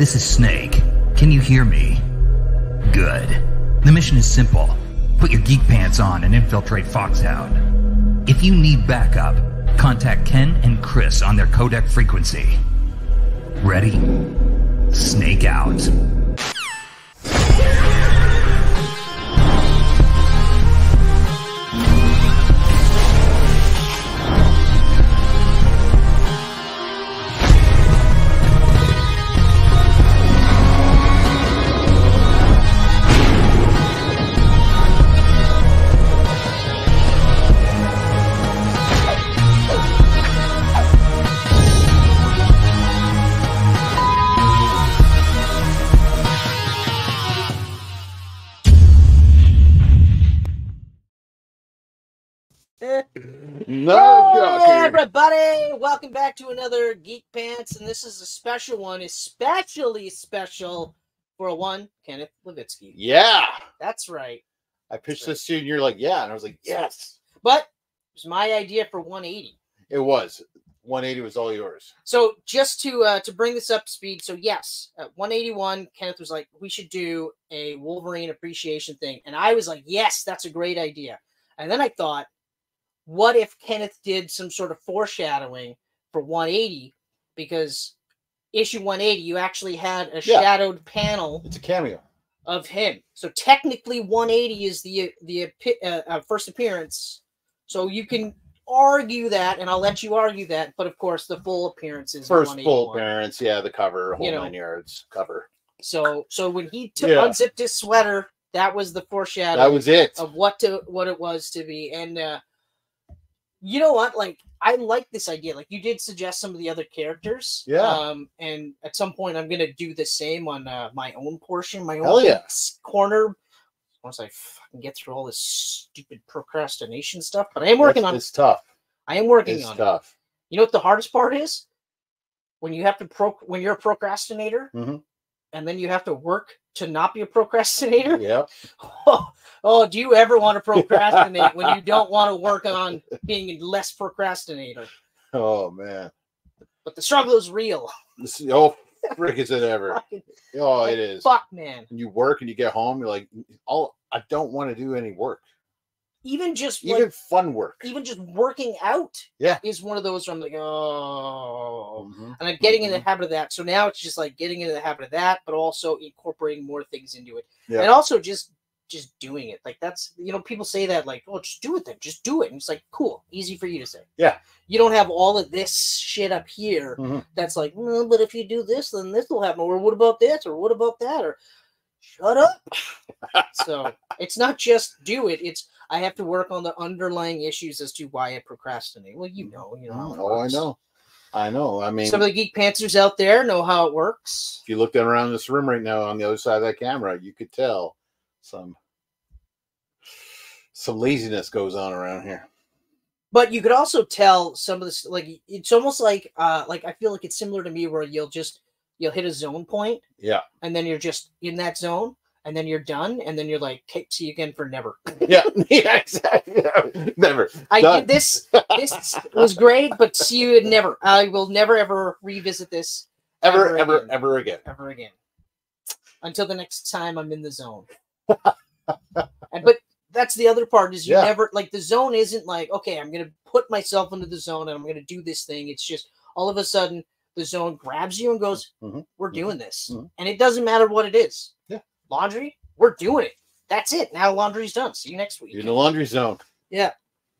This is Snake. Can you hear me? Good. The mission is simple. Put your geek pants on and infiltrate Foxhound. If you need backup, contact Ken and Chris on their codec frequency. Ready? Snake out. Hey everybody, welcome back to another Geek Pants, and this is a special one, especially special for one Kenneth Levitsky. Yeah, that's right. I pitched this to you and you're like, yeah, and I was like, yes. But it was my idea for 180. It was 180 was all yours. So just to bring this up to speed, so yes, at 181, Kenneth was like, we should do a Wolverine appreciation thing, and I was like, yes, that's a great idea. And then I thought, what if Kenneth did some sort of foreshadowing for 180? Because issue 180, you actually had a shadowed panel. It's a cameo of him. So technically, 180 is the first appearance. So you can argue that, and I'll let you argue that. But of course, the full appearance is first full appearance. Yeah, the cover, whole 9 yards cover. So when he unzipped his sweater, that was the foreshadowing. That was it of what it was to be. And you know what? Like, I like this idea. Like, you did suggest some of the other characters. Yeah. And at some point, I'm going to do the same on my own portion, my own corner. Once I fucking get through all this stupid procrastination stuff. But I am working on it. It's tough. I am working on it. It's tough. You know what the hardest part is? When you have to when you're a procrastinator, and then you have to work to not be a procrastinator. Yeah. Oh, do you ever want to procrastinate when you don't want to work on being less procrastinator? Oh, man. But the struggle is real. Oh, frick is it ever. Oh, it is. Fuck, man. And you work and you get home, you're like, I don't want to do any work. Even fun work. Even just working out is one of those where I'm like, oh. And I'm getting in the habit of that. So now it's just like getting into the habit of that, but also incorporating more things into it. Yeah. And also just doing it. Like, that's, you know, people say that, like, oh, just do it then. Just do it. And it's like, cool. Easy for you to say. Yeah. You don't have all of this shit up here that's like, well, but if you do this, then this will happen. Or what about this? Or what about that? Or shut up. So it's not just do it. It's, I have to work on the underlying issues as to why I procrastinate. Well, you know how it works. I know. I mean, some of the Geek Pantsers out there know how it works. If you looked around this room right now on the other side of that camera, you could tell some laziness goes on around here. But you could also tell some of this, like, it's almost like I feel like it's similar to me where you'll hit a zone point. Yeah. And then you're just in that zone. And then you're done, and then you're like, okay, see you again for never. Yeah, exactly. Never. This was great, but see you never. I will never ever revisit this ever again. Until the next time I'm in the zone. But that's the other part is you never, like, the zone isn't like, okay, I'm gonna put myself into the zone and I'm gonna do this thing. It's just all of a sudden the zone grabs you and goes, we're doing this, and it doesn't matter what it is. Yeah. Laundry, we're doing it. That's it. Now laundry's done. See you next week. You're in the laundry zone. Yeah.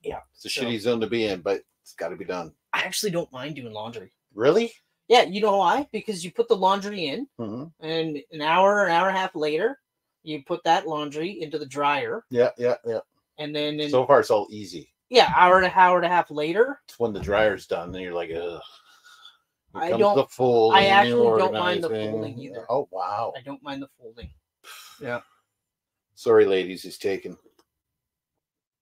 Yeah. It's a shitty zone to be in, but it's got to be done. I actually don't mind doing laundry. Really? Yeah. You know why? Because you put the laundry in, and an hour and a half later, you put that laundry into the dryer. Yeah. And then so far, it's all easy. Yeah. Hour and a half later. It's when the dryer's done, then you're like, ugh. I actually don't mind the folding either. Oh, wow. I don't mind the folding. Yeah. Sorry, ladies, he's taken.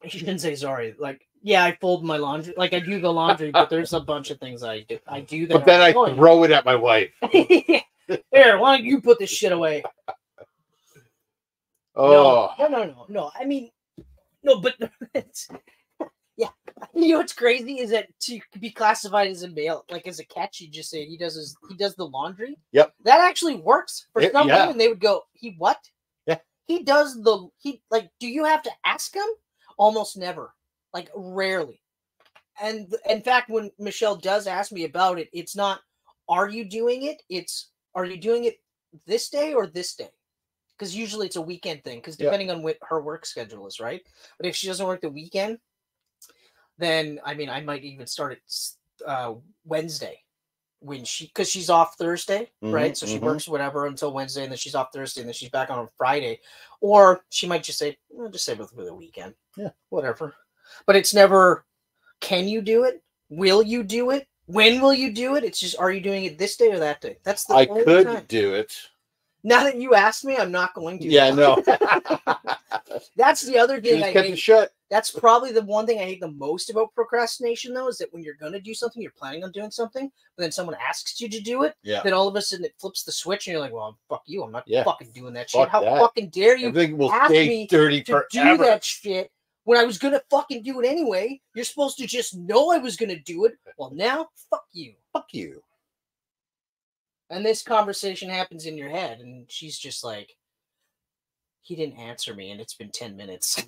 You shouldn't say sorry. Like, yeah, I fold my laundry. Like, I do the laundry, but there's a bunch of things I do that. But then I throw it at my wife. Here, why don't you put this shit away? Oh. No. I mean, no, but it's, yeah. You know what's crazy is that to be classified as a male, like as a catch, you just say he does the laundry. Yep. That actually works for some women. They would go, he what? Yeah. He does like. Do you have to ask him? Almost never. Like rarely. And in fact, when Michelle does ask me about it, it's not, are you doing it? It's, are you doing it this day or this day? Because usually it's a weekend thing. Because depending on what her work schedule is, right? But if she doesn't work the weekend, then I mean, I might even start it Wednesday when because she's off Thursday, right? So she works whatever until Wednesday, and then she's off Thursday, and then she's back on Friday. Or she might just say, just say with the weekend, whatever. But it's never, can you do it? Will you do it? When will you do it? It's just, are you doing it this day or that day? That's the only could time. Do it. Now that you asked me, I'm not going to. Yeah, no. That's the other thing I hate. Shut. That's probably the one thing I hate the most about procrastination, though, is that when you're going to do something, you're planning on doing something, but then someone asks you to do it, then all of a sudden it flips the switch, and you're like, well, fuck you. I'm not fucking doing that shit. How fucking dare you ask me dirty to do that shit when I was going to fucking do it anyway? You're supposed to just know I was going to do it. Well, now, fuck you. Fuck you. And this conversation happens in your head, and she's just like, he didn't answer me, and it's been 10 minutes.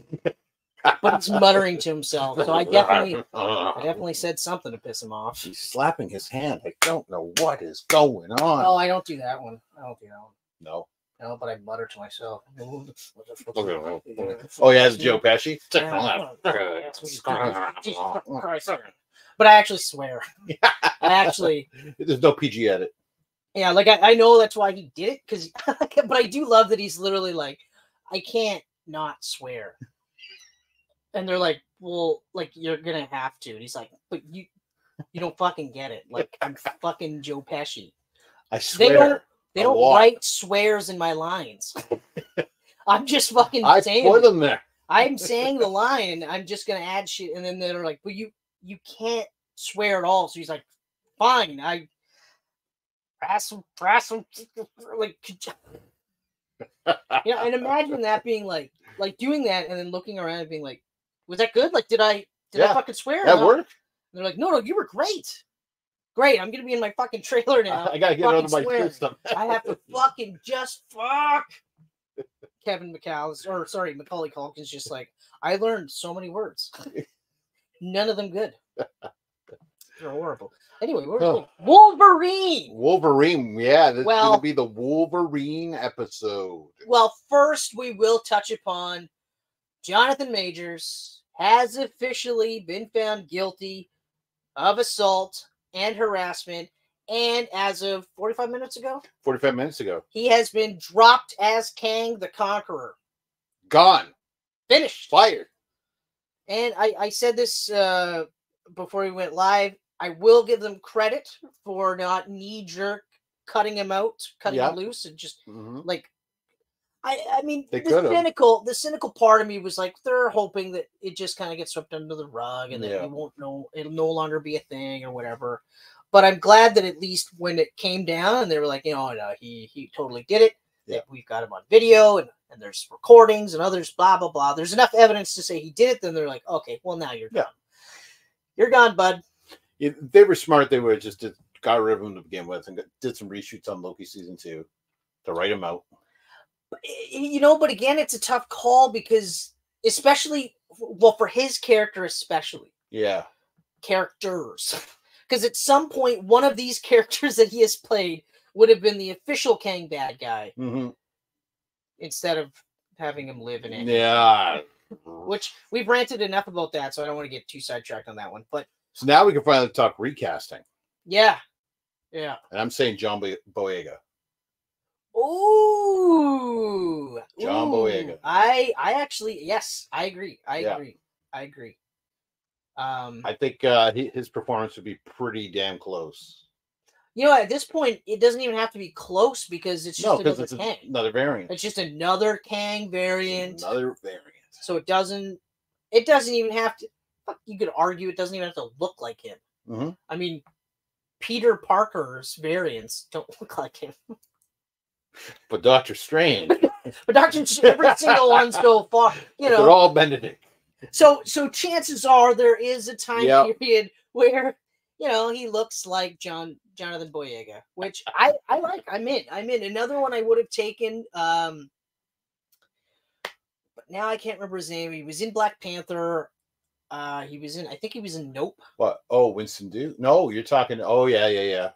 But he's muttering to himself. So I definitely said something to piss him off. He's slapping his hand. I don't know what is going on. Oh, I don't do that one. No. No, but I mutter to myself. Oh, yeah, it's Joe Pesci. But I actually swear. There's no PG edit. Yeah, like I know that's why he did it, because but I do love that he's literally like, I can't not swear. And they're like, well, like, you're gonna have to. And he's like, but you don't fucking get it. Like, I'm fucking Joe Pesci. I swear. They don't write swears in my lines. I'm just fucking saying. I put them there. I'm saying the line, and I'm just gonna add shit. And then they're like, well, you can't swear at all. So he's like, fine, I like, and imagine that being like doing that and then looking around and being like, was that good? Like, did I fucking swear? That worked. And they're like, no, you were great. Great, I'm gonna be in my fucking trailer now. I gotta get out of my system. I have to fucking just fuck. Kevin Macaulay Culkin's just like, I learned so many words. None of them good. They're horrible. Anyway, Wolverine. Wolverine, yeah. This is going to be the Wolverine episode. Well, first we will touch upon Jonathan Majors has officially been found guilty of assault and harassment, and as of 45 minutes ago, he has been dropped as Kang the Conqueror. Gone. Finished. Fired. And I said this before we went live. I will give them credit for not knee-jerk cutting him loose, and just like, I mean, the cynical part of me was like, they're hoping that it just kind of gets swept under the rug and that it'll no longer be a thing or whatever. But I'm glad that at least when it came down and they were like, no, he totally did it. That we've got him on video and there's recordings and others, blah, blah, blah. There's enough evidence to say he did it. Then they're like, okay, well, now you're gone. You're gone, bud. If they were smart, they would have just got rid of him to begin with and did some reshoots on Loki season 2 to write him out. But again, it's a tough call because especially, for his character especially. Yeah. Characters. Because at some point, one of these characters that he has played would have been the official Kang bad guy. Instead of having him live in it. Yeah. Which we've ranted enough about that, so I don't want to get too sidetracked on that one. But so now we can finally talk recasting. Yeah. And I'm saying John Boyega. Ooh. John Boyega. I actually, yes, I agree. I agree. I think his performance would be pretty damn close. At this point, it doesn't even have to be close because it's just another Kang. Another variant. It's just another Kang variant. So it doesn't even have to. You could argue it doesn't even have to look like him. I mean, Peter Parker's variants don't look like him. But Doctor Strange. But every single one's go far. They're all Benedict. So chances are there is a time period where, you know, he looks like Jonathan Boyega, which I like. I'm in. Another one I would have taken. But now I can't remember his name. He was in Black Panther. He was in. I think he was in Nope. What? Oh, Winston Duke? No, you're talking. Oh yeah.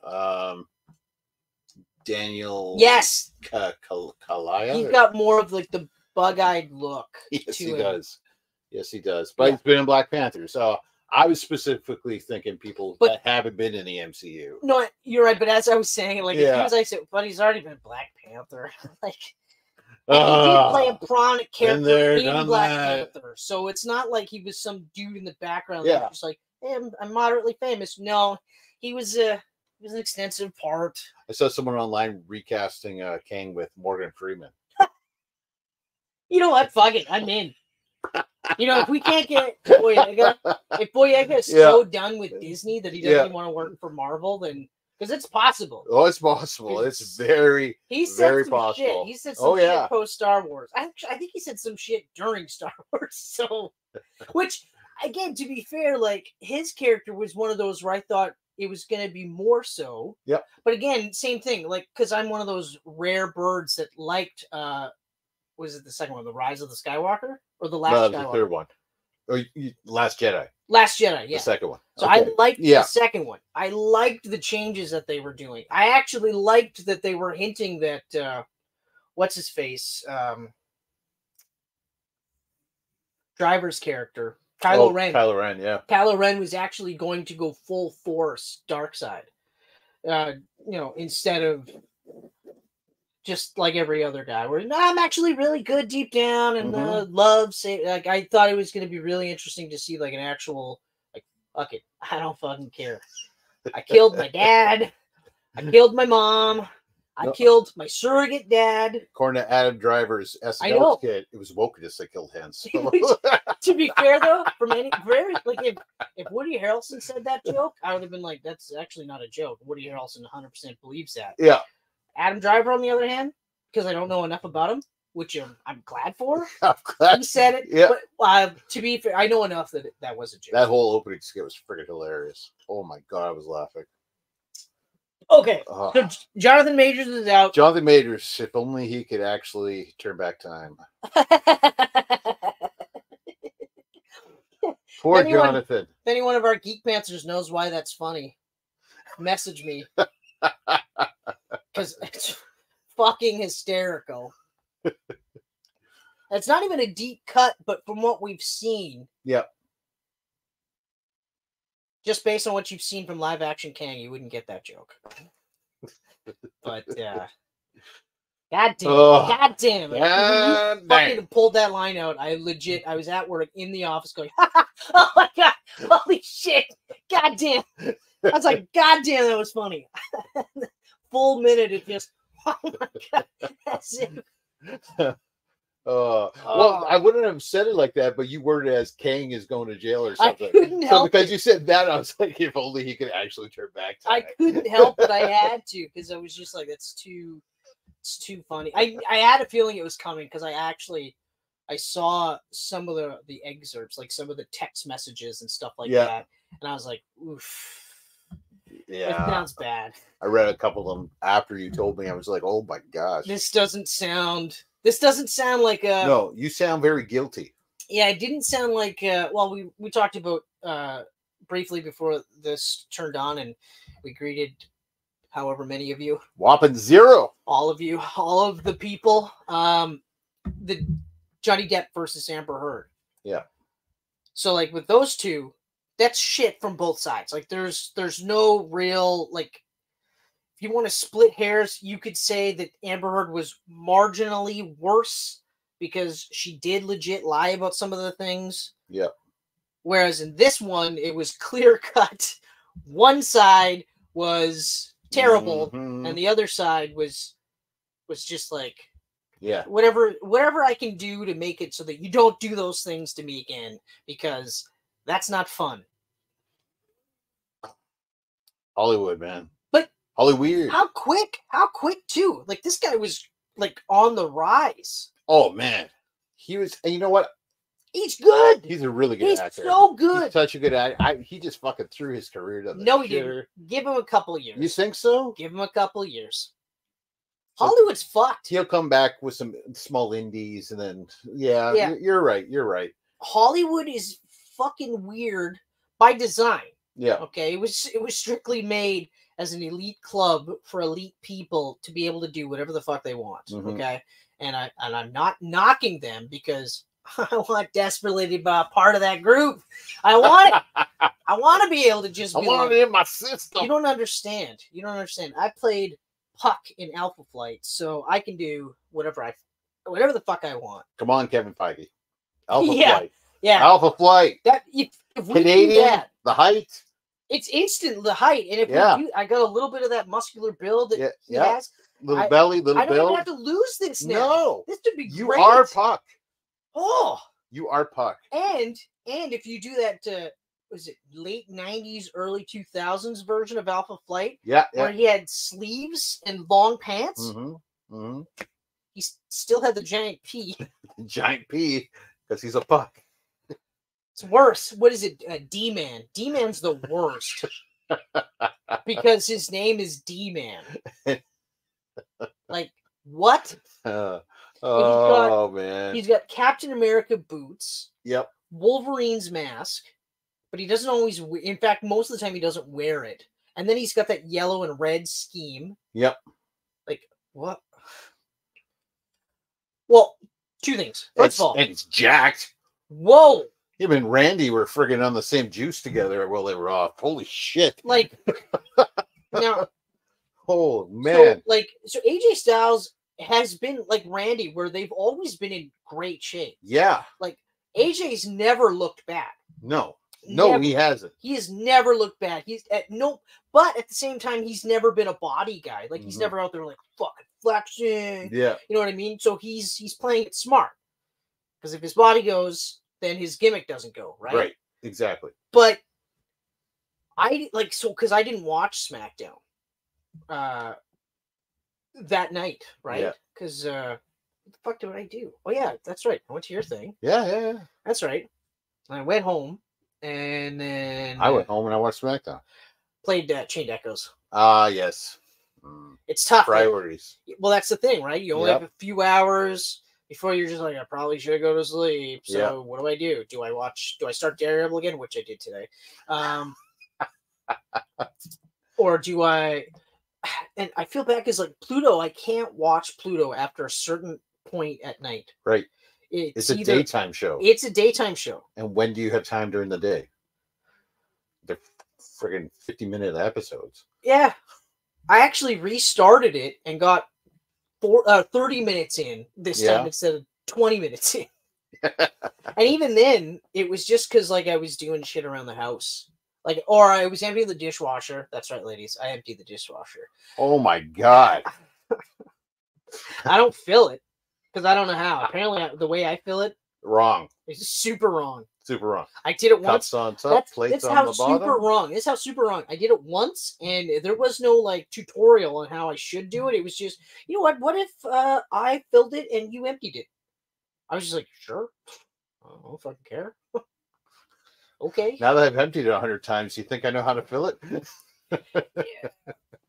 Daniel. Yes. Kalaya. He's got more of like the bug-eyed look. Yes, to he him. does. Yes, he does. But he's been in Black Panther, so I was specifically thinking people that haven't been in the MCU. No, you're right. But as I was saying, like as soon as I said, but he's already been in Black Panther. Like he did play a prominent character in Black Panther, so it's not like he was some dude in the background. Yeah, just like, hey, I'm moderately famous. No, he was an extensive part. I saw someone online recasting Kang with Morgan Freeman. You know what? Fuck it, I'm in. You know, if we can't get Boyega, if Boyega is so done with Disney that he doesn't even want to work for Marvel, then because it's possible. Oh, it's possible. It's very possible. Shit. He said some shit post Star Wars. I think he said some shit during Star Wars. So, which again, to be fair, like his character was one of those where I thought it was going to be more so. Yep. But again, same thing. Like, because I'm one of those rare birds that liked. Was it the second one, The Rise of the Skywalker, or the Last Skywalker? The third one. Or Last Jedi. Last Jedi, yeah. The second one. So I liked the second one. I liked the changes that they were doing. I actually liked that they were hinting that what's his face? Driver's character, Kylo Ren. Kylo Ren, yeah. Kylo Ren was actually going to go full force dark side. You know, instead of just like every other guy, where I'm actually really good deep down and love. Like I thought it was going to be really interesting to see like an actual like, fuck it, I don't fucking care. I killed my dad. I killed my mom. I killed my surrogate dad. According to Adam Driver's SNL kid, it was wokeness that killed him. So. To be fair, though, like if Woody Harrelson said that joke, I would have been like, that's actually not a joke. Woody Harrelson 100% believes that. Yeah. Adam Driver, on the other hand, because I don't know enough about him, which I'm glad for. I'm glad he said it. Yeah. But to be fair, I know enough that that was a joke. That whole opening skit was freaking hilarious. Oh my god, I was laughing. Okay, so Jonathan Majors is out. Jonathan Majors, if only he could actually turn back time. Poor Jonathan. If any one of our Geek Pantsers knows why that's funny, message me. Because it's fucking hysterical. It's not even a deep cut, but from what we've seen. Yep. Just based on what you've seen from live action Kang, you wouldn't get that joke. But God damn it. You fucking pulled that line out. I was at work in the office going, oh my god, holy shit. God damn. I was like, god damn, that was funny. Full minute, it just, oh my god, that's it. Well, I wouldn't have said it like that, but you worded it as Kang is going to jail or something. I couldn't help because you said that, I was like, if only he could actually turn back time. I couldn't help it. I had to, because I was just like, it's too funny. I had a feeling it was coming because I saw some of the excerpts, like some of the text messages and stuff like that, and I was like, oof. Yeah, it sounds bad. I read a couple of them after you told me. I was like, oh my gosh, this doesn't sound like a. No, you sound very guilty. Yeah, it didn't sound like. Well, we talked about briefly before this turned on, and we greeted however many of you. Whopping zero. All of you, all of the people. The Johnny Depp versus Amber Heard. Yeah. So like with those two, that's shit from both sides. Like there's no real, like, if you want to split hairs, you could say that Amber Heard was marginally worse because she did legit lie about some of the things. Yeah. Whereas in this one, it was clear cut. One side was terrible, and the other side was just like, yeah, whatever I can do to make it so that you don't do those things to me again, because that's not fun. Hollywood, man. But Hollywood. How quick too. Like this guy was like on the rise. Oh man. He was, and you know what? He's good. He's a really good actor. He's so good. He's such a good actor. He just fucking threw his career down the No, he didn't. Give him a couple of years. You think so? Give him a couple of years. Hollywood's fucked. He'll come back with some small indies, and then you're right. You're right. Hollywood is fucking weird by design. Yeah. Okay. It was strictly made as an elite club for elite people to be able to do whatever the fuck they want. Mm-hmm. Okay. And I'm not knocking them because I want desperately to be a part of that group. I want it. I want to be able to just. I want it in my system. You don't understand. You don't understand. I played Puck in Alpha Flight, so I can do whatever the fuck I want. Come on, Kevin Feige. Alpha Flight. Yeah. Alpha Flight. That if we Canadian, do that, the height. It's instant the height, and if we do, I got a little bit of that muscular build that he has. Little belly, little build. I don't even have to lose this now. No, this would be you great. are Puck. Oh, you are Puck. And if you do that, was it late 90s, early 2000s version of Alpha Flight? Yeah. Where he had sleeves and long pants. Mm-hmm. Mm-hmm. He still had the giant P. Giant P, because he's a Puck. It's worse. What is it? D-Man. D-Man's the worst. Because his name is D-Man. Like, what? Man. He's got Captain America boots. Yep. Wolverine's mask. But he doesn't always... In fact, most of the time he doesn't wear it. And then he's got that yellow and red scheme. Yep. Like, what? Well, two things. First of all... And it's jacked. Whoa! Him and Randy were friggin' on the same juice together while they were off. Holy shit. Like, now... Oh, man. So AJ Styles has been like Randy, where they've always been in great shape. Yeah. Like, AJ's never looked bad. No. No, he hasn't. He has never looked bad. But at the same time, he's never been a body guy. Like, he's never out there like fucking flexing. Yeah. You know what I mean? So he's playing it smart. Because if his body goes, then his gimmick doesn't go, right? Right. Exactly. But because I didn't watch SmackDown that night, right? Because what the fuck did I do? Oh yeah, that's right. I went to your thing. Yeah. That's right. I went home, and then I went home and I watched SmackDown. Played Chained Echoes. Yes. It's tough. Priorities. Right? Well, that's the thing, right? You only have a few hours before you're just like, I probably should go to sleep. So what do? Do I start Daredevil again? Which I did today. Or do I... And I feel bad because, like, Pluto, I can't watch Pluto after a certain point at night. Right. It's a daytime show. It's a daytime show. And when do you have time during the day? They're friggin' 50-minute episodes. Yeah. I actually restarted it and got 30 minutes in this time instead of 20 minutes in. And even then, it was just because, like, I was doing shit around the house. Like, or I was emptying the dishwasher. That's right, ladies. I emptied the dishwasher. Oh, my God. I don't fill it because I don't know how. Apparently, the way I fill it... Wrong. It's super wrong. Super wrong. I did it once. Cups on top, plates on the bottom. Super wrong. This is how super wrong. I did it once, and there was no, like, tutorial on how I should do it. It was just, you know what? What if I filled it and you emptied it? I was just like, sure. I don't fucking care. Okay. Now that I've emptied it 100 times, you think I know how to fill it? Yeah.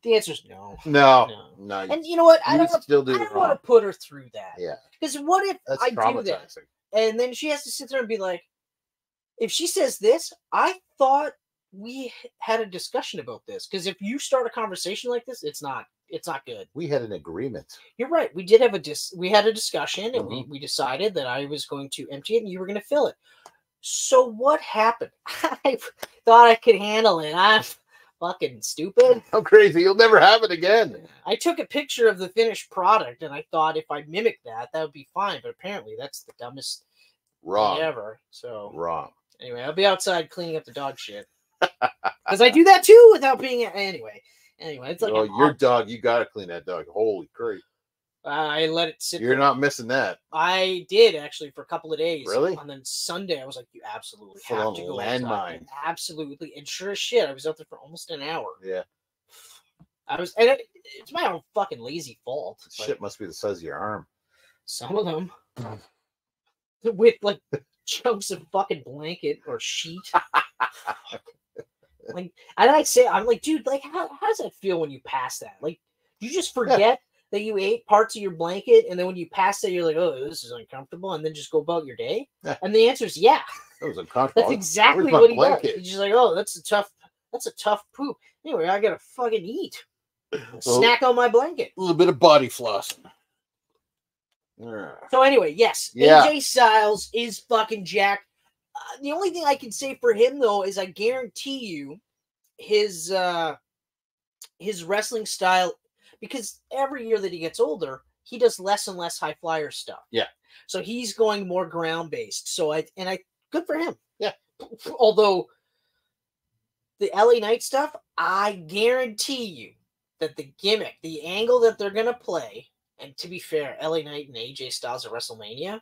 The answer is no. No. And you know what? I don't want to put her through that. Yeah. Because what if I do that? And then she has to sit there and be like, if she says this, I thought we had a discussion about this. Because if you start a conversation like this, it's not good. We had an agreement. You're right. We did have we had a discussion, and we decided that I was going to empty it and you were going to fill it. So what happened? I thought I could handle it. I'm fucking stupid. How crazy. You'll never have it again. I took a picture of the finished product, and I thought if I mimicked that would be fine. But apparently that's the dumbest thing ever. So wrong. Anyway, I'll be outside cleaning up the dog shit. Because I do that too without being... Anyway, it's like... your dog, you got to clean that dog. Holy crap. I let it sit. You're not missing that. I did actually for a couple of days. Really? And then Sunday, I was like, "You absolutely Full have to go landmine." Absolutely, and sure as shit, I was out there for almost an hour. Yeah. And it's my own fucking lazy fault. Shit must be the size of your arm. Some of them, with like chunks of fucking blanket or sheet. Like, and I'm like, dude, like, how does that feel when you pass that? Like, you just forget that you ate parts of your blanket, and then when you pass it, you're like, oh, this is uncomfortable, and then just go about your day? Yeah. And the answer is yeah. That was uncomfortable. That's exactly what he does. He's just like, oh, that's a tough poop. Anyway, I gotta fucking eat. Snack on my blanket. A little bit of body floss. So anyway, yes, AJ Styles is fucking jacked. The only thing I can say for him though is I guarantee you his wrestling style, because every year that he gets older, he does less and less high flyer stuff. Yeah. So he's going more ground based. So good for him. Yeah. Although the LA Knight stuff, I guarantee you that the gimmick, the angle that they're gonna play, and to be fair, LA Knight and AJ Styles at WrestleMania,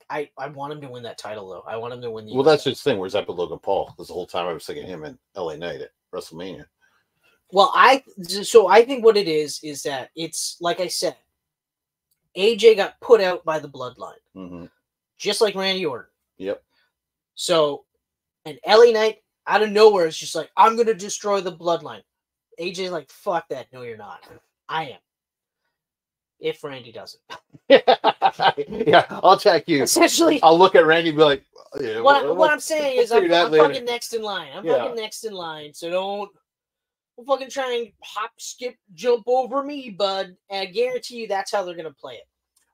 I want him to win that title though. I want him to win. Well, that's his thing. Where's that with Logan Paul? Because the whole time I was thinking him and LA Knight at WrestleMania. Well, I think what it is that it's like I said, AJ got put out by the bloodline, just like Randy Orton. Yep. So, and LA Knight out of nowhere is just like, I'm gonna destroy the bloodline. AJ's like, fuck that. No, you're not. I am. If Randy doesn't. Yeah, I'll check you. Essentially, I'll look at Randy and be like, yeah, what I'm saying is I'm fucking next in line. I'm fucking next in line. So don't fucking try and hop, skip, jump over me, bud. And I guarantee you that's how they're going to play it.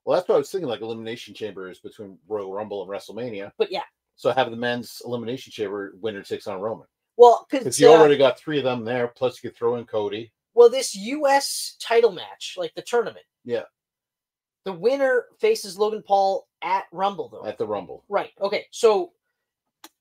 Well, that's what I was thinking, like Elimination Chamber is between Royal Rumble and WrestleMania. But yeah. So have the men's Elimination Chamber, winner takes on Roman. Well, because you already got 3 of them there, plus you could throw in Cody. Well, this U.S. title match, like the tournament. Yeah. The winner faces Logan Paul at Rumble, though. At the Rumble. Right. Okay. So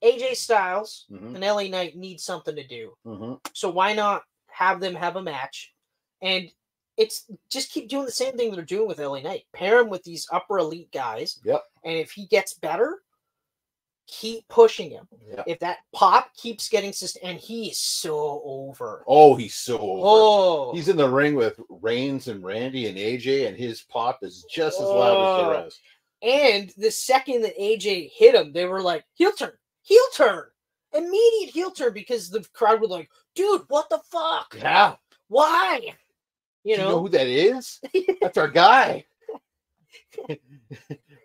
AJ Styles and LA Knight need something to do. So why not have them have a match? And it's just keep doing the same thing they're doing with LA Knight. Pair him with these upper elite guys. Yep. And if he gets better, keep pushing him. Yep. If that pop keeps getting and he is so over. Oh, he's so over. Oh, he's in the ring with Reigns and Randy and AJ, and his pop is just as loud as the rest. And the second that AJ hit him, they were like, heel turn, immediate heel turn, because the crowd was like, dude, what the fuck? Yeah. Why? You know who that is? That's our guy.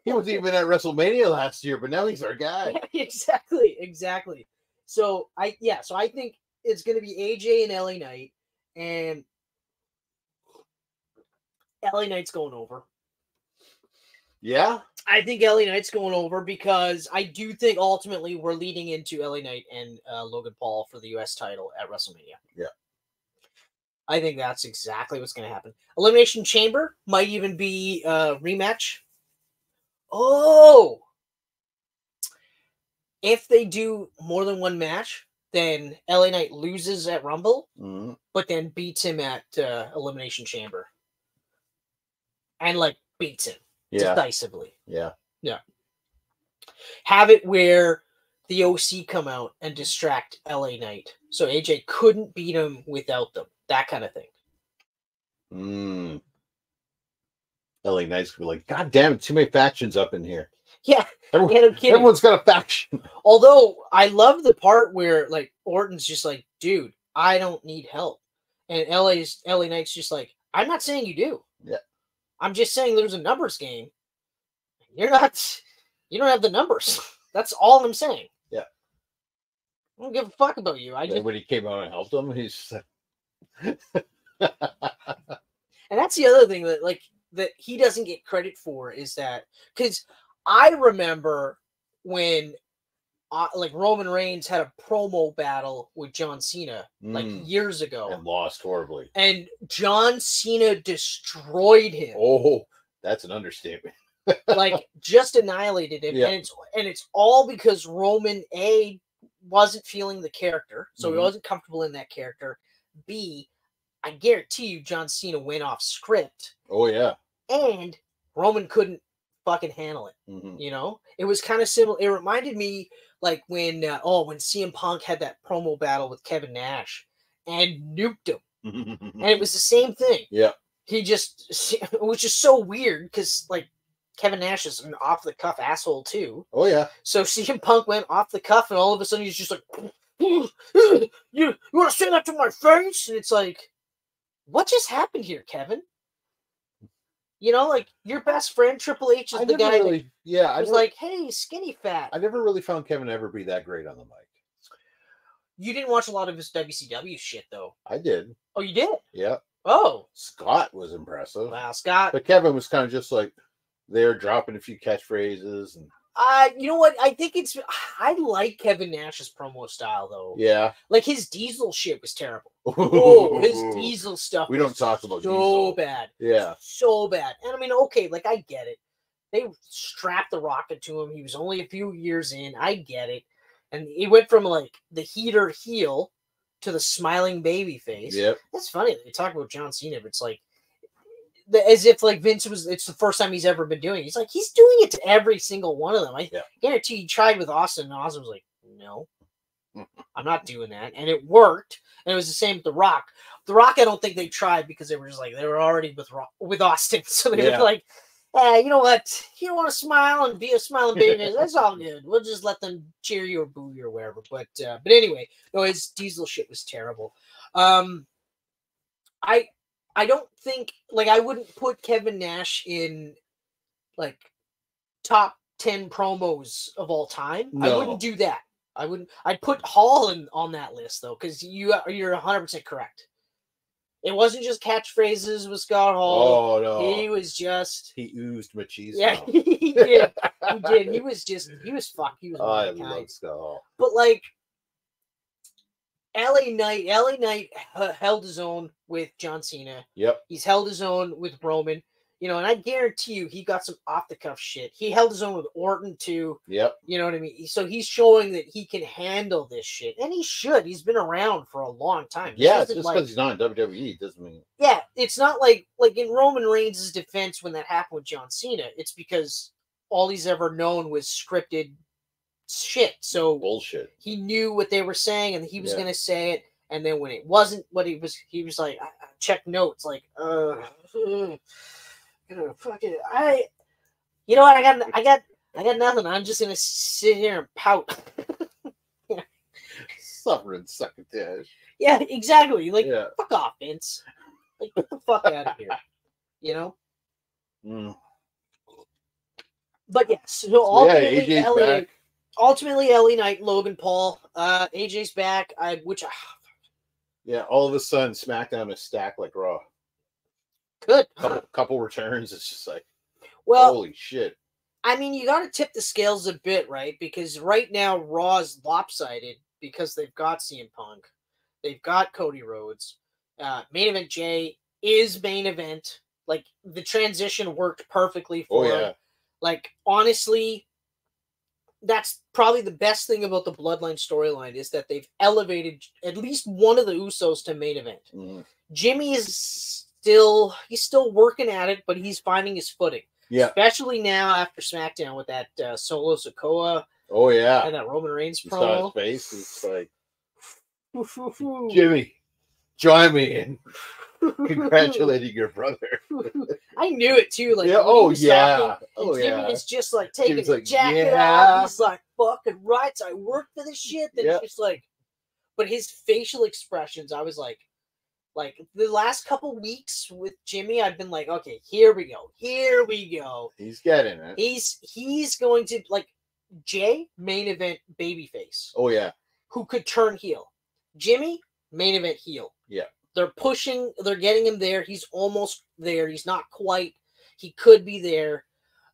He was even at WrestleMania last year, but now he's our guy. Exactly. So I think it's going to be AJ and LA Knight, and LA Knight's going over. Yeah, I think LA Knight's going over because I do think ultimately we're leading into LA Knight and Logan Paul for the U.S. title at WrestleMania. Yeah. I think that's exactly what's going to happen. Elimination Chamber might even be a rematch. Oh! If they do more than one match, then LA Knight loses at Rumble, but then beats him at Elimination Chamber. And, beats him decisively. Yeah. Yeah. Have it where the OC come out and distract LA Knight. So AJ couldn't beat him without them. That kind of thing. LA Knight's gonna be like, God damn it, too many factions up in here. Yeah. Everyone's got a faction. Although I love the part where Orton's just like, dude, I don't need help. And LA Knight's just like, I'm not saying you do. Yeah. I'm just saying there's a numbers game. You don't have the numbers. That's all I'm saying. Yeah. I don't give a fuck about you. When he came out and helped him, he's and that's the other thing that he doesn't get credit for is that, because I remember when Roman Reigns had a promo battle with John Cena years ago and lost horribly, and John Cena destroyed him. Oh, that's an understatement. Just annihilated him. Yeah. And it's all because Roman wasn't feeling the character, so he wasn't comfortable in that character. B, I guarantee you John Cena went off script. Oh yeah. And Roman couldn't fucking handle it. You know? It was kind of similar. It reminded me when CM Punk had that promo battle with Kevin Nash and nuked him. And it was the same thing. Yeah. It was just so weird because Kevin Nash is an off the cuff asshole too. Oh yeah. So CM Punk went off the cuff, and all of a sudden he's just like, "You want to say that to my face?" And it's like, what just happened here, Kevin? You know, like your best friend Triple H is the guy. Really, I was like, "Hey, skinny fat." I never really found Kevin ever be that great on the mic. You didn't watch a lot of his WCW shit, though. I did. Oh, you did? Yeah. Oh. Scott was impressive. Wow, Scott. But Kevin was kind of just like there dropping a few catchphrases. And you know what? I think I like Kevin Nash's promo style, though. Yeah. Like, his Diesel shit was terrible. Oh, his Diesel stuff we don't talk about so bad. Yeah. So bad. And I mean, okay, like, I get it. They strapped the rocket to him. He was only a few years in. I get it. And he went from, like, the heater heel to the smiling baby face. Yep. That's funny. They talk about John Cena, but it's like, as if, like, Vince it's the first time he's ever been doing it. He's like, he's doing it to every single one of them. I guarantee he tried with Austin, and Austin was like, no, I'm not doing that. And it worked. And it was the same with The Rock. The Rock, I don't think they tried because they were just like, they were already with Austin. So they were like, you know what? You don't want to smile and be a smiling baby. That's all good. We'll just let them cheer you or boo you or whatever. But anyway, no, his Diesel shit was terrible. I don't think, like, I wouldn't put Kevin Nash in, like, top 10 promos of all time. No. I wouldn't do that. I'd put Hall on that list, though, because you're 100% correct. It wasn't just catchphrases with Scott Hall. Oh, no. He was just... He oozed machismo. Yeah, he did. He did. He was fucked. He was I love Scott Hall. But, like, LA Knight held his own with John Cena. Yep. He's held his own with Roman. You know, and I guarantee you he got some off-the-cuff shit. He held his own with Orton, too. Yep. You know what I mean? So he's showing that he can handle this shit. And he should. He's been around for a long time. Yeah, just because he's not in WWE doesn't mean... Yeah, it's not like in Roman Reigns' defense when that happened with John Cena. It's because all he's ever known was scripted shit. So bullshit. He knew what they were saying, and he was going to say it. And then when it wasn't what he was like, I check notes, like, fuck it. You know what? I got nothing. I'm just gonna sit here and pout. Suffering succotash. Yeah, exactly. Like, fuck off, Vince. Like, get the fuck out of here. You know. Mm. But yes, so ultimately, LA Knight, Logan Paul, AJ's back. All of a sudden, SmackDown is stacked like Raw. Good. Couple returns. It's just like, well, holy shit. I mean, you got to tip the scales a bit, right? Because right now, Raw is lopsided because they've got CM Punk. They've got Cody Rhodes. Main Event Jay is main event. Like, the transition worked perfectly for him. Like, honestly, that's probably the best thing about the Bloodline storyline is that they've elevated at least one of the Usos to main event. Mm-hmm. Jimmy is he's still working at it, but he's finding his footing. Yeah. Especially now after SmackDown with that Solo Sikoa. Oh, yeah. And that Roman Reigns promo. Saw his face. It's like, Jimmy, join me in congratulating your brother. I knew it, too. Like, Jimmy is just, like, taking his jacket off. He's like, fucking rights. I work for this shit. Then it's just like, but his facial expressions, I was like the last couple weeks with Jimmy, I've been like, okay, here we go. He's getting it. He's going to, like, Jay, main event babyface. Oh, yeah. Who could turn heel. Jimmy, main event heel. Yeah. They're getting him there. He's almost there. He's not quite. He could be there.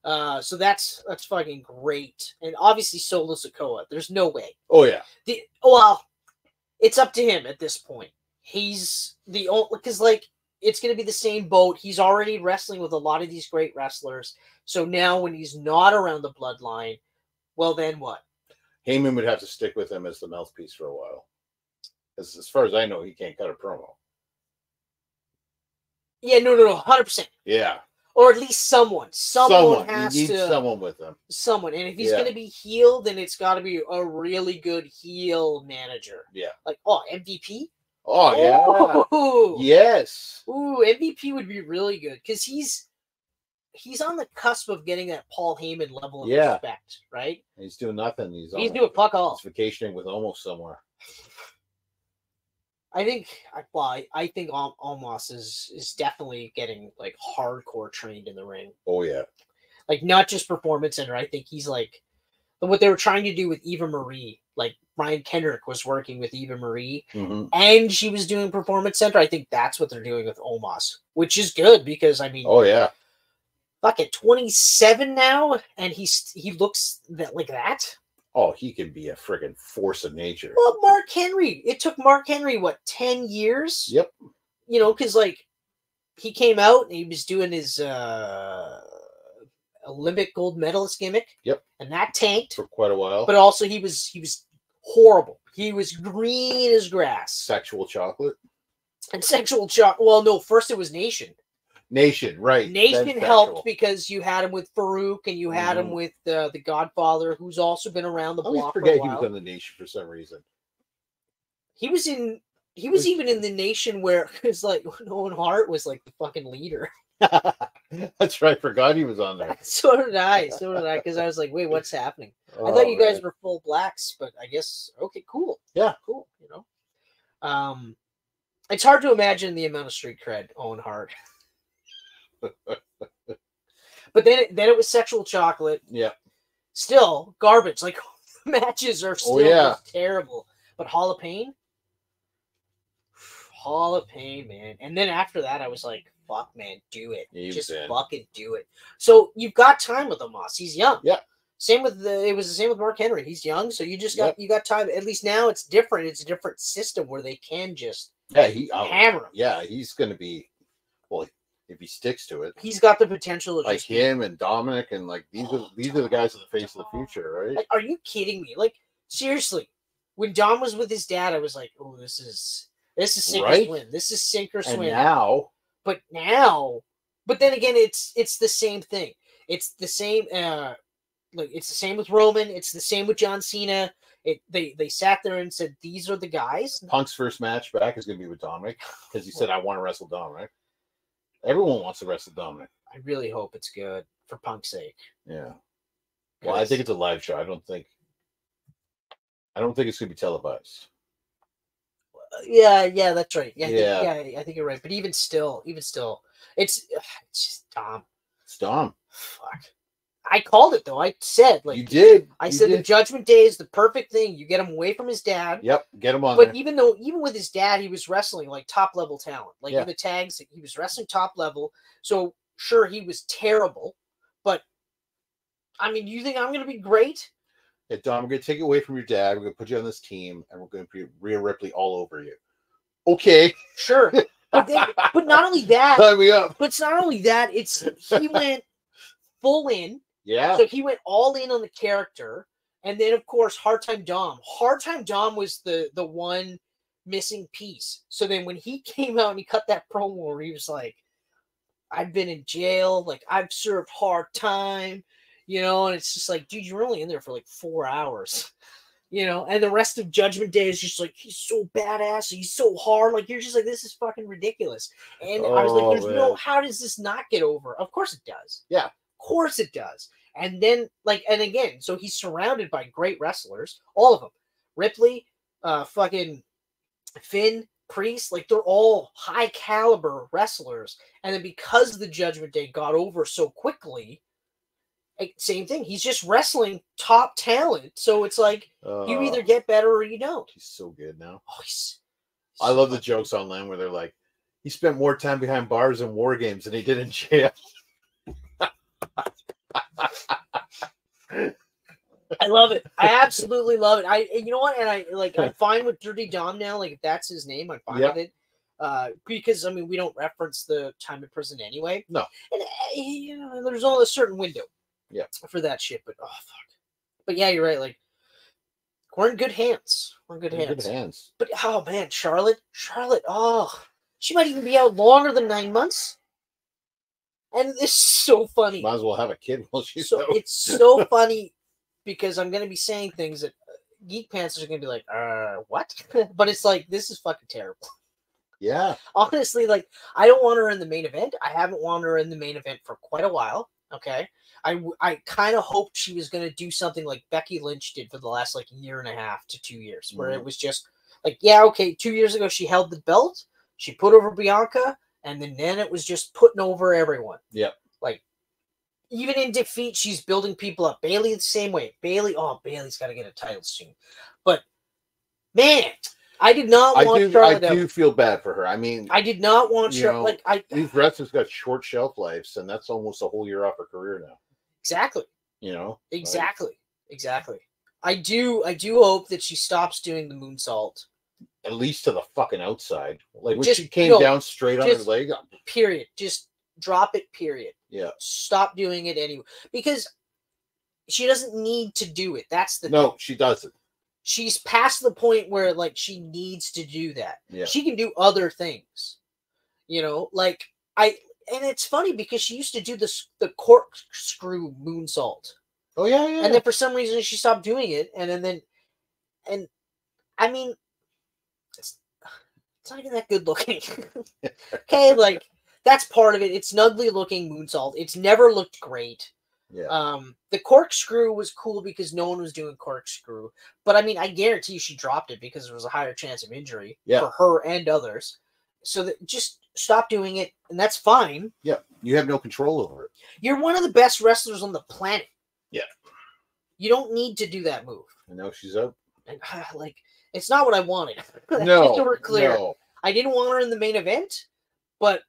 So that's fucking great. And obviously Solo Sikoa. There's no way. Oh, yeah. It's up to him at this point. He's the only, because, like, it's going to be the same boat. He's already wrestling with a lot of these great wrestlers. So now when he's not around the Bloodline, well, then what? Heyman would have to stick with him as the mouthpiece for a while. As far as I know, he can't cut a promo. Yeah, no, 100%. Yeah. Or at least someone. Someone has to. Someone with him. Someone. And if he's going to be heel, then it's got to be a really good heel manager. Yeah. Like, MVP? Oh, yeah. Ooh. Yes. Ooh, MVP would be really good because he's he's on the cusp of getting that Paul Heyman level of respect, right? He's doing nothing. He's doing fuck all. He's vacationing with almost somewhere. I think Omos is definitely getting like hardcore trained in the ring. Oh yeah, like not just Performance Center. I think he's like what they were trying to do with Eva Marie. Like Brian Kendrick was working with Eva Marie, and she was doing Performance Center. I think that's what they're doing with Omos, which is good because I mean, oh yeah, fuck it, 27 now, and he looks like that. Oh, he can be a friggin' force of nature. Well, Mark Henry. It took Mark Henry, what, 10 years? Yep. You know, because, like, he came out and he was doing his Olympic gold medalist gimmick. Yep. And that tanked. For quite a while. But also he was horrible. He was green as grass. Sexual chocolate? And sexual chocolate. Well, no, first it was Nation. Nation, right. Nation helped because you had him with Farouk and you had him with the Godfather, who's also been around the block for a while. He was on the Nation for some reason. He was even in the Nation where it's like Owen Hart was like the fucking leader. That's right. Forgot he was on there. So did I. Because I was like, wait, what's happening? I thought you guys were full blacks, but I guess okay, cool. Yeah, cool. You know, it's hard to imagine the amount of street cred Owen Hart. But then it was sexual chocolate. Yeah. Still garbage. Like matches are still terrible. But Hall of Pain, man. And then after that, I was like, "Fuck, man, do it. Just fucking do it." So you've got time with Omos. He's young. Yeah. Same with it was the same with Mark Henry. He's young, so you just got you got time. At least now it's different. It's a different system where they can just hammer him. Yeah, he's going to be well. If he sticks to it, he's got the potential of like him and Dominic, and like these are the guys in the face of the future, right? Like, are you kidding me? Like seriously, when Dom was with his dad, I was like, "Oh, this is sink or swim. This is sink or swim." And but then again, it's the same thing. It's the same. It's the same with Roman. It's the same with John Cena. They sat there and said, "These are the guys." Punk's first match back is going to be with Dominic because he said, "I want to wrestle Dominic." Everyone wants to wrestle Dominic. I really hope it's good for Punk's sake. Yeah. Well, I think it's a live show. I don't think it's gonna be televised. Yeah, that's right. Yeah, I think you're right. But even still, it's just Dom. It's Dom. Fuck. I called it though. I said like you did. I said the Judgment Day is the perfect thing. You get him away from his dad. Yep, get him on. But even with his dad, he was wrestling like top level talent. Like in the tags, he was wrestling top level. So sure, he was terrible. But I mean, you think I'm going to be great? Yeah, Dom, we're going to take it away from your dad. We're going to put you on this team, and we're going to put Rhea Ripley all over you. Okay, sure. But not only that. Sign me up. But it's not only that. He went full in. Yeah. So he went all in on the character. And then, of course, Hard Time Dom. Hard Time Dom was the one missing piece. So then when he came out and he cut that promo where he was like, I've been in jail. Like, I've served hard time. You know, and it's just like, dude, you're only in there for like 4 hours. You know, and the rest of Judgment Day is just like, he's so badass. He's so hard. Like, you're just like, this is fucking ridiculous. And I was like, there's no, how does this not get over? Of course it does. Yeah. Of course it does. And then, like, and again, so he's surrounded by great wrestlers, all of them. Ripley, fucking Finn, Priest, like, they're all high caliber wrestlers. And then because the Judgment Day got over so quickly, same thing. He's just wrestling top talent. So it's like, you either get better or you don't. He's so good now. Oh, I love the jokes online where they're like, he spent more time behind bars and war games than he did in jail. I love it. I absolutely love it. You know what? And I'm fine with Dirty Dom now. Like, if that's his name, I'm fine with it. Because I mean, we don't reference the time in prison anyway. No. And you know, there's only a certain window. Yeah. For that shit, but oh fuck. But yeah, you're right. Like, we're in good hands. We're in good hands. But oh man, Charlotte. Oh, she might even be out longer than 9 months. And this is so funny. Might as well have a kid while she's out. It's so funny because I'm going to be saying things that Geek Pants are going to be like, what? But it's like, this is fucking terrible. Yeah. Honestly, like, I don't want her in the main event. I haven't wanted her in the main event for quite a while. Okay. I kind of hoped she was going to do something like Becky Lynch did for the last, like, 1.5 to 2 years, where it was just like, yeah, okay, 2 years ago she held the belt, she put over Bianca, and then it was just putting over everyone. Yep. Like, even in defeat, she's building people up. Bayley the same way. Bayley's got to get a title soon. But, man, I did not want Charlotte. I do feel bad for her. I mean, I did not want Charlotte. These wrestlers got short shelf lives, and that's almost a whole year off her career now. Exactly. You know? Exactly. Exactly. I do hope that she stops doing the moonsault. At least to the fucking outside. Like when she came down straight on her leg. Period. Just drop it, period. Yeah. Stop doing it anyway. Because she doesn't need to do it. That's the thing. She doesn't. She's past the point where, like, she needs to do that. Yeah. She can do other things. You know, like, and it's funny because she used to do the corkscrew moonsault. Oh, yeah, yeah. And then for some reason she stopped doing it. And I mean, it's not even that good looking. Okay, like, that's part of it. It's an ugly looking moonsault. It's never looked great. Yeah. The corkscrew was cool because no one was doing corkscrew. But I mean, I guarantee she dropped it because there was a higher chance of injury for her and others. So that just stop doing it, and that's fine. Yeah, you have no control over it. You're one of the best wrestlers on the planet. Yeah. You don't need to do that move. I know she's up. And, like, it's not what I wanted. No. Just so we're clear. No. I didn't want her in the main event, but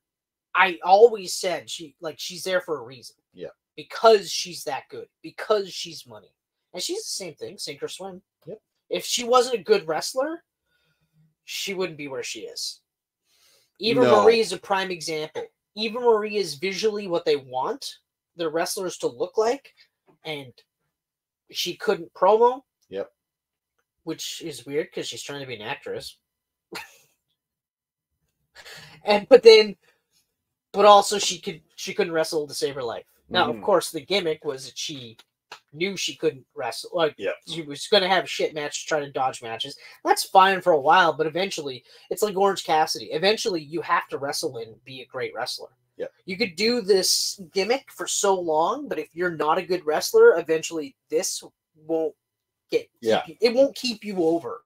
I always said she's there for a reason. Yeah. Because she's that good. Because she's money. And she's the same thing, sink or swim. Yep. If she wasn't a good wrestler, she wouldn't be where she is. Eva Marie is a prime example. Eva Marie is visually what they want their wrestlers to look like, and she couldn't promo. Yep. Which is weird because she's trying to be an actress. But also she couldn't wrestle to save her life. Now, of course, the gimmick was that she knew she couldn't wrestle. Like, she was going to have shit matches, try to dodge matches. That's fine for a while, but eventually, it's like Orange Cassidy. Eventually, you have to wrestle and be a great wrestler. Yeah. You could do this gimmick for so long, but if you're not a good wrestler, eventually this won't it won't keep you over.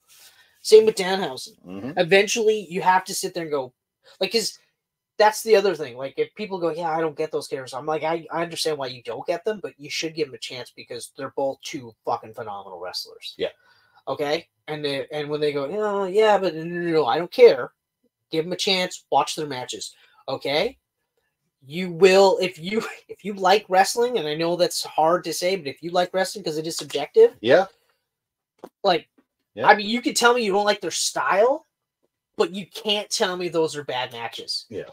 Same with Danhausen. Mm-hmm. Eventually, you have to sit there and go, like, because that's the other thing. Like, if people go, yeah, I don't get those characters, I'm like, I understand why you don't get them, but you should give them a chance because they're both two fucking phenomenal wrestlers. Yeah. Okay? And when they go, oh, yeah, but no, I don't care. Give them a chance. Watch their matches. Okay? You will, if you like wrestling, and I know that's hard to say, but if you like wrestling because it is subjective. Yeah. Like, I mean, you can tell me you don't like their style, but you can't tell me those are bad matches. Yeah.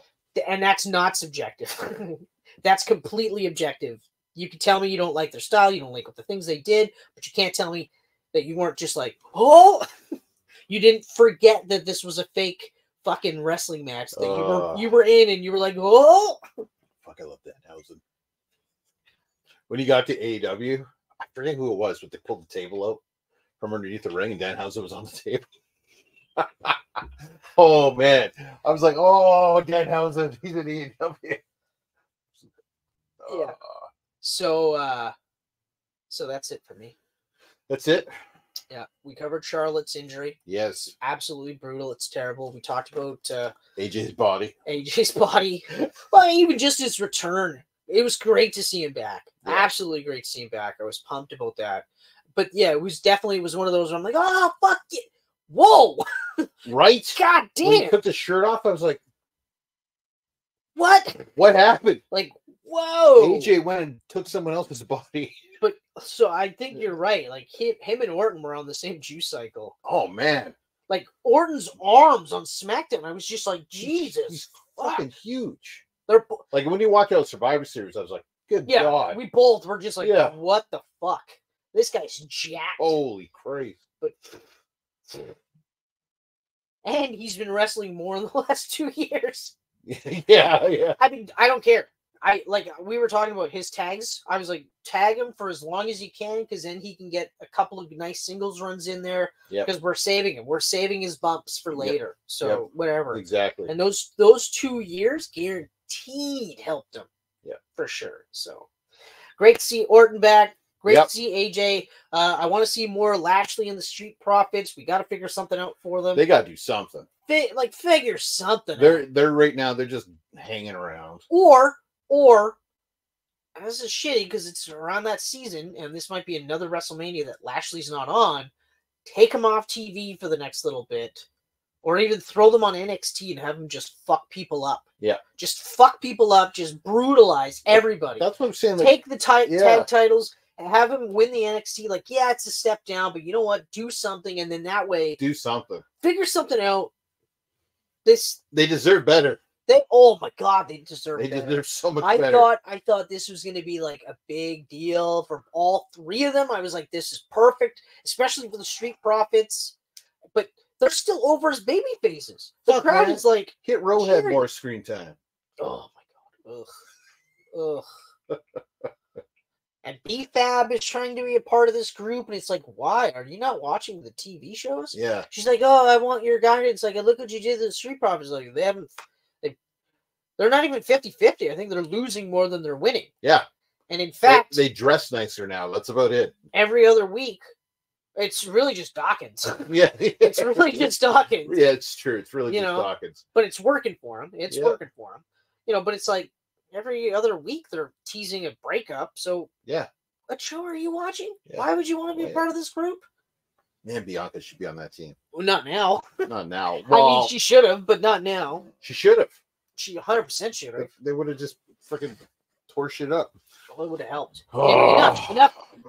And that's not subjective. That's completely objective. You can tell me you don't like their style, you don't like what the things they did, but you can't tell me that you weren't just like, oh, you didn't forget that this was a fake fucking wrestling match that you were in, and you were like, oh. Fuck, I love Danhausen. When he got to AEW, I forget who it was, but they pulled the table out from underneath the ring, and Danhausen was on the table. Oh man, I was like, oh, Danhausen, he's an AEW. Yeah. So that's it for me. That's it. Yeah, we covered Charlotte's injury. Yes. It's absolutely brutal. It's terrible. We talked about AJ's body. Well, even just his return. It was great to see him back. Yeah. Absolutely great to see him back. I was pumped about that. But yeah, it was one of those where I'm like, oh, fuck it. Whoa. Right? God damn. When he took the shirt off, I was like, what? What happened? Like, whoa. AJ went and took someone else's body. But so I think you're right. Like, him and Orton were on the same juice cycle. Oh man. Like, Orton's arms on SmackDown, I was just like, Jesus. He's fucking huge. They're like, when you watch out Survivor Series, I was like, good God. We both were just like, what the fuck? This guy's jacked. Holy Christ. But and he's been wrestling more in the last 2 years. Yeah. I mean, I don't care. we were talking about his tags. I was like, tag him for as long as you can, because then he can get a couple of nice singles runs in there. Because we're saving him. We're saving his bumps for later. So whatever. Exactly. And those 2 years guaranteed helped him. Yeah, for sure. So great to see Orton back. Great to see AJ. I want to see more Lashley and the Street Profits. We got to figure something out for them. They got to do something. Figure something out. They're right now, they're just hanging around. Or this is shitty because it's around that season, and this might be another WrestleMania that Lashley's not on. Take him off TV for the next little bit. Or even throw them on NXT and have them just fuck people up. Yeah. Just fuck people up. Just brutalize everybody. That's what I'm saying. Take the tag titles and have him win the NXT. Like, yeah, it's a step down, but you know what? Do something, and then that way... Do something. Figure something out. They deserve better. Oh my God, they deserve better. They deserve so much better. I thought this was going to be like a big deal for all three of them. I was like, this is perfect, especially for the Street Profits. But they're still over as baby faces. The crowd is like, Hit Row had more screen time. Oh my God. Ugh. And BFAB is trying to be a part of this group, and it's like, why? Are you not watching the TV shows? Yeah. She's like, oh, I want your guidance. Like, look what you did to the Street Profits. Like, they're not even 50-50. I think they're losing more than they're winning. Yeah. And in fact... They dress nicer now. That's about it. Every other week, it's really just Dawkins. Yeah. It's really just Dawkins. Yeah, it's true. It's really just Dawkins. But it's working for him. It's working for him. But it's like every other week they're teasing a breakup. So what show are you watching? Yeah. Why would you want to be a part of this group? Man, Bianca should be on that team. Well, not now. Not now. Well, I mean, she should have, but not now. She should have. She 100% should have. They would have just freaking tore shit up. Well, it would have helped. Enough.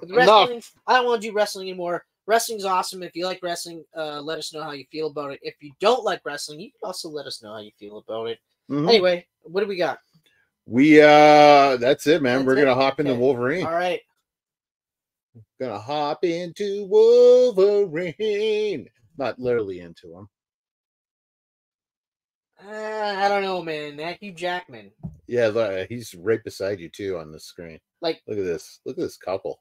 With wrestling, I don't want to do wrestling anymore. Wrestling's awesome. If you like wrestling, let us know how you feel about it. If you don't like wrestling, you can also let us know how you feel about it. Mm-hmm. Anyway, what do we got? That's it, man. We're gonna hop into Wolverine. All right. Gonna hop into Wolverine. Not literally into him. I don't know, man. That Hugh Jackman. Yeah, he's right beside you too on the screen. Like, look at this. Look at this couple.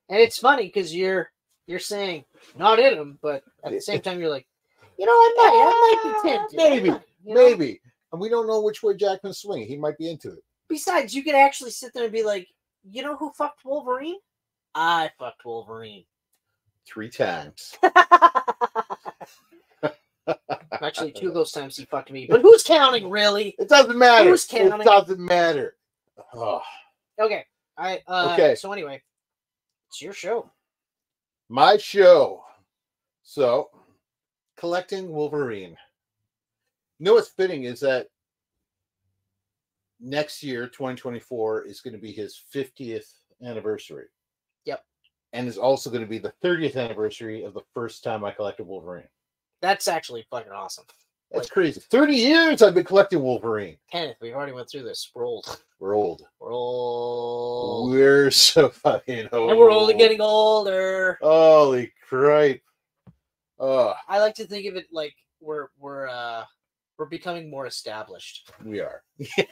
And it's funny because you're saying not in him, but at the same time you're like, I might be tempted. Maybe. And we don't know which way Jackman's swinging. He might be into it. Besides, you could actually sit there and be like, you know who fucked Wolverine? I fucked Wolverine 3 times. Actually, 2 of those times he fucked me. But who's counting, really? It doesn't matter. Who's counting? It doesn't matter. Oh. Okay. Okay. So anyway, it's your show. My show. So, collecting Wolverine. You know what's fitting is that next year, 2024, is going to be his 50th anniversary. Yep. And is also going to be the 30th anniversary of the first time I collected Wolverine. That's actually fucking awesome. That's crazy. 30 years I've been collecting Wolverine. Kenneth, we've already went through this. We're old. We're old. We're old. We're so fucking old. And we're only getting older. Holy crap. I like to think of it like we're becoming more established. We are. It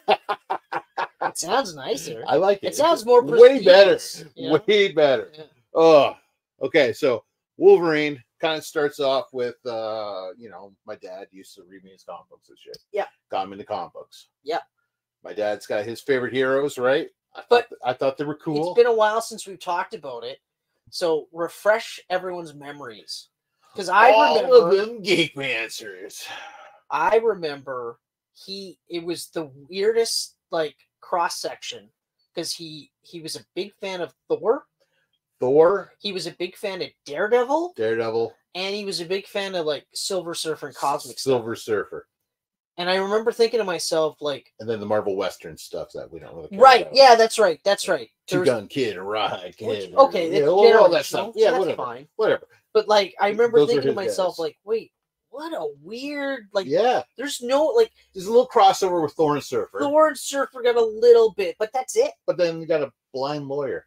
sounds nicer. I like it. It sounds more way better. You know? Way better. Yeah. Okay, so Wolverine kind of starts off with my dad used to read me his comic books and shit. Yeah. Got him into comic books. Yeah. My dad's got his favorite heroes, right? I thought they were cool. It's been a while since we've talked about it. So refresh everyone's memories. Because I remember all of them Geek Pansers. I remember it was the weirdest cross section because he was a big fan of Thor. He was a big fan of Daredevil. And he was a big fan of Silver Surfer and Cosmic Silver Surfer. And I remember thinking to myself, and then the Marvel Western stuff that we don't really care right. about. Yeah, that's right. That's right. Two-Gun Kid, a Ride Kid. Okay. All that stuff. Yeah, that's whatever. Fine. Whatever. But I remember thinking to myself, wait, what a weird, there's no, there's a little crossover with Thor and Surfer. Thor and Surfer got a little bit, but that's it. But then you got a blind lawyer.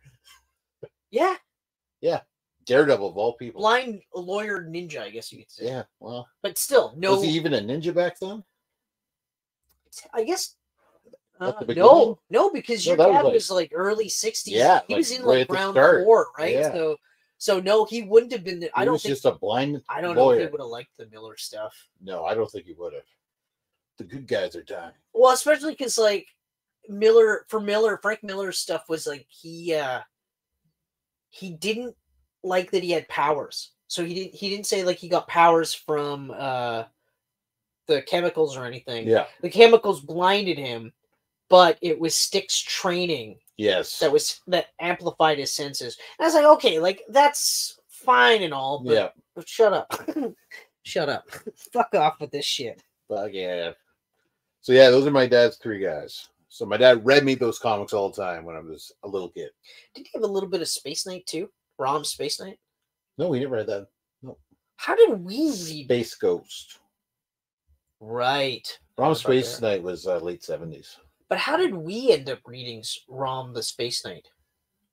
Yeah. Yeah. Daredevil of all people. Blind lawyer ninja, I guess you could say. Yeah, well. But still, no. Was he even a ninja back then? I guess. No, because your dad was like early 60s. Yeah, he was in like round 4, right? Yeah. So no, he wouldn't have been there. I don't think just a blind. I don't know if he would have liked the Miller stuff. No, I don't think he would have. The good guys are dying. Well, especially because like Frank Miller's stuff was like he didn't like that he had powers. So he didn't say like he got powers from the chemicals or anything. Yeah, the chemicals blinded him. But it was Stick's training. Yes. That amplified his senses. And I was like, okay, like that's fine and all, but shut up. Shut up. Fuck off with this shit. Fuck yeah. So yeah, those are my dad's 3 guys. So my dad read me those comics all the time when I was a little kid. Did he have a little bit of Space Knight too? Rom's Space Knight? No, we never read that. No. How did we read Space Ghost? Right. Rom's Space Knight was late 70s. But how did we end up reading Rom the Space Knight?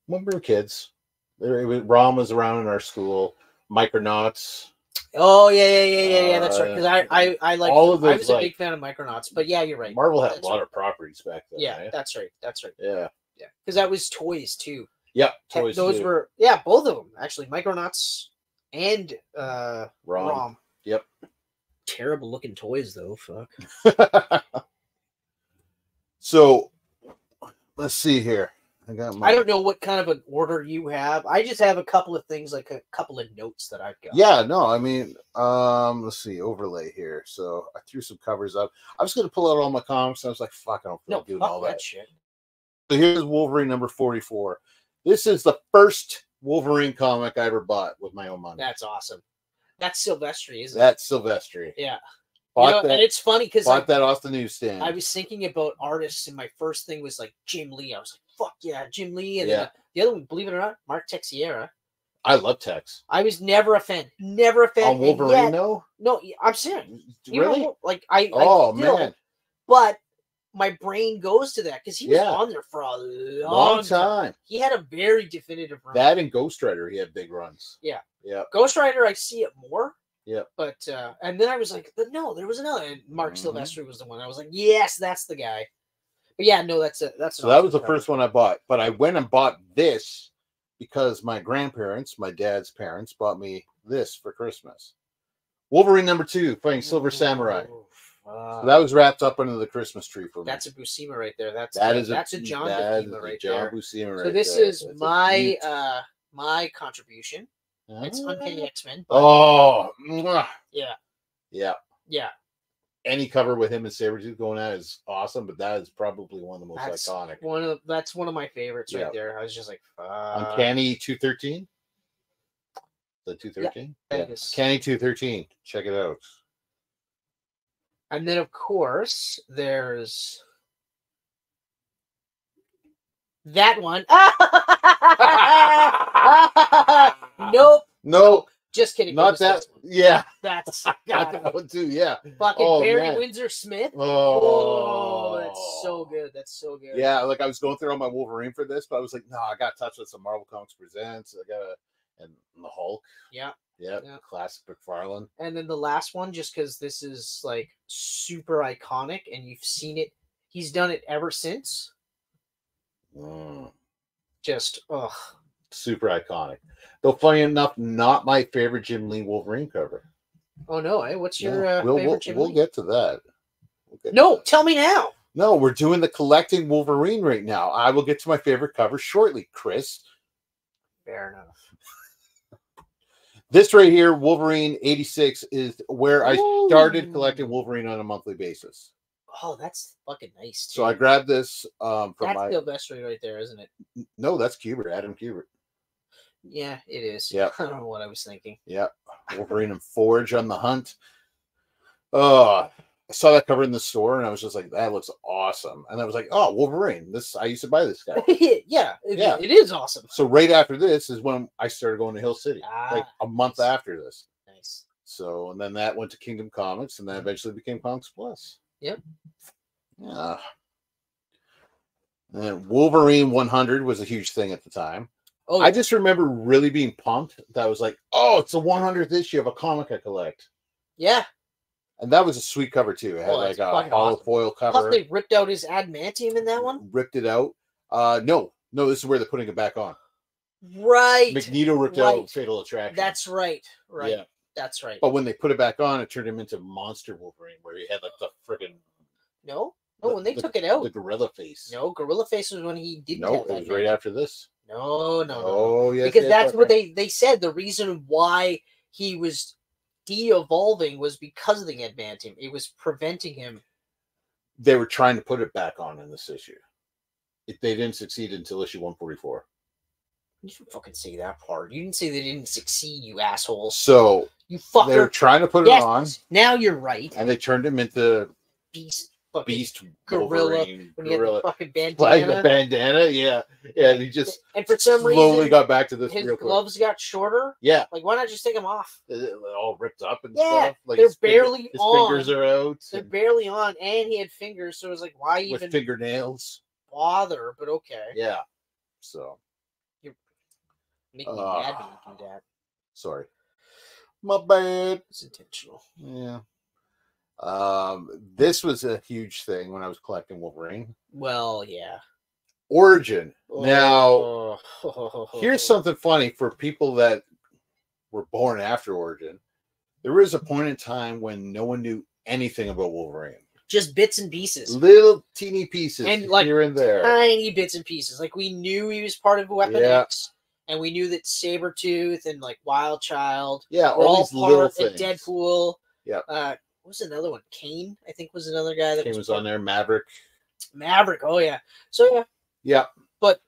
When we were kids. Rom was around in our school. Micronauts. Oh yeah. That's right. Because I like all of those. I was a big fan of Micronauts. But yeah, you're right. Marvel had a lot of properties back then. Yeah, right? that's right. Yeah. Because that was toys too. Yep, toys. Those were both of them actually. Micronauts and Rom. Yep. Terrible looking toys though. Fuck. So, let's see here. I don't know what kind of an order you have. I just have a couple of things, like a couple of notes that I've got. Yeah, no, I mean, let's see, overlay here. So I threw some covers up. I was going to pull out all my comics, and I was like, fuck, I don't feel like doing all that shit. So here's Wolverine number 44. This is the first Wolverine comic I ever bought with my own money. That's awesome. That's Silvestri, isn't it? That's Silvestri. Yeah. And it's funny because bought that off the newsstand. I was thinking about artists, and my first thing was like Jim Lee. I was like, "Fuck yeah, Jim Lee!" And then the other one, believe it or not, Mark Texiera. I love Tex. I was never a fan. Never a fan. On Wolverine, no. No, I'm serious. Really? Like man. But my brain goes to that because he was on there for a long time. He had a very definitive run. That and Ghost Rider, he had big runs. Yeah. Yeah. Ghost Rider, I see it more. Yeah. But and then I was like, but no, there was another, and Mark Silvestri was the one. I was like, yes, that's the guy. But yeah, no, that's it. That's so that was the first one I bought. But I went and bought this because my grandparents, my dad's parents, bought me this for Christmas. Wolverine number 2, fighting Silver Samurai. So that was wrapped up under the Christmas tree for me. That's a Buscema right there. That's a John Buscema right there. Buscema so this is my my contribution. It's Uncanny X-Men. Oh, yeah. Any cover with him and Sabretooth going at is awesome, but that is probably one of the most iconic. That's one of my favorites right there. I was just like, Uncanny 213. The 213. Yeah. Uncanny 213. Check it out. And then of course there's that one. Nope. Just kidding. Not that. Yeah. That's got that one too. Yeah. Fucking Barry Windsor Smith. Oh, that's so good. That's so good. Yeah, like I was going through all my Wolverine for this, but I was like, no, I got to touch with some Marvel Comics Presents. And the Hulk. Yeah. Classic McFarlane. And then the last one, just because this is like super iconic and you've seen it. He's done it ever since. Just, super iconic. Though funny enough, not my favorite Jim Lee Wolverine cover. Oh no, what's your favorite Jim Lee? We'll get to that. Tell me now. No, we're doing the collecting Wolverine right now. I will get to my favorite cover shortly, Chris. Fair enough. This right here, Wolverine 86, is where I started collecting Wolverine on a monthly basis. Oh, that's fucking nice. Too. So I grabbed this from that's Silvestri right there, isn't it? No, that's Kubert, Adam Kubert. Yeah, it is. Yeah. I don't know what I was thinking. Yeah. Wolverine and Forge on the hunt. I saw that cover in the store and I was just like, that looks awesome. And I was like, oh, Wolverine. I used to buy this guy. It is awesome. So right after this is when I started going to Hill City. Like a month after this. Nice. So, and then that went to Kingdom Comics and then eventually became Comics Plus. Yep. Yeah. And Wolverine 100 was a huge thing at the time. Oh, I just remember really being pumped. That was like, oh, it's the 100th issue of a comic I collect. Yeah. And that was a sweet cover too. It had like a hollow foil cover. Plus they ripped out his adamantium in that one. Ripped it out. No, this is where they're putting it back on. Right. Magneto ripped out Fatal Attraction. That's right. Right. Yeah. That's right. But when they put it back on, it turned him into Monster Wolverine, where he had like the friggin' when they took it out, the gorilla face. No, gorilla face was when he didn't. No, it was right after this. No. Oh, yes. Because that's what they said. The reason why he was de-evolving was because of the adamantium. It was preventing him. They were trying to put it back on in this issue. They didn't succeed until issue 144. You should fucking say that part. You didn't say they didn't succeed, you asshole. So you fucker. They were trying to put it on. Now you're right. And they turned him into Beast gorilla. When he had the fucking bandana. Like the bandana, yeah. And he just and for some slowly reason got back to this. His gloves got shorter. Yeah. Like, why not just take them off? They're all ripped up and stuff. Like they're barely his on. His fingers are out. They're barely on, and he had fingers, so it was like, why even with fingernails? Bother, but okay. Yeah. So you're making me mad when you do that. Sorry. My bad. It's intentional. Yeah. This was a huge thing when I was collecting Wolverine. Well, yeah. Origin. Now, here's something funny for people that were born after Origin. There was a point in time when no one knew anything about Wolverine. Just bits and pieces. Little teeny pieces and like here and there. Tiny bits and pieces. Like, we knew he was part of Weapon X. And we knew that Sabretooth and like Wild Child were all these little things. Deadpool. Yeah. What was another one? Kane, I think, was another guy that was on there. Maverick. Oh yeah. So yeah. Yeah. But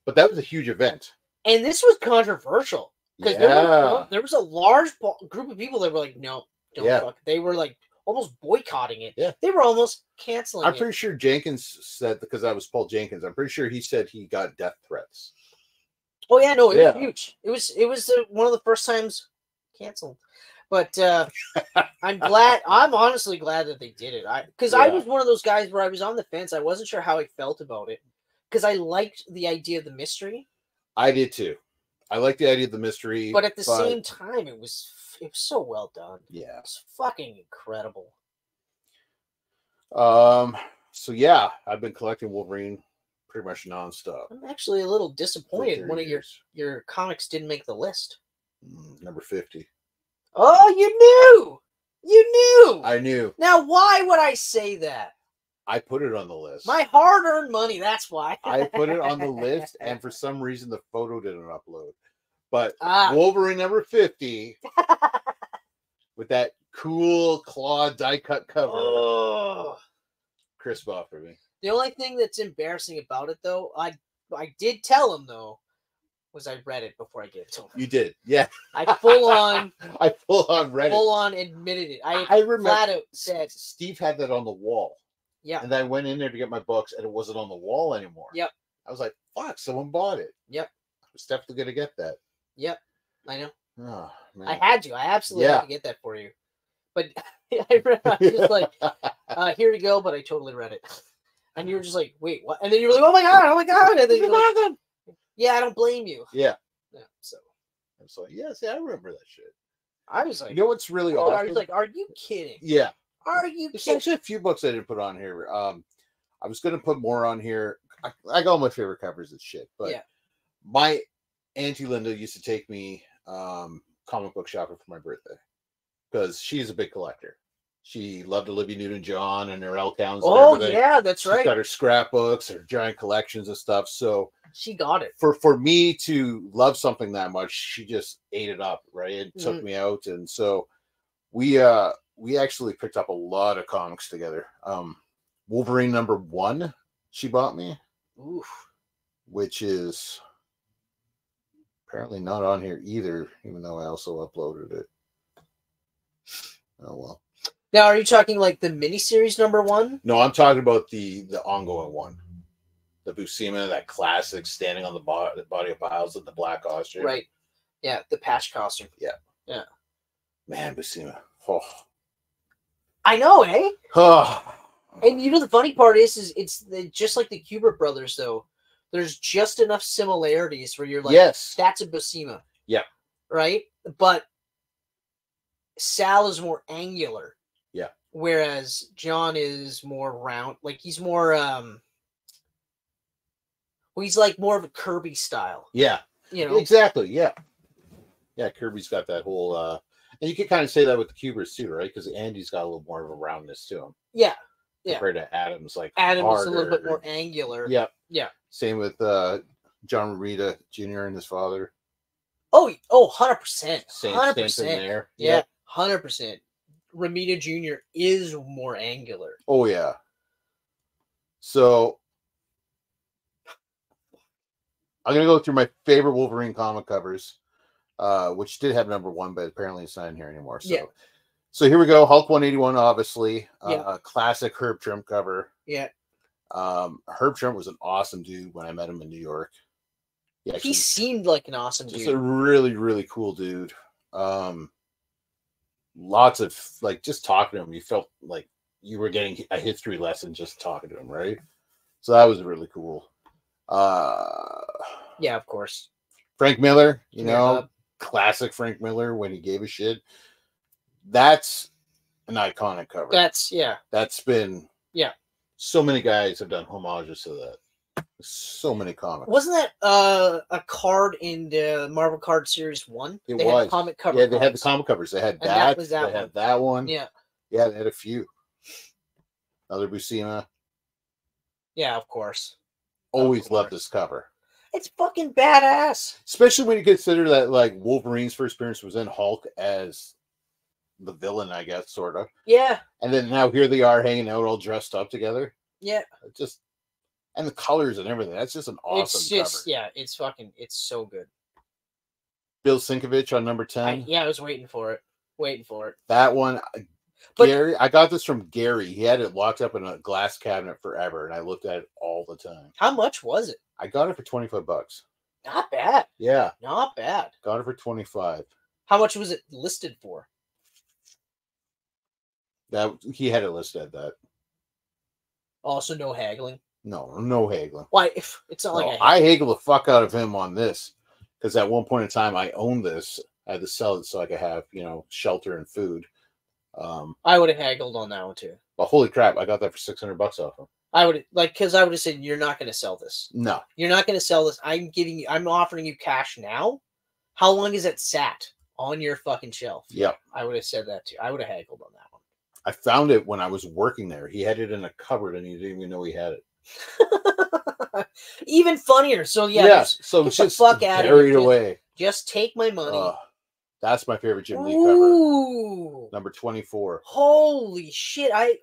that was a huge event. And this was controversial because there was a large group of people that were like, no, don't fuck. They were like almost boycotting it. Yeah. They were almost canceling it. I'm pretty sure Jenkins said, because I was Paul Jenkins, I'm pretty sure he said he got death threats. Oh yeah, no, it was huge. It was one of the first times canceled. But I'm honestly glad that they did it. Because I was one of those guys where I was on the fence. I wasn't sure how I felt about it because I liked the idea of the mystery. I did too. I liked the idea of the mystery, but at the same time, it was so well done. Yeah, it was fucking incredible. So yeah, I've been collecting Wolverine pretty much nonstop. I'm actually a little disappointed one of your comics didn't make the list. Number 50. Oh, you knew. I knew. Now, why would I say that? I put it on the list. My hard-earned money, that's why. I put it on the list, and for some reason, the photo didn't upload. But Wolverine number 50, with that cool claw die-cut cover. Oh. Crisp off for me. The only thing that's embarrassing about it, though, I did tell him, though, was I read it before I gave it to him. You did, yeah. I full on read it. Full on admitted it. I remember flat out said Steve had that on the wall. Yeah. And then I went in there to get my books, and it wasn't on the wall anymore. Yep. I was like, "Fuck! Someone bought it." Yep. I was definitely gonna get that. Yep. I know. Oh man. I had to. I absolutely had to get that for you. But I was just like, "Here we go." But I totally read it. And you were just like, wait, what? And then you were like, oh my god. And then you're like, yeah, I don't blame you. Yeah. So I was like, yeah, see, I remember that shit. I was like, you know what's really awesome? I was like, are you kidding? Yeah. Are you There's kidding? actually a few books I didn't put on here. I was gonna put more on here. I got all my favorite covers and shit, but my Auntie Linda used to take me comic book shopping for my birthday because she's a big collector. She loved Olivia Newton-John and her Elcowns. Oh, yeah, that's right. She's got her scrapbooks, her giant collections and stuff. So she got it. For me to love something that much, she just ate it up, right? It took me out. And so we actually picked up a lot of comics together. Wolverine number 1, she bought me. Oof. Which is apparently not on here either, even though I also uploaded it. Oh, well. Now, are you talking like the miniseries number 1? No, I'm talking about the ongoing one. The Buscema, that classic standing on the body of piles with the black costume. Right. Yeah, the patch costume. Yeah. Yeah. Man, Buscema. Oh. I know, eh? Oh. And you know the funny part is it's just like the Kubert brothers, though. There's just enough similarities where you're like, yes, that's a Buscema. Yeah. Right? But Sal is more angular. Yeah. whereas John is more round. Like he's more he's like more of a Kirby style. Yeah. You know? Exactly. Yeah. Yeah, Kirby's got that whole and you can kind of say that with the Cubers too, right? Because Andy's got a little more of a roundness to him. Yeah. Compared to Adam's, like Adam's a little bit more angular. Yeah. Yeah. Same with John Romita Jr. and his father. Oh, 100%. Same 100%. thing there. Yeah, 100%. Romita Jr. is more angular. Oh yeah. So I'm gonna go through my favorite Wolverine comic covers, which did have #1, but apparently it's not in here anymore. So, so here we go. Hulk 181, obviously, a classic Herb Trimp cover. Yeah. Herb Trimp was an awesome dude when I met him in New York. He seemed like an awesome dude. Just a really, really cool dude. Lots of like just talking to him, you felt like you were getting a history lesson just talking to him, right? So that was really cool. Yeah, of course. Frank Miller, you know, classic Frank Miller when he gave a shit. That's an iconic cover. That's been so many guys have done homages to that. So many comics. Wasn't that a card in the Marvel Card Series 1? It was. Had comic covers. Yeah, they had the comic covers. They had that. They had that one. Yeah. Yeah, they had a few. Another Buscema. Yeah, of course. Always loved this cover. It's fucking badass. Especially when you consider that like Wolverine's first appearance was in Hulk as the villain, I guess, sort of. Yeah. And then now here they are hanging out all dressed up together. Yeah. And the colors and everything. That's just an awesome cover. Yeah, it's so good. Bill Sienkiewicz on #10. I was waiting for it. That one. But, Gary, I got this from Gary. He had it locked up in a glass cabinet forever, and I looked at it all the time. How much was it? I got it for $25. Not bad. Yeah. Not bad. Got it for $25. How much was it listed for? That he had it listed at that. Also, no haggling. No haggling. Why? If it's not like I haggle the fuck out of him on this because at one point in time I owned this. I had to sell it so I could have shelter and food. I would have haggled on that one too. But holy crap, I got that for $600 off him. I would have said you're not going to sell this. No, you're not going to sell this. I'm offering you cash now. How long is it sat on your fucking shelf? Yep. I would have said that too. I would have haggled on that one. I found it when I was working there. He had it in a cupboard and he didn't even know he had it. Even funnier. So yeah. So get just the fuck out buried of here. away. Just take my money. That's my favorite Jim Lee cover. #24. Holy shit! that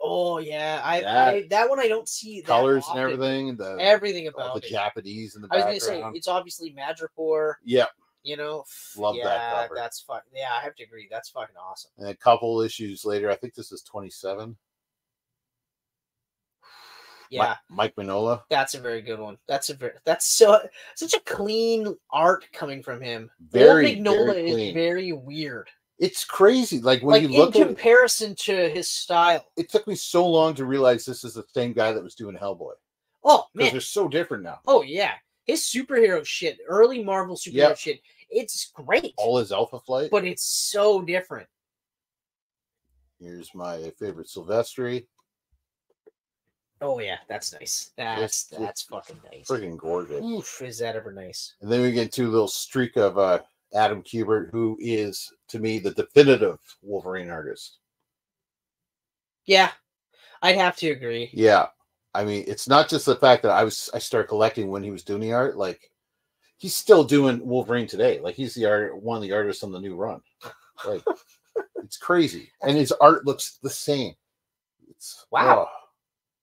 one I don't see that colors often. and everything. Everything about the Japanese in the background. I background. was gonna say it's obviously Madripoor. Yeah. Love that cover. That's fun. Yeah, I have to agree. That's fucking awesome. And a couple issues later, I think this is 27. Yeah, Mike Mignola. That's a very good one. That's such a clean art coming from him. Very Mignola is very weird. It's crazy. Like when you look in comparison to his style. It took me so long to realize this is the same guy that was doing Hellboy. Oh man, they're so different now. Oh yeah, his superhero shit, early Marvel superhero shit. It's great. All his Alpha Flight. But it's so different. Here's my favorite Silvestri. Oh yeah, that's nice. That's fucking nice. Freaking gorgeous. Oof, is that ever nice? And then we get to a little streak of Adam Kubert, who is, to me, the definitive Wolverine artist. Yeah, I'd have to agree. Yeah. I mean, it's not just the fact that I started collecting when he was doing the art. Like, he's still doing Wolverine today. Like, he's one of the artists on the new run. Like, it's crazy. And his art looks the same. It's wow.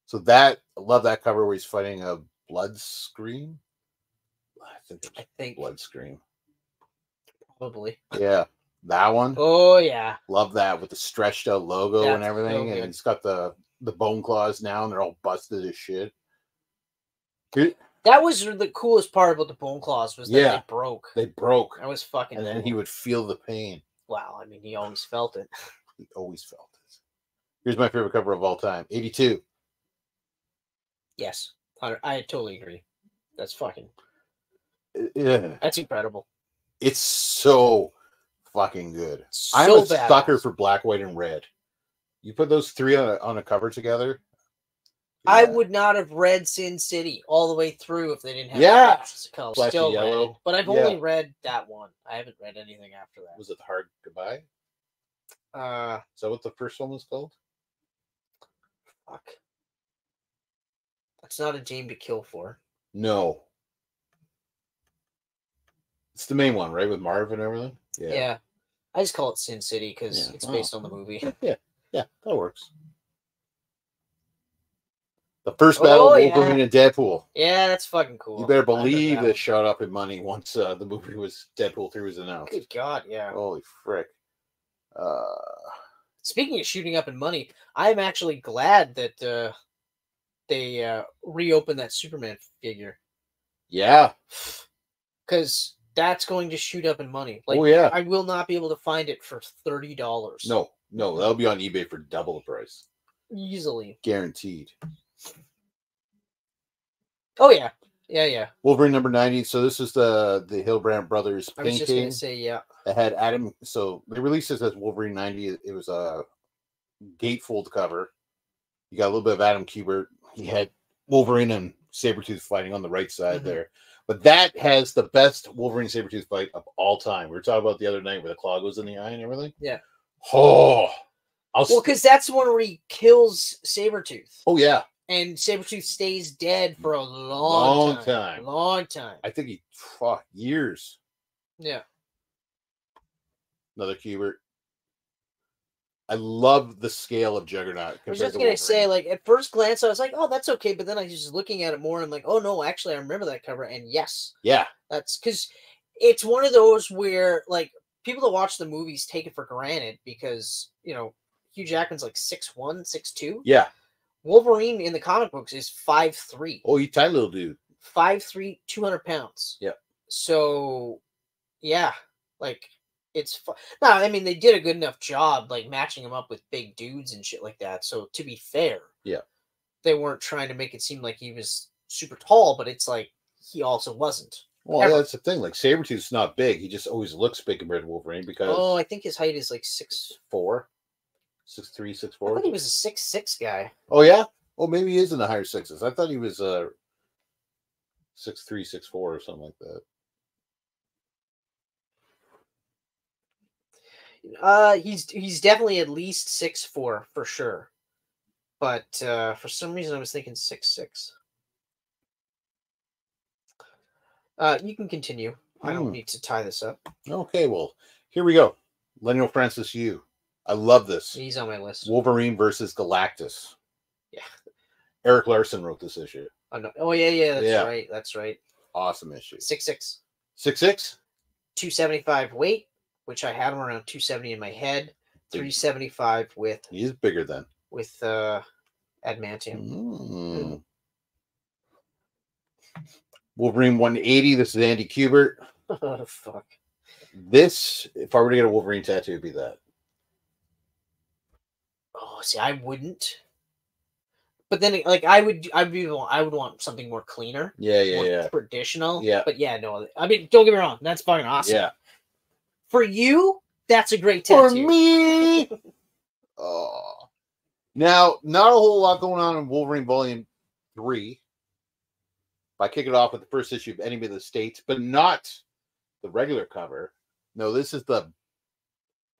So I love that cover where he's fighting a blood scream. I think blood scream. Probably. Yeah. That one. Oh yeah. Love that with the stretched out logo and everything. So and it's got the bone claws now and they're all busted as shit. That was the coolest part about the bone claws was that they broke. They broke. That was fucking And then he would feel the pain. Wow, I mean he always felt it. He always felt it. Here's my favorite cover of all time. 82. Yes. I totally agree. That's fucking that's incredible. It's so fucking good. So I'm a badass. sucker for black, white, and red. You put those three on a cover together. Yeah. I would not have read Sin City all the way through if they didn't have Still yellow. Read, but I've only read that one. I haven't read anything after that. Was it Hard Goodbye? Is that what the first one was called? Fuck. That's not a Jamie to kill for. No. It's the main one, right? With Marv and everything? Yeah. I just call it Sin City because it's based on the movie. Yeah, that works. The first battle of Wolverine and Deadpool. Yeah, that's fucking cool. You better believe it shot up in money once the movie Deadpool 3 was announced. Good God, yeah. Holy frick. Speaking of shooting up in money, I'm actually glad that they reopened that Superman figure. Yeah. Because that's going to shoot up in money. Like, I will not be able to find it for $30. No, that'll be on eBay for double the price. Easily. Guaranteed. Oh, yeah. Yeah. Wolverine number 90. So this is the Hillbrand Brothers painting. I was just going to say, yeah. It had Adam. So they released this as Wolverine 90. It was a gatefold cover. You got a little bit of Adam Kubert. He had Wolverine and Sabretooth fighting on the right side there. But that has the best Wolverine Sabretooth fight of all time. We were talking about the other night where the claw goes in the eye and everything. Yeah. Oh. Because that's the one where he kills Sabretooth. Oh, yeah. And Sabretooth stays dead for a long time. Long time. I think he fought years. Yeah. Another Kubert. I love the scale of Juggernaut. I was just going to say, like, at first glance, I was like, oh, that's okay. But then I was just looking at it more and I'm like, oh, no, actually, I remember that cover. And yes. Yeah. That's because it's one of those where, like, people that watch the movies take it for granted because, you know, Hugh Jackman's like 6'1", 6'2". Yeah. Wolverine in the comic books is 5'3". Oh, you tiny little dude. 5'3", 200 pounds. Yeah. So, yeah, like, it's no, I mean, they did a good enough job, like, matching him up with big dudes and shit like that. So, to be fair, they weren't trying to make it seem like he was super tall, but it's like he also wasn't. Well, that's the thing. Like, Sabretooth's not big. He just always looks big compared to Wolverine because... Oh, I think his height is like 6'4". 6'3", 6'4". I thought he was a 6'6" guy. Oh, yeah? Oh, maybe he is in the higher sixes. I thought he was 6'3", 6'4", or something like that. He's definitely at least 6'4" for sure. But for some reason I was thinking 6'6". You can continue. I don't need to tie this up. Okay, well, here we go. Lionel Francis Yu. I love this. He's on my list. Wolverine versus Galactus. Yeah. Eric Larson wrote this issue. Oh, no. Oh yeah. That's right. That's right. Awesome issue. 6'6". 6'6"? 275 weight, which I had him around 270 in my head. 375 with. He's bigger then. With adamantium. Wolverine 180. This is Andy Kubert. Oh, fuck. This, if I were to get a Wolverine tattoo, it'd be that. Oh, see, I wouldn't. But then, like, I would want something more cleaner. Yeah. Traditional. Yeah. But yeah, no. I mean, don't get me wrong. That's fucking awesome. Yeah. For you, that's a great tattoo. For me. Oh. Now, not a whole lot going on in Wolverine Volume 3. I kick it off with the first issue of Enemy of the States, but not the regular cover. No, this is the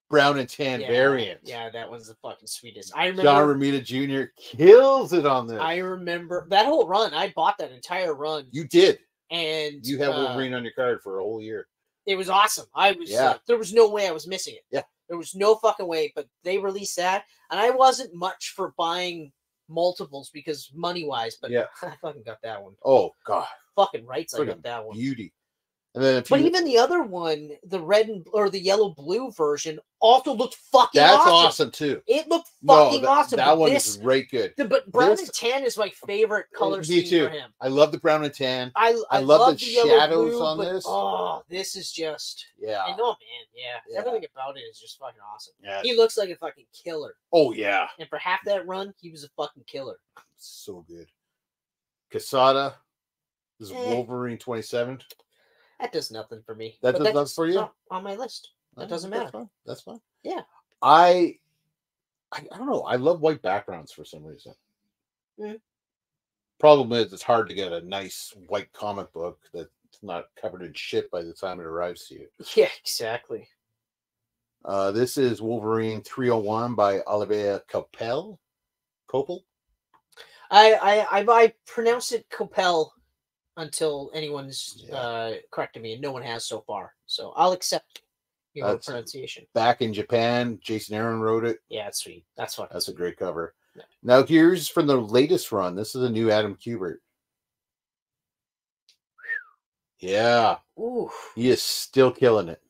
brown and tan variant. Yeah, that was the fucking sweetest. I remember John Romita Jr. kills it on this. I remember that whole run. I bought that entire run. You did. And you had Wolverine on your card for a whole year. It was awesome. I was there was no way I was missing it. Yeah. There was no fucking way, but they released that, and I wasn't much for buying multiples because money-wise, but I fucking got that one. Oh, God. Fucking rights, I got that one. Beauty. And then but even the other one, the red or the yellow-blue version, also looked fucking awesome. That's awesome, too. It looked fucking awesome. That one is right good. But brown and tan is my favorite color scheme for him. I love the brown and tan. I love the shadows on this. Oh, this is just... Yeah. I know, man. Yeah. Everything about it is just fucking awesome. Yeah. He looks like a fucking killer. Oh, yeah. And for half that run, he was a fucking killer. So good. Quesada. This is Wolverine 27. That does nothing for me. That does nothing for you? On my list. That doesn't matter. That's fine. Yeah. I I don't know. I love white backgrounds for some reason. Mm. Problem is, it's hard to get a nice white comic book that's not covered in shit by the time it arrives to you. Yeah, exactly. This is Wolverine 301 by Olivier Coppel. I pronounced it Coppel until anyone's corrected me, and no one has so far. So I'll accept your pronunciation. Back in Japan, Jason Aaron wrote it. Yeah, that's sweet. That's fucking That's sweet. a great cover. Yeah. Now here's from the latest run. This is a new Adam Kubert. Yeah. Ooh. He is still killing it.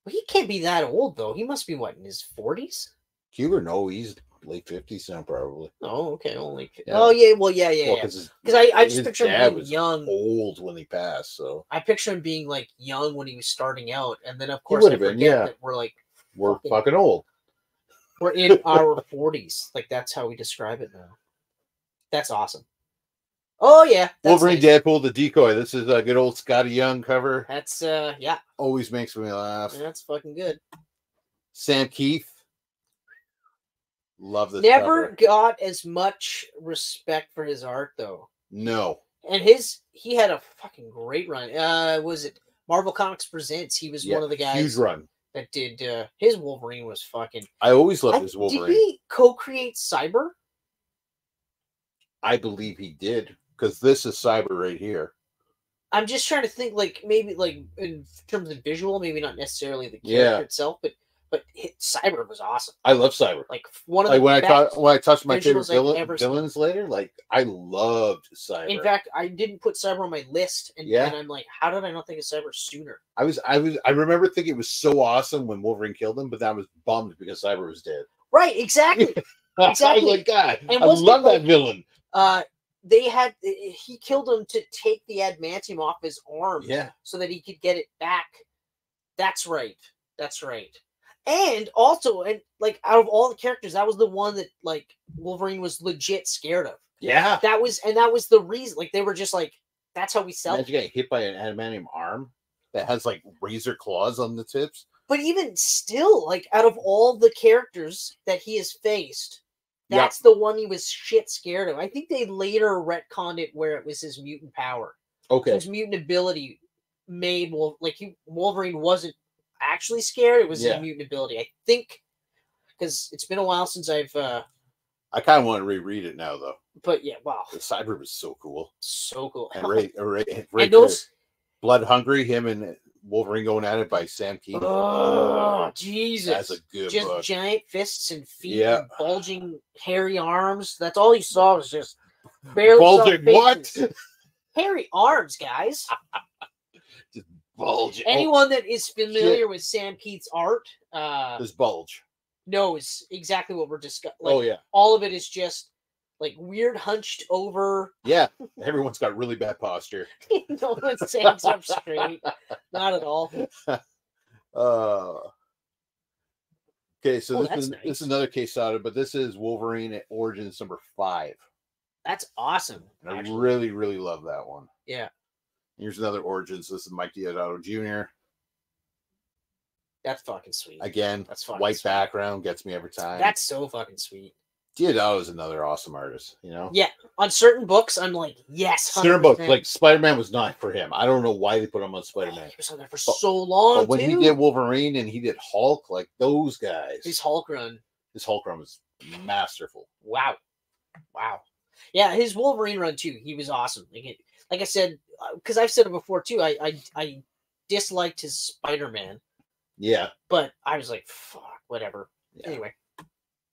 Well, he can't be that old though. He must be what, in his 40s? Kubert, no, he's late 50s now, probably. Oh, okay, only. Yeah. Oh, yeah. Well, yeah. Because I just picture him being young, old when he passed. So I picture him being like young when he was starting out, and then of course I forget that we're fucking old. We're in our 40s. Like that's how we describe it now. That's awesome. Oh yeah, Wolverine nice. Deadpool, the decoy. This is a good old Scotty Young cover. That's yeah. Always makes me laugh. Yeah, that's fucking good. Sam Keith. Love this. Never got as much respect for his art though. No. And he had a fucking great run. Was it Marvel Comics Presents? He was one of the guys. Huge run. That did his Wolverine was fucking. I always loved his Wolverine. Did he co-create Cyber? I believe he did, because this is Cyber right here. I'm just trying to think, like maybe like in terms of visual, maybe not necessarily the character itself, but Cyber was awesome. I love Cyber. Like one of the when I touched my favorite villains later, like I loved Cyber. In fact, I didn't put Cyber on my list, and I'm like, how did I not think of Cyber sooner? I remember thinking it was so awesome when Wolverine killed him, but then I was bummed because Cyber was dead. Right, exactly. Exactly. I was like, God, I love that villain. He killed him to take the adamantium off his arm, so that he could get it back. That's right. And also, like out of all the characters, that was the one that like Wolverine was legit scared of. Yeah, that was the reason. Like they were just like, that's how we sell. Imagine getting hit by an adamantium arm that has like razor claws on the tips. But even still, like out of all the characters that he has faced, that's the one he was shit scared of. I think they later retconned it where it was his mutant power. Okay, his mutant ability made Wolverine wasn't actually scared. It was his mutant ability, I think, because it's been a while since I've I kind of want to reread it now though. But yeah, wow, the Cyber was so cool. And Ray those Blood Hungry, him and Wolverine going at it by Sam Keith. Oh Jesus, that's a good book. Giant fists and feet and bulging hairy arms. That's all you saw was just barely bulging what? Hairy arms, guys. Just bulge. Anyone that is familiar with Sam Keith's art, this bulge knows exactly what we're discussing. Like, all of it is just like weird, hunched over. Yeah, everyone's got really bad posture. No one stands up straight. Not at all. Okay, so this is another case out of, but this is Wolverine Origins number 5. That's awesome. I really, really love that one. Yeah. Here's another Origins. This is Mike Deodato Jr. That's fucking sweet. Again, that's fucking white sweet. Background gets me every time. That's so fucking sweet. Deodato is another awesome artist, you know? Yeah. On certain books, I'm like, yes. 100%. Certain books, like Spider-Man was not for him. I don't know why they put him on Spider-Man. He was on there for so long, but when he did Wolverine and he did Hulk, like those guys. His Hulk run was masterful. Wow. Yeah, his Wolverine run too. He was awesome. Like I said, because I've said it before too. I disliked his Spider-Man. Yeah. But I was like, fuck, whatever. Yeah. Anyway.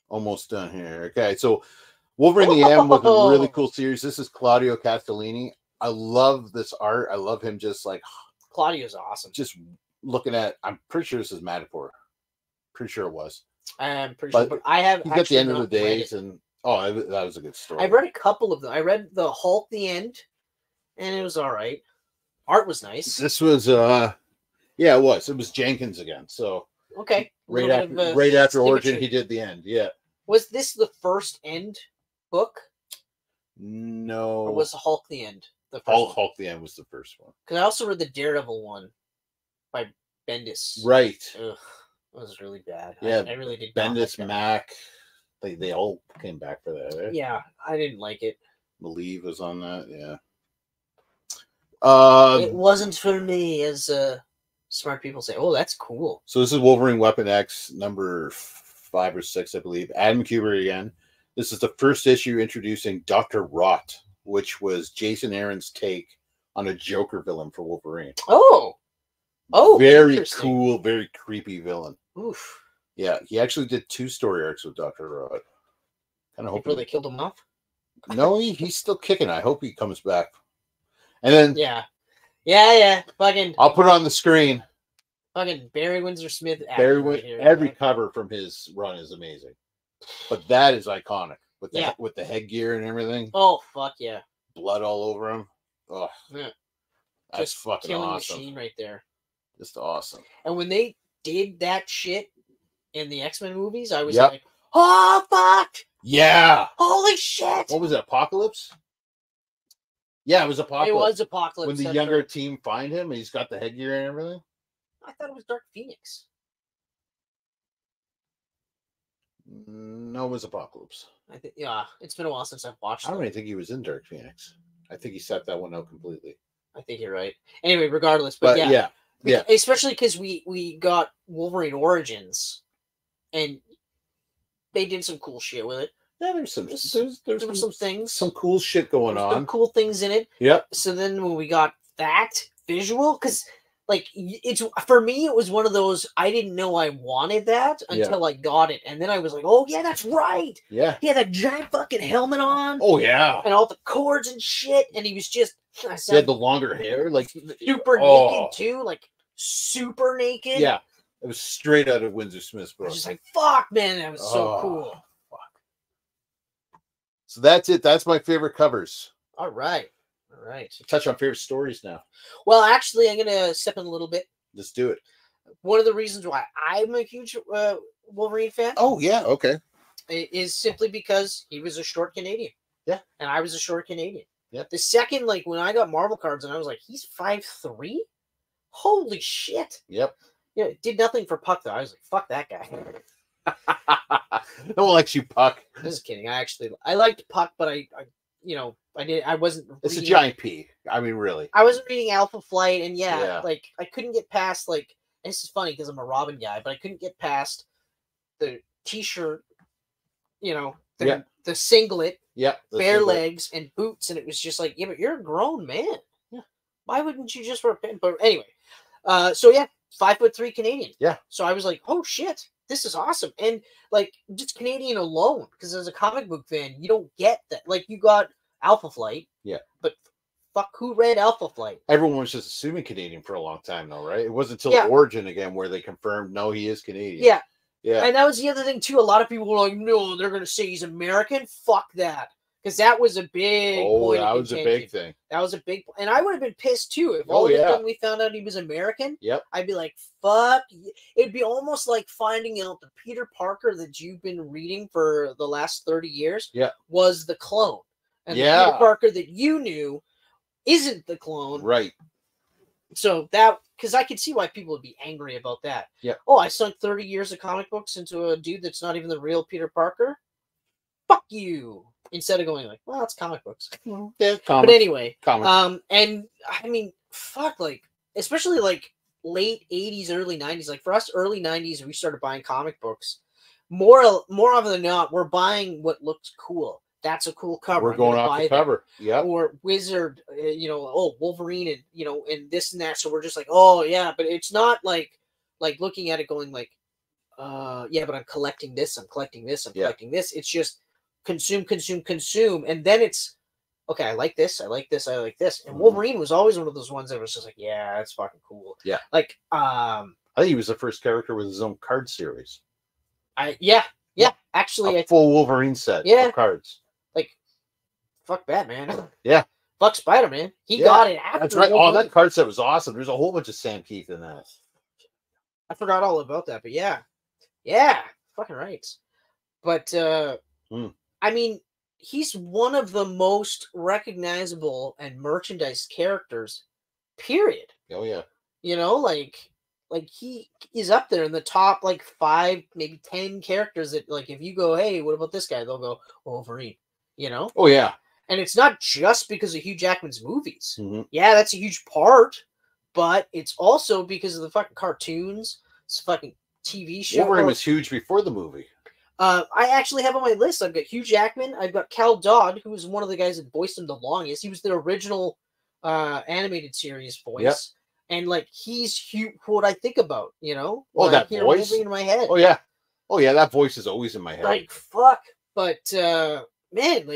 Almost done here. Okay, so Wolverine the M was a really cool series. This is Claudio Castellini. I love this art. I love him just like... Claudio's awesome. Just looking at... I'm pretty sure this is Matador. Pretty sure it was. I'm pretty sure. But I have... He's got the End of the Days and... Oh, that was a good story. I read a couple of them. I read the Hulk the End, and it was all right. Art was nice. This was... yeah, it was. It was Jenkins again, so... Okay. Right after Origin, he did the End. Yeah. Was this the first End book? No. Or was Hulk the End the first Hulk the End was the first one. Because I also read the Daredevil one by Bendis. Right. Ugh, it was really bad. Yeah. I really did. Bendis, like Mac, They all came back for that. Eh? Yeah, I didn't like it. Believe was on that. Yeah. It wasn't for me, as smart people say. Oh, that's cool. So this is Wolverine Weapon X number 5 or 6, I believe. Adam Kubert again. This is the first issue introducing Dr. Rot, which was Jason Aaron's take on a Joker villain for Wolverine. Oh, very cool, very creepy villain. Oof. Yeah, he actually did 2 story arcs with Dr. Rot. Kind of hope they killed him off. No, he's still kicking. I hope he comes back. And then yeah. Fucking. I'll put it on the screen. Fucking Barry Windsor Smith. Every cover from his run is amazing, but that is iconic with the headgear and everything. Oh fuck yeah! Blood all over him. Oh, yeah. That's just fucking killing awesome. Machine right there. Just awesome. And when they did that shit in the X-Men movies, I was like, oh fuck! Yeah. Holy shit! What was it? Apocalypse? Yeah, it was Apocalypse. It was Apocalypse. When the younger team find him and he's got the headgear and everything. I thought it was Dark Phoenix. No, it was Apocalypse. I think it's been a while since I've watched. I don't even think he was in Dark Phoenix. I think he set that one out completely. I think you're right. Anyway, regardless, but yeah. Especially because we got Wolverine Origins, and they did some cool shit with it. Yeah, there were some things, some cool shit going on. Some cool things in it. Yep. So then when we got that visual, because like it's for me, it was one of those I didn't know I wanted that until I got it, and then I was like, oh yeah, that's right. Yeah. He had that giant fucking helmet on. Oh yeah. And all the cords and shit, and he was just. He had the longer hair, like super naked too, like super naked. Yeah, it was straight out of Windsor Smith's book. I was just like, "Fuck, man, that was so cool." Fuck. So that's it. That's my favorite covers. All right. Touch on favorite stories now. Well, actually, I'm gonna step in a little bit. Let's do it. One of the reasons why I'm a huge Wolverine fan. Oh yeah, okay. Is simply because he was a short Canadian. Yeah, and I was a short Canadian. Yep. The second, like when I got Marvel cards, and I was like, he's 5'3". Holy shit. Yep. Yeah, it did nothing for Puck though. I was like, fuck that guy. No one likes you, Puck. Just kidding. I liked Puck, but I wasn't. It's a giant P. I mean, really. I wasn't reading Alpha Flight, and like I couldn't get past like. This is funny because I'm a Robin guy, but I couldn't get past the T-shirt. The singlet. Yeah, bare legs and boots, and it was just like, yeah, but you're a grown man. Yeah, why wouldn't you just wear pants? But anyway, so yeah, 5'3" Canadian. Yeah. So I was like, oh shit, this is awesome, and like just Canadian alone, because as a comic book fan, you don't get that. Like you got Alpha Flight. Yeah. But fuck, who read Alpha Flight? Everyone was just assuming Canadian for a long time, though, right? It wasn't until Origin again where they confirmed no, he is Canadian. Yeah. Yeah. And that was the other thing, too. A lot of people were like, no, they're going to say he's American. Fuck that. Because that was a big point. That was a big thing. That was a big And I would have been pissed, too. If all of a sudden we found out he was American, I'd be like, fuck. It'd be almost like finding out the Peter Parker that you've been reading for the last 30 years was the clone. And the Peter Parker that you knew isn't the clone. Right. So that, because I could see why people would be angry about that. Yeah. Oh, I sunk 30 years of comic books into a dude that's not even the real Peter Parker. Fuck you. Instead of going like, well, it's comic books. Yeah, but anyway, comics. And I mean, fuck, like, especially like late 80s, early 90s. Like for us, early 90s, we started buying comic books. More often than not, we're buying what looks cool. That's a cool cover. We're going off the cover. Yeah. Or Wizard, Wolverine and, and this and that. So we're just like, oh yeah, but it's not like looking at it going like, yeah, but I'm collecting this. I'm collecting this. I'm collecting this. It's just consume. And then it's, okay, I like this. I like this. I like this. And Wolverine was always one of those ones that was just like, yeah, that's fucking cool. Yeah. Like, I think he was the first character with his own card series. Yeah. Actually, a full Wolverine set of cards. Like, fuck Batman. Yeah. Fuck Spider-Man. He got it after. That's right. Oh, that card set was awesome. There's a whole bunch of Sam Keith in that. I forgot all about that, but yeah. Yeah. Fucking right. But, I mean, he's one of the most recognizable and merchandise characters, period. Oh, yeah. like he is up there in the top like 5, maybe 10 characters that like if you go, hey, what about this guy? They'll go Wolverine, you know? Oh yeah. And it's not just because of Hugh Jackman's movies. Yeah, that's a huge part, but it's also because of the fucking cartoons, it's fucking TV show. Wolverine was huge before the movie. I actually have on my list, I've got Hugh Jackman, I've got Cal Dodd, who was one of the guys that voiced him the longest. He was the original animated series voice. Yep. And like he's what I think about, you know? Oh, that voice Wolverine in my head. Oh yeah. Oh yeah, that voice is always in my head. Like fuck. But man,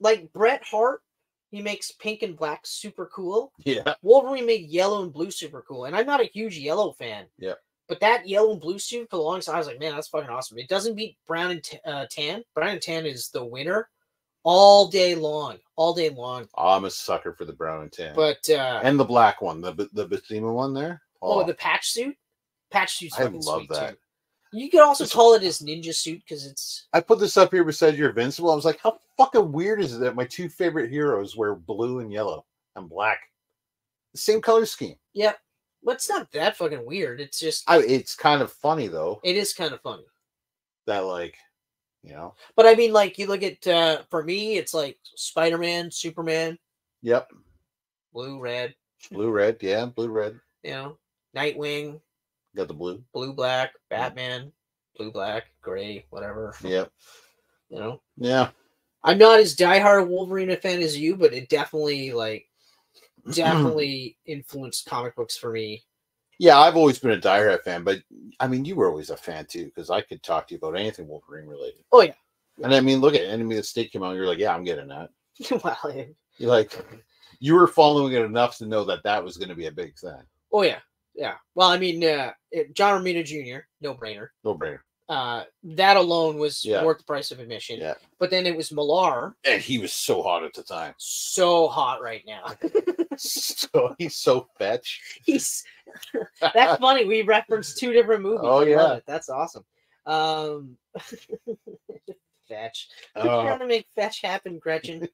like Bret Hart, he makes pink and black super cool. Yeah. Wolverine made yellow and blue super cool. And I'm not a huge yellow fan. Yeah. But that yellow and blue suit for the longest time, I was like, man, that's fucking awesome. It doesn't beat brown and tan. Brown and tan is the winner all day long. All day long. Oh, I'm a sucker for the brown and tan. But and the black one, the Bastima one there. Oh, the patch suit? Patch suit's fucking love sweet that. too. You could also call it his ninja suit because it's... I put this up here beside your Invincible. I was like, how fucking weird is it that my 2 favorite heroes wear blue and yellow and black? The same color scheme. Yep. But it's not that fucking weird. It's just... it's kind of funny, though. It is kind of funny. That, like, you know... But, I mean, like, you look at... for me, it's like Spider-Man, Superman. Yep. Blue, red. Blue, red. Yeah, blue, red. You know? Nightwing. Got the blue. Blue, black. Batman. Blue, black. Gray. Whatever. Yep. You know? Yeah. I'm not as diehard a Wolverine fan as you, but it definitely, like... definitely influenced comic books for me. Yeah, I've always been a diehard fan, but I mean, you were always a fan too, because I could talk to you about anything Wolverine related. Oh yeah, and I mean, look at Enemy of the State came out. You're like, yeah, I'm getting that. Well, you're like, you were following it enough to know that that was going to be a big thing. Oh yeah, yeah. Well, I mean, John Romita Jr. No brainer. No brainer. That alone was worth the price of admission. Yeah. But then it was Millar. And he was so hot at the time. So hot right now. So he's so fetch. That's funny. We referenced 2 different movies. Oh yeah. That's awesome. Fetch. Trying to make fetch happen, Gretchen.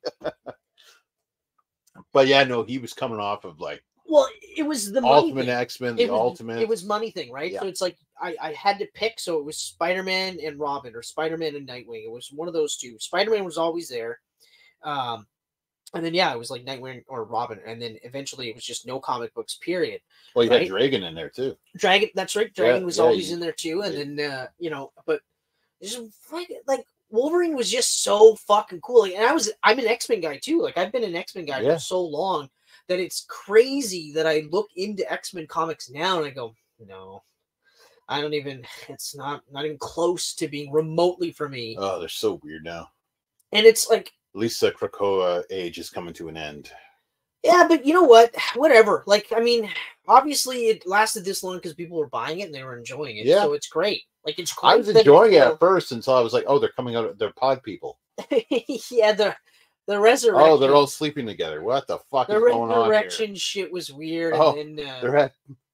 But yeah, no, he was coming off of like well, it was the Ultimate X-Men, the Ultimate. It was money thing, right? Yeah. So it's like I had to pick. So it was Spider-Man and Robin, or Spider-Man and Nightwing. It was one of those 2. Spider-Man was always there, and then it was like Nightwing or Robin, and then eventually it was just no comic books. Period. Well, you had Dragon in there too. Dragon, that's right. Dragon was always in there too, and then but just like Wolverine was just so fucking cool. Like, and I'm an X-Men guy too. Like I've been an X-Men guy for so long that it's crazy that I look into X-Men comics now and I go, no, I don't even, it's not even close to being remotely for me. Oh, they're so weird now. And it's like, Lisa Krakoa age is coming to an end. Yeah, but you know what? Whatever. Like, I mean, obviously it lasted this long because people were buying it and they were enjoying it. Yeah. So it's great. Like, it's great. I was enjoying it at first until I was like, oh, they're coming out. They're pod people. Yeah, the resurrection. Oh, they're all sleeping together. What the fuck is going on here? The resurrection shit was weird. Oh, and then,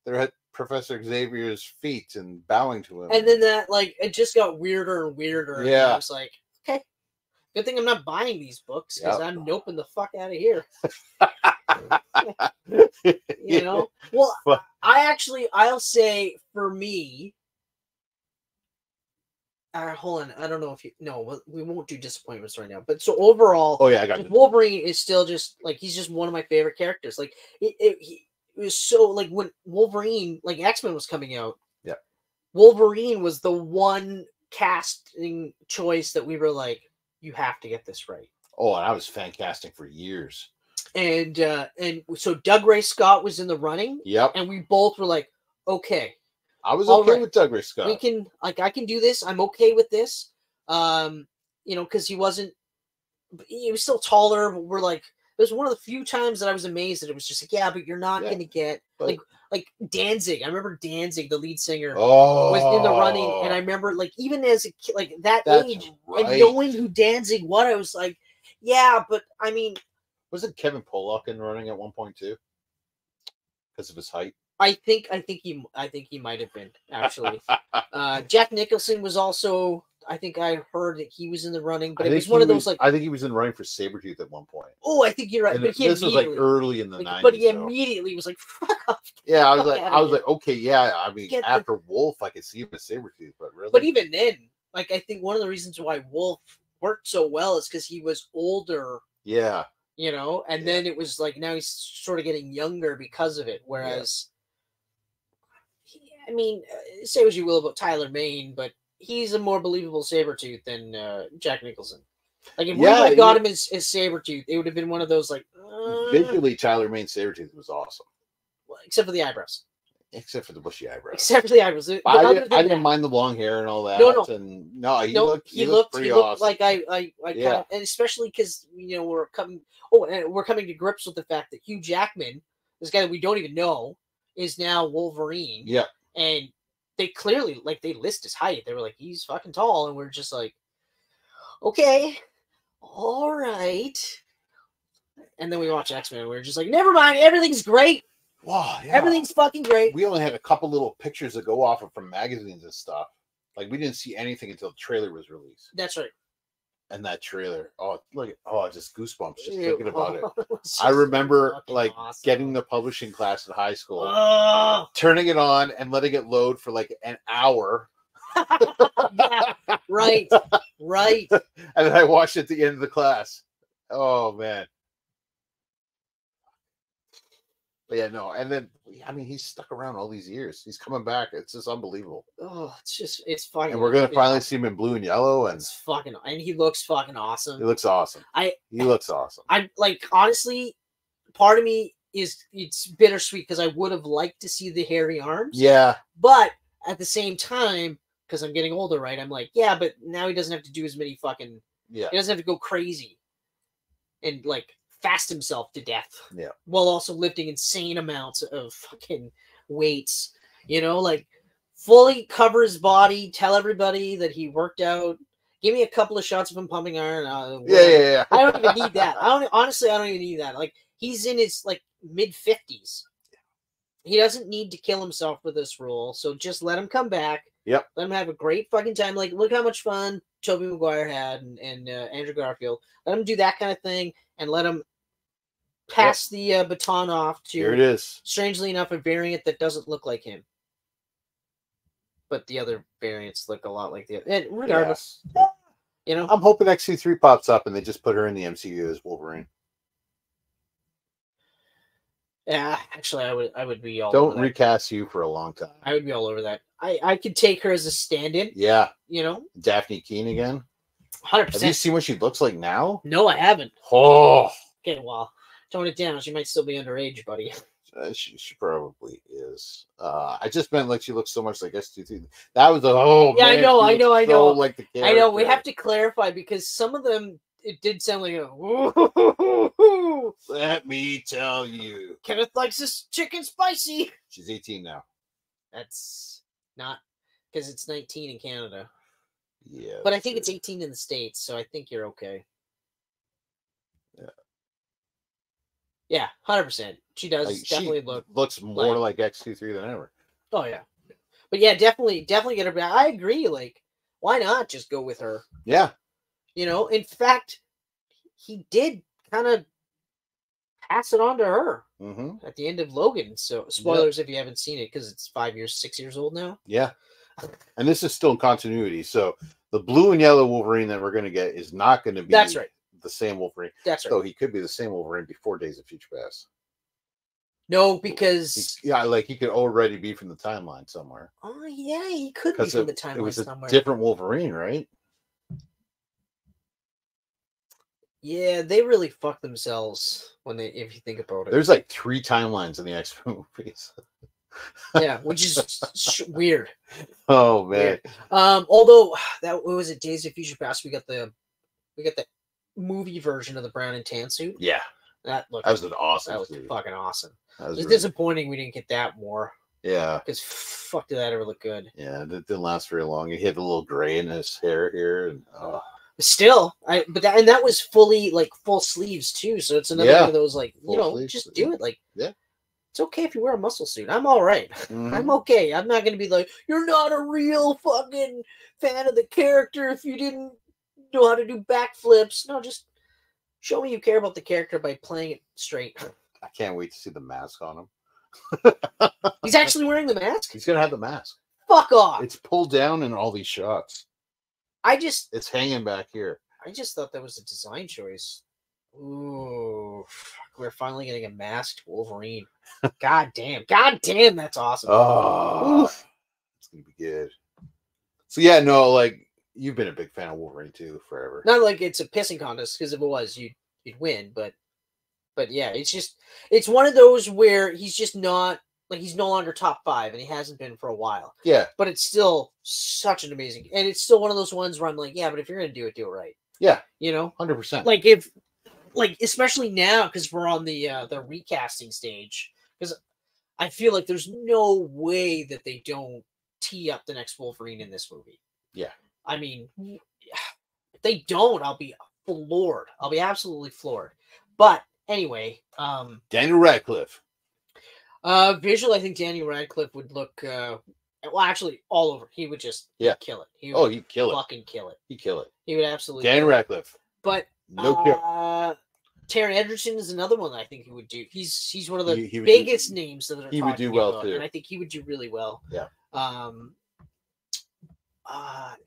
they're at Professor Xavier's feet and bowing to him. And then that, like, it just got weirder and weirder. Yeah. And I was like, okay, good thing I'm not buying these books because I'm noping the fuck out of here. You know? Well, I'll say for me, hold on. I don't know if we won't do disappointments right now. But so overall, I got Wolverine is still just like, he's just one of my favorite characters. Like it was so like when Wolverine, like X-Men was coming out. Yeah. Wolverine was the one casting choice that we were like, you have to get this right. Oh, and I was fan casting for years. And so Doug Ray Scott was in the running. Yep. And we both were like, okay. I was okay with Doug Ray Scott. We can, like, I can do this. I'm okay with this. Because he was still taller, but we're like, it was one of the few times that I was amazed that it was just like, yeah, but you're not going to get like Danzig. I remember Danzig, the lead singer, was in the running. And I remember, like, even as a kid, like that age, and knowing who Danzig was, I was like, yeah, but I mean, wasn't Kevin Pollock in running at one point too? Because of his height. I think he might have been, actually. Jack Nicholson was also I think I heard that he was in the running, but it was one of those like. I think he was in the running for Sabretooth at one point. Oh, I think you're right. And but this was like early in the 90s. But he immediately was like, "Fuck off." Yeah, I was like, okay, yeah. I mean, after Wolf, I could see him as Sabretooth, but really. But even then, like, I think one of the reasons why Wolf worked so well is because he was older. Yeah. You know, and then it was like now he's sort of getting younger because of it. Whereas, I mean, say what you will about Tyler Mane, but he's a more believable Sabretooth than Jack Nicholson. Like, if we had got him as Sabretooth, it would have been one of those, like... visually, Tyler Mane's Sabretooth was awesome. Well, except for the eyebrows. Except for the bushy eyebrows. Except for the eyebrows. I didn't mind the long hair and all that. He looked pretty awesome. Like I kind of, and especially because, you know, we're coming to grips with the fact that Hugh Jackman, this guy that we don't even know, is now Wolverine. Yeah. And they clearly, like, they list his height. They were like, he's fucking tall. And we're just like, okay, all right. And then we watch X-Men. We're just like, never mind. Everything's great. Wow, yeah. Everything's fucking great. We only had a couple little pictures that go off from magazines and stuff. Like, we didn't see anything until the trailer was released. That's right. And that trailer, just goosebumps just thinking about it. I remember like getting the publishing class in high school, turning it on and letting it load for like an hour. Yeah, right. And then I watched it at the end of the class. Oh man. But yeah, no, and then I mean he's stuck around all these years. He's coming back. It's just unbelievable. Oh, it's fucking. And we're gonna finally see him in blue and yellow, and it's fucking. And he looks fucking awesome. He looks awesome. He looks awesome. I like, honestly, part of me it's bittersweet because I would have liked to see the hairy arms. Yeah. But at the same time, because I'm getting older, right? I'm like, yeah, but now he doesn't have to do as many fucking. Yeah. He doesn't have to go crazy, and like. Fast himself to death, while also lifting insane amounts of fucking weights. You know, like fully cover his body. Tell everybody that he worked out. Give me a couple of shots of him pumping iron. Yeah. I don't even need that. I don't even need that. Like he's in his like mid-50s. He doesn't need to kill himself for this role. So just let him come back. Yep. Let him have a great fucking time. Like, look how much fun Tobey Maguire had and Andrew Garfield. Let him do that kind of thing, and let him pass the baton off to, here it is. Strangely enough, a variant that doesn't look like him. But the other variants look a lot like the other. And regardless, you know. I'm hoping XC3 pops up and they just put her in the MCU as Wolverine. Yeah, actually, I would be all Don't over that. Recast you for a long time. I would be all over that. I could take her as a stand-in. Yeah. You know? Daphne Keane again. 100%. Have you seen what she looks like now? No, I haven't. Oh. Okay, well, tone it down. She might still be underage, buddy. She probably is. I just meant like she looks so much like S2. That was man, I know. Like the character. I know. We have to clarify because some of them it did sound like let me tell you. Kenneth likes this chicken spicy. She's 18 now. That's not because it's 19 in Canada. Yeah. But I think it's 18 in the States, so I think you're okay. Yeah, 100%. She does definitely looks more like X23 than ever. Oh yeah, but yeah, definitely get her back. I agree. Like, why not just go with her? Yeah, you know. In fact, he did kind of pass it on to her at the end of Logan. So spoilers if you haven't seen it because it's 6 years old now. Yeah, and this is still in continuity. So the blue and yellow Wolverine that we're going to get is not going to be. That's right. The same Wolverine. That's right. So he could be the same Wolverine before Days of Future Past. No, because like he could already be from the timeline somewhere. Oh yeah, he could be from the timeline it was somewhere. A different Wolverine, right? Yeah, they really fuck themselves if you think about it. There's like 3 timelines in the X-Men movies. Yeah, which is weird. Oh man. Weird. Although what was it, Days of Future Past? We got the movie version of the brown and tan suit. Yeah, that was an awesome. That was suit. Fucking awesome. It's really disappointing we didn't get that more. Yeah, because fuck, did that ever look good? Yeah, it didn't last very long. He had a little gray in his hair here, and still, that was fully like full sleeves too. So it's another one of those like full sleeves, just do it like It's okay if you wear a muscle suit. I'm all right. I'm okay. I'm not going to be like, you're not a real fucking fan of the character if you didn't know how to do backflips. No, just show me you care about the character by playing it straight. I can't wait to see the mask on him. He's actually wearing the mask? He's going to have the mask. Fuck off. It's pulled down in all these shots. It's hanging back here. I just thought that was a design choice. Ooh, we're finally getting a masked Wolverine. God damn, that's awesome. Oh, it's gonna be good. So yeah, no, like you've been a big fan of Wolverine too forever. Not like it's a pissing contest, because if it was, you'd win. But yeah, it's one of those where he's just not like he's no longer top 5, and he hasn't been for a while. Yeah, but it's still such an amazing, and it's still one of those ones where I'm like, yeah, but if you're gonna do it right. Yeah, 100%. Like especially now because we're on the recasting stage, because I feel like there's no way that they don't tee up the next Wolverine in this movie. Yeah, I mean, if they don't, I'll be floored. I'll be absolutely floored. But anyway, Daniel Radcliffe. Visual, I think Daniel Radcliffe would look well, actually all over. He would just kill it. He'd kill it. Fucking kill it. He'd kill it. He would absolutely. Daniel Radcliffe. But Taron Egerton is another one that I think he would do. He's one of the biggest names that he would do well too, and I think he would do really well. Yeah.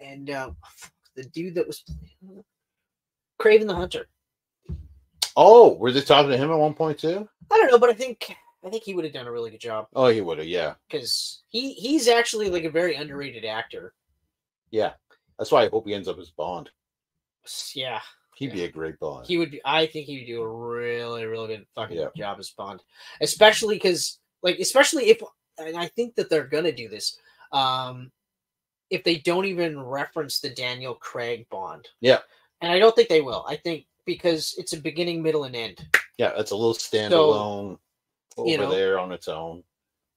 And the dude that was Kraven the Hunter. Oh, were they talking to him at one point too? I don't know, but I think he would have done a really good job. Oh, he would have, yeah. Because he's actually like a very underrated actor. Yeah, that's why I hope he ends up as Bond. Yeah. He'd be a great Bond. He would be. I think he would do a really, really good fucking job as Bond, especially because, especially if, and I think that they're gonna do this, if they don't even reference the Daniel Craig Bond. Yeah, and I don't think they will. I think because it's a beginning, middle, and end. Yeah, it's a little standalone over there on its own.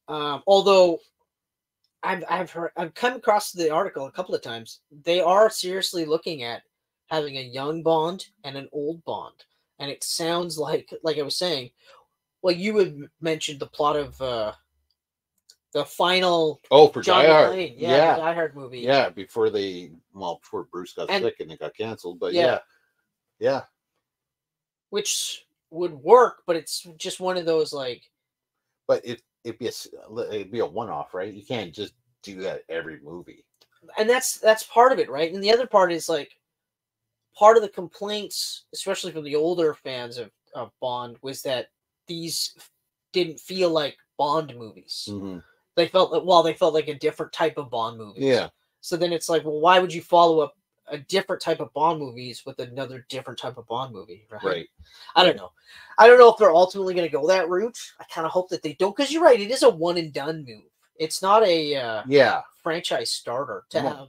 Although I've come across the article a couple of times. They are seriously looking at having a young Bond and an old Bond, and it sounds like I was saying, well, you had mentioned the plot of the final for John Die Hard, the Die Hard movie, before Bruce got sick and it got canceled, but yeah, which would work, but it's just one of those but it'd be a one-off, right? You can't just do that every movie, and that's part of it, right? And the other part is part of the complaints, especially from the older fans of Bond, was that these didn't feel like Bond movies. Mm-hmm. They felt like a different type of Bond movie. Yeah. So then it's like, well, why would you follow up a different type of Bond movies with another different type of Bond movie? Right. I don't know. I don't know if they're ultimately going to go that route. I kind of hope that they don't, because you're right. It is a one and done move. It's not a franchise starter to have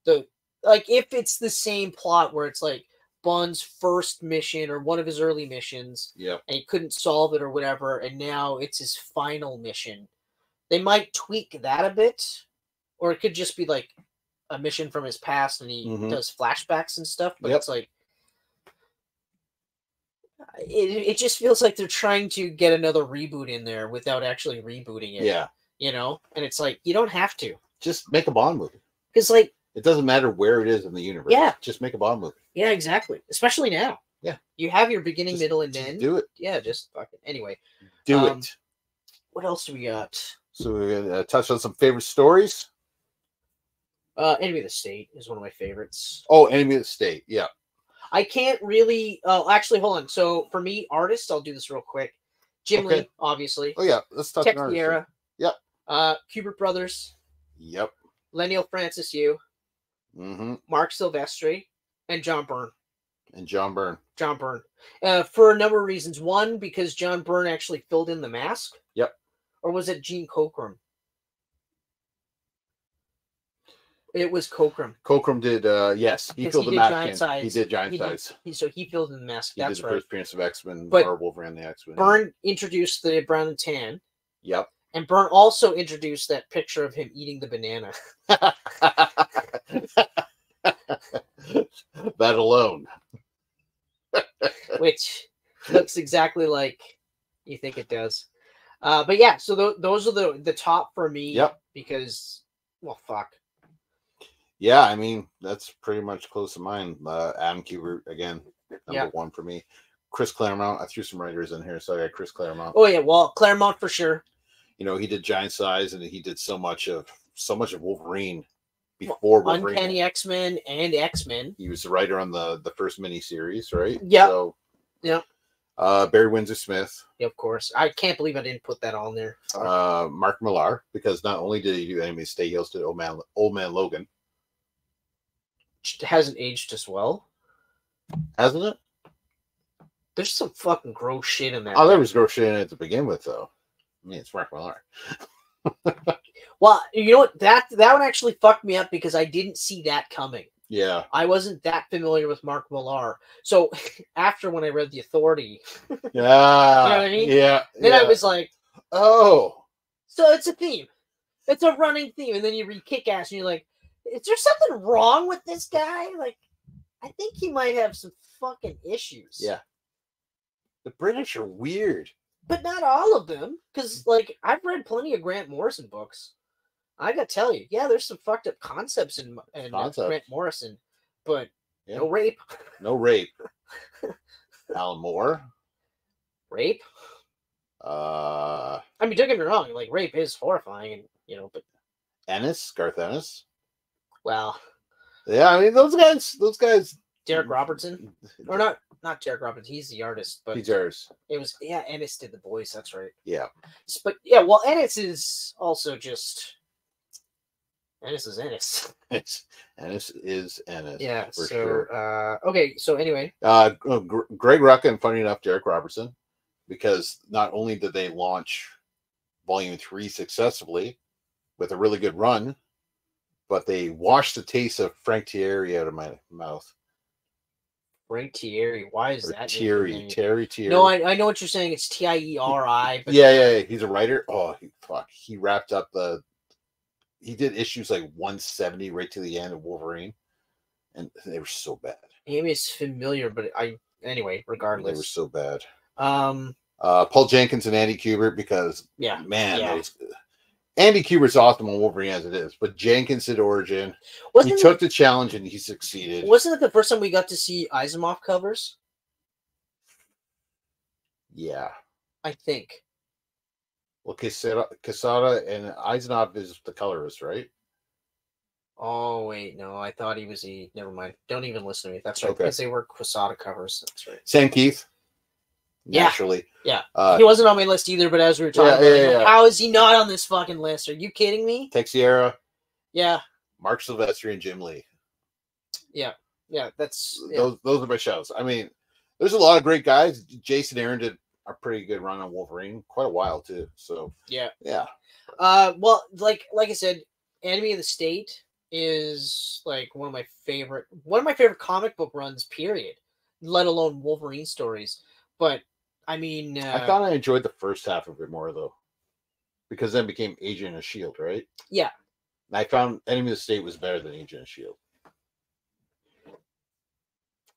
the. If it's the same plot where it's like Bond's first mission or one of his early missions, and he couldn't solve it or whatever, and now it's his final mission, they might tweak that a bit, or it could just be like a mission from his past and he does flashbacks and stuff. But it's like it just feels like they're trying to get another reboot in there without actually rebooting it. Yeah, and it's like you don't have to just make a Bond movie, because it doesn't matter where it is in the universe. Yeah. Just make a Bond movie. Yeah, exactly. Especially now. Yeah. You have your beginning, middle, and end. Do it. Yeah, just fucking. Anyway. Do it. What else do we got? So we're going to touch on some favorite stories. Enemy of the State is one of my favorites. Oh, Enemy of the State. Yeah. I can't really. Actually, hold on. So for me, artists, I'll do this real quick. Jim Lee, obviously. Oh, yeah. Let's talk about artists. Yep. Kubert Brothers. Yep. Lenniel Francis Yu. Mark Silvestri, and John Byrne. John Byrne. For a number of reasons. One, because John Byrne actually filled in the mask. Yep. Or was it Gene Cockrum? It was Cockrum. Cockrum did, yes. He filled the mask in. He did giant size. So he filled in the mask. That's right. He did the first appearance of X-Men, or Wolverine the X-Men. Byrne introduced the brown and tan. Yep. And Byrne also introduced that picture of him eating the banana. That alone. Which looks exactly like you think it does. But yeah, so those are the top for me. Yep. Because, well, fuck. Yeah, I mean, that's pretty much close to mine. Adam Kubert, again, number one for me. Chris Claremont, I threw some writers in here, so I got Chris Claremont. Oh, yeah, well, Claremont for sure. You know, he did Giant Size, and he did so much of Wolverine before Wolverine. Uncanny X-Men and X-Men. He was the writer on the first miniseries, right? Yeah. So, yeah. Barry Windsor Smith. Yeah, of course. I can't believe I didn't put that on there. Mark Millar, because not only did he do Enemy Stay, he also did Old Man Logan. It hasn't aged as well. Hasn't it? There's some fucking gross shit in that. Oh, there was gross shit in it to begin with, though. I mean, it's Mark Millar. Well, you know what? That one actually fucked me up because I didn't see that coming. Yeah. I wasn't that familiar with Mark Millar. So after when I read The Authority. Yeah. You know what I mean? Yeah. Then I was like, oh. So it's a theme. It's a running theme. And then you read Kick-Ass and you're like, is there something wrong with this guy? Like, I think he might have some fucking issues. Yeah. The British are weird. But not all of them. Because, like, I've read plenty of Grant Morrison books. I gotta tell you, yeah, there's some fucked up concepts in Grant Morrison, but no rape. No rape. Alan Moore. Rape? I mean, don't get me wrong, like, rape is horrifying, and, you know, but... Garth Ennis. Well... Yeah, I mean, those guys... Derek Robertson? Or not Derek Robertson, he's the artist, but... He's ours. It was, yeah, Ennis did the voice, that's right. Yeah. But, yeah, well, Ennis is also just... Ennis is Ennis. Ennis is Ennis. Yeah, for so, sure. Okay, so anyway. Greg Rucka and, funny enough, Derek Robertson, because not only did they launch Volume 3 successfully with a really good run, but they washed the taste of Frank Thierry out of my mouth. Frank Thierry, why is that? Thierry. No, I know what you're saying. It's Tieri. But yeah. He's a writer. Oh, fuck. He wrapped up he did issues like 170 right to the end of Wolverine, and they were so bad. Name is familiar, but anyway, regardless. They were so bad. Paul Jenkins and Andy Kubert, because Andy Kubert's awesome on Wolverine as it is, but Jenkins did Origin. He took the challenge and he succeeded. Wasn't it the first time we got to see Asimov covers? Yeah. I think. Well, Quesada and Asimov is the colorist, right? Oh, wait, no. I thought he was never mind. Don't even listen to me. That's right, because they were Quesada covers. That's right. Sam Keith. Naturally. Yeah. He wasn't on my list either, but as we were talking how is he not on this fucking list? Are you kidding me? Texiera. Yeah. Mark Silvestri and Jim Lee. Yeah. Yeah, that's... Those are my shows. I mean, there's a lot of great guys. Jason Aaron did a pretty good run on Wolverine, quite a while too. So yeah. Well, like I said, Enemy of the State is like one of my favorite comic book runs, period. Let alone Wolverine stories. But I mean, I thought I enjoyed the first half of it more though, because then it became Agent of S.H.I.E.L.D., right? Yeah. And I found Enemy of the State was better than Agent of S.H.I.E.L.D.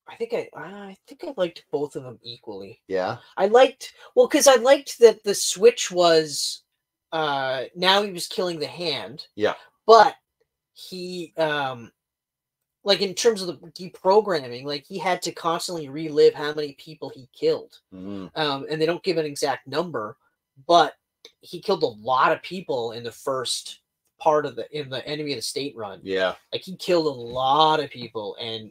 I think I liked both of them equally. Yeah. Because I liked that the switch was now he was killing the Hand. Yeah. But he like in terms of the deprogramming, like he had to constantly relive how many people he killed. Mm-hmm. And they don't give an exact number, but he killed a lot of people in the first part of in the Enemy of the State run. Yeah. Like he killed a lot of people, and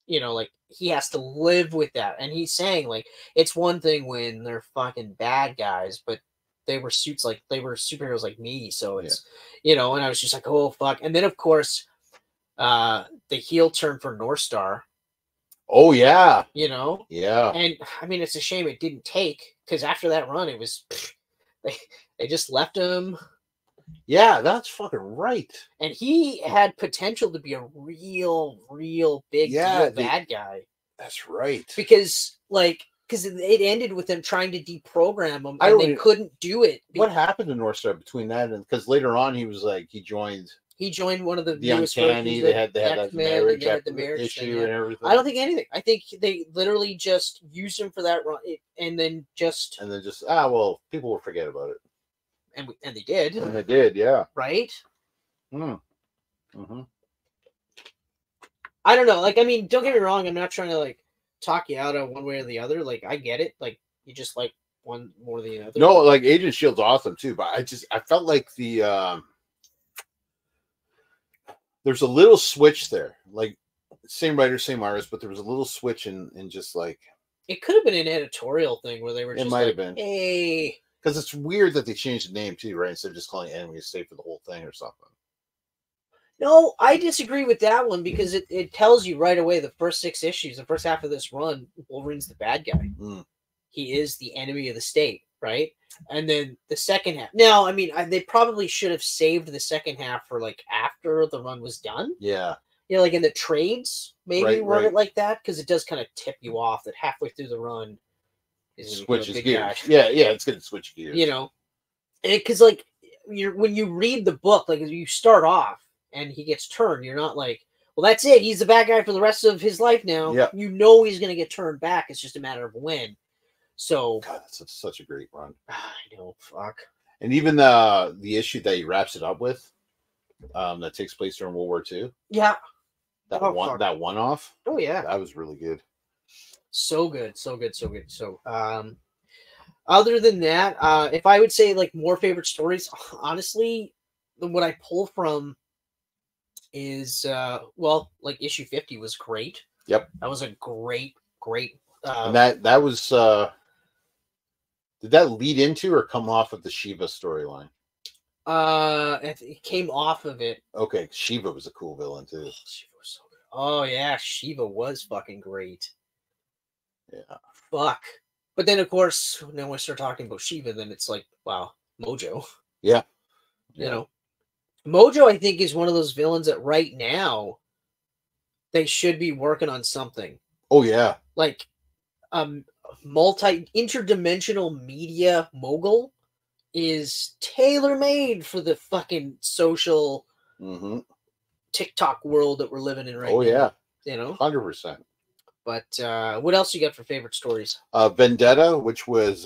you know, like he has to live with that. And he's saying like it's one thing when they're fucking bad guys, but they were superheroes like me. So it's you know, and I was just like, oh fuck. And then of course the heel turn for North Star. Oh yeah. You know? Yeah. And I mean it's a shame it didn't take, because after that run it was they just left him. Yeah, that's fucking right. And he had potential to be a real big deal bad guy. That's right. Because it ended with them trying to deprogram him, and they couldn't do it. What happened to North Star between that and, because later on he was like he joined one of the Uncanny. They had that marriage issue and everything. I don't think anything. I think they literally just used him for that run, and then just people will forget about it. and they did. And they did, yeah. Right? Mm-hmm. I don't know. Like, I mean, don't get me wrong. I'm not trying to like talk you out of one way or the other. Like, I get it. Like, you just like one more than the other. No, like Agent Shield's awesome too, but I felt like there's a little switch there. Like, same writer, same artist, but there was a little switch in just like. It could have been an editorial thing where they were just might have been. Hey. Because it's weird that they changed the name too, right? Instead of just calling it Enemy of State for the whole thing or something. No, I disagree with that one because it tells you right away the first 6 issues, the first half of this run, Wolverine's the bad guy. He is the enemy of the state, right? And then the second half. Now, I mean, they probably should have saved the second half for like after the run was done. Yeah. You know, like in the trades, maybe run it like that because it does kind of tip you off that halfway through the run is switches gears. Yeah, it's going to switch gears. You know, because like when you read the book, like you start off and he gets turned, you're not like, well, that's it. He's the bad guy for the rest of his life now. Yeah. You know he's going to get turned back. It's just a matter of when. So, God, that's such a great run. I know, fuck. And even the issue that he wraps it up with, that takes place during World War II. Yeah. That one off. Oh yeah, that was really good. So good, so good, so good. So, other than that, if I would say like more favorite stories, honestly, what I pull from is well, like issue 50 was great. Yep, that was a great. And that was. Did that lead into or come off of the Shiva storyline? It came off of it. Okay, Shiva was a cool villain too. Shiva was so good. Oh yeah, Shiva was fucking great. Yeah. Fuck. But then of course, when we start talking about Shiva, then it's like, wow, Mojo. Yeah. You know, Mojo, I think, is one of those villains that right now they should be working on something. Oh yeah. Like, interdimensional media mogul is tailor-made for the fucking social TikTok world that we're living in right now. Oh yeah, you know, 100%. But what else you got for favorite stories? Vendetta, which was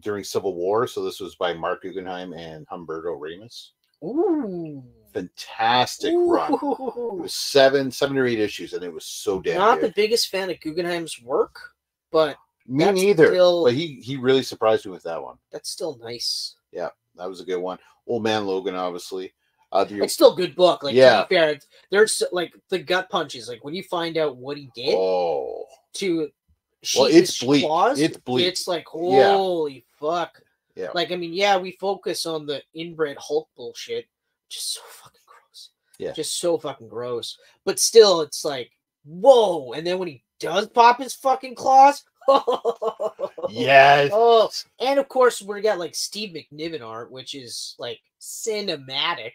during Civil War, so this was by Mark Guggenheim and Humberto Ramos. Ooh, fantastic run. It was seven or 8 issues, and it was so damn Not good. the biggest fan of Guggenheim's work, but me neither. But he really surprised me with that one. That's still nice. Yeah, that was a good one. Old Man Logan, obviously. It's still a good book. Like, yeah, to be fair, there's like the gut punches. Like when you find out what he did to it's bleak. Claws, it's bleak. It's like holy fuck. Yeah. Like, I mean, yeah, we focus on the inbred Hulk bullshit, just so fucking gross. Yeah. Just so fucking gross. But still, it's like, whoa. And then when he does pop his fucking claws, yes. Oh, and of course, we got like Steve McNiven art, which is like cinematic.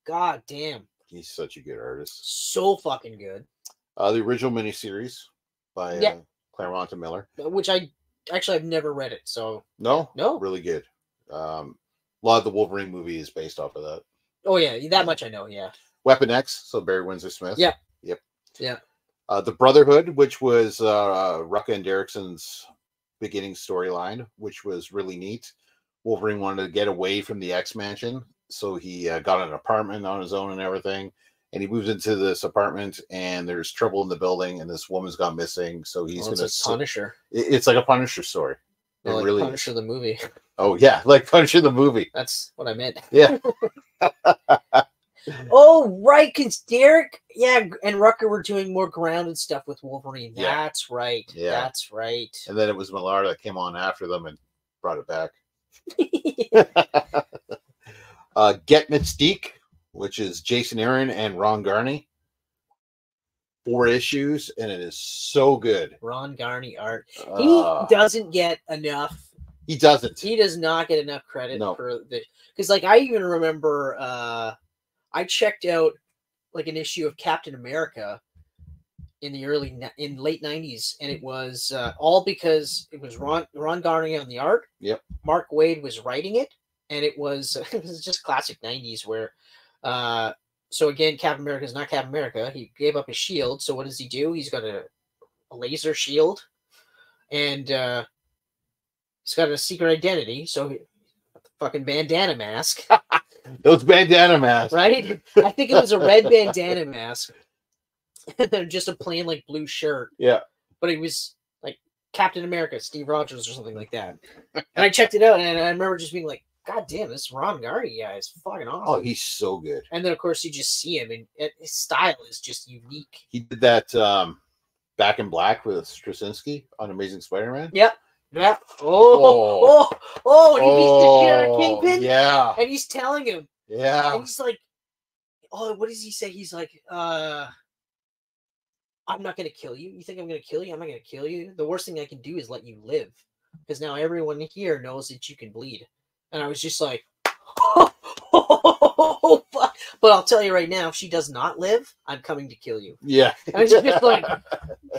God damn. He's such a good artist. So fucking good. The original miniseries by Claremont and Miller. Which I've never read it, so no, really good. A lot of the Wolverine movie is based off of that. Oh yeah, that much I know. Yeah. Weapon X, so Barry Windsor Smith. Yeah. Yep. Yeah. The Brotherhood, which was Rucka and Derrickson's beginning storyline, which was really neat. Wolverine wanted to get away from the X Mansion, so he got an apartment on his own and everything. And he moves into this apartment, and there's trouble in the building, and this woman's gone missing. So he's going to like Punisher. It's like a Punisher story. It like really Punisher the movie. Oh yeah, like Punisher the movie. That's what I meant. Yeah. Oh right, because Derek, and Rucker were doing more grounded stuff with Wolverine. That's right. Yeah, that's right. And then it was Millar that came on after them and brought it back. Get Mystique, which is Jason Aaron and Ron Garney. 4 issues, and it is so good. Ron Garney art. He doesn't get enough. He doesn't. He does not get enough credit for the. Because like I even remember, I checked out like an issue of Captain America in the late 90s, and it was all because it was Ron Garney on the art. Yep. Mark Waid was writing it, and it was just classic 90s where so again, Captain America is not Captain America. He gave up his shield, so what does he do? He's got a laser shield, and he's got a secret identity. So what the fucking bandana mask. Those bandana masks. Right? I think it was a red bandana mask. And then just a plain like blue shirt. Yeah. But it was like Captain America, Steve Rogers or something like that. And I checked it out and I remember just being like, God damn, this Ron Gardy guy is fucking awesome. Oh, he's so good. And then of course you just see him and his style is just unique. He did that Back in Black with Straczynski on Amazing Spider-Man. Yep. Yeah. And he beats the shit out of Kingpin. Yeah. And he's telling him. Yeah. And he's like, oh, what does he say? He's like, I'm not going to kill you. You think I'm going to kill you? I'm not going to kill you. The worst thing I can do is let you live. Because now everyone here knows that you can bleed. And I was just like, oh, fuck. But I'll tell you right now, if she does not live, I'm coming to kill you. Yeah. And I was just like,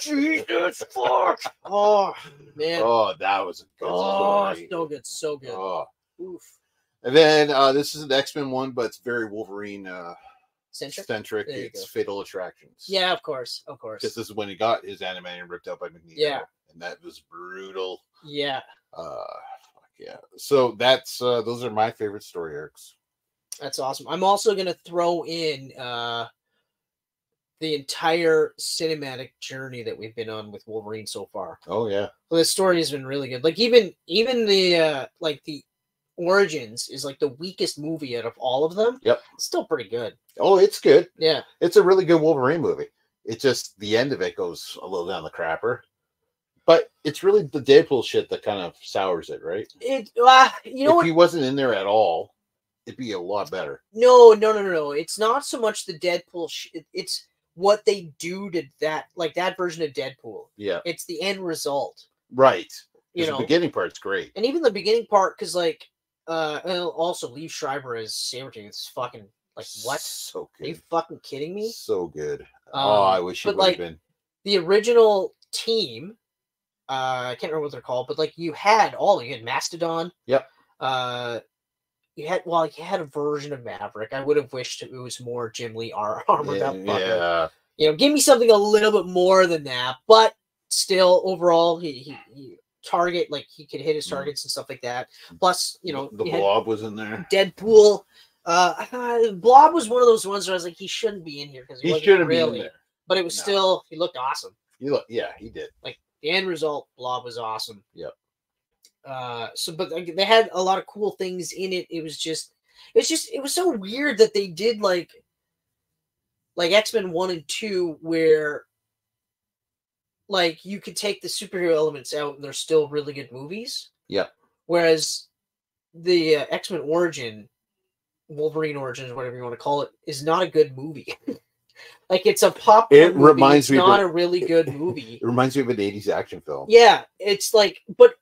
Jesus, fuck. Oh, man. Oh, that was a good story. So good. So good. Oh. Oof. And then this is an X-Men one, but it's very Wolverine centric. It's Fatal Attractions. Yeah, of course. Of course. Because this is when he got his animated ripped out by Magneto. Yeah. And that was brutal. Yeah. Yeah. So that's those are my favorite story arcs. That's awesome. I'm also gonna throw in the entire cinematic journey that we've been on with Wolverine so far. Oh yeah. So the story has been really good. Like even the like the Origins is like the weakest movie out of all of them. Yep. It's still pretty good. Oh, it's good. Yeah. It's a really good Wolverine movie. It's just the end of it goes a little down the crapper. But it's really the Deadpool shit that kind of sours it, right? It you know if what? he wasn't in there at all, it'd be a lot better. No. It's not so much the Deadpool shit. It's what they do to that, like that version of Deadpool. Yeah. It's the end result. Right. You know, the beginning part's great. And even the beginning part, because like and also Liev Schreiber as Sabretooth is fucking like what? So good. Are you fucking kidding me? So good. I wish it would have been. The original team, I can't remember what they're called, but like you had Mastodon. Yep. You had a version of Maverick. I would have wished it was more Jim Lee armored up. Yeah. You know, give me something a little bit more than that, but still overall he target, like he could hit his targets and stuff like that. Plus, you know, the Blob was in there. Deadpool. I thought Blob was one of those ones where I was like, he shouldn't be in here because he shouldn't really be in there. But it was still, he looked awesome. Yeah, he did. Like the end result, Blob was awesome. Yep. But like, they had a lot of cool things in it. It was so weird that they did like X-Men 1 and 2 where like you could take the superhero elements out and they're still really good movies. Yeah. Whereas the X-Men Wolverine Origins, whatever you want to call it, is not a good movie. Like it's a popcorn movie. Reminds me not a really good movie. It reminds me of an 80s action film. Yeah, it's like, but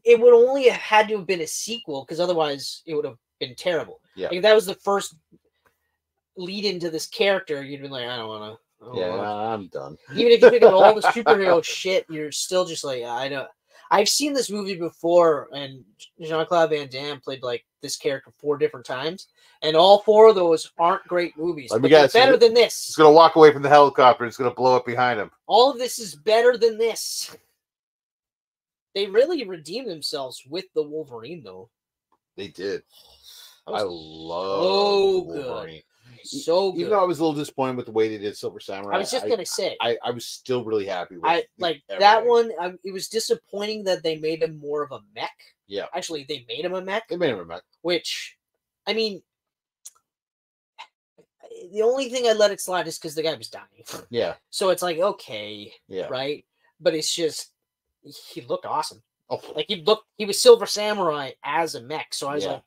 it would only have had to have been a sequel because otherwise it would have been terrible. Yeah. Like if that was the first lead into this character, you'd be like, I don't want to. I'm done. Even if you pick up all the superhero shit, you're still just like, I know. I've seen this movie before, and Jean-Claude Van Damme played like this character 4 different times, and all 4 of those aren't great movies. But they're better than this. He's gonna walk away from the helicopter. It's gonna blow up behind him. All of this is better than this. They really redeemed themselves with the Wolverine, though. They did. I love Wolverine. So good. Even though I was a little disappointed with the way they did Silver Samurai, I was just gonna say I was still really happy with that one. It was disappointing that they made him more of a mech. Yeah, actually, they made him a mech. They made him a mech. Which, I mean, the only thing I let it slide is because the guy was dying. Yeah. So it's like okay, yeah, right. But it's just he looked awesome. Oh, like he was Silver Samurai as a mech. So I was like,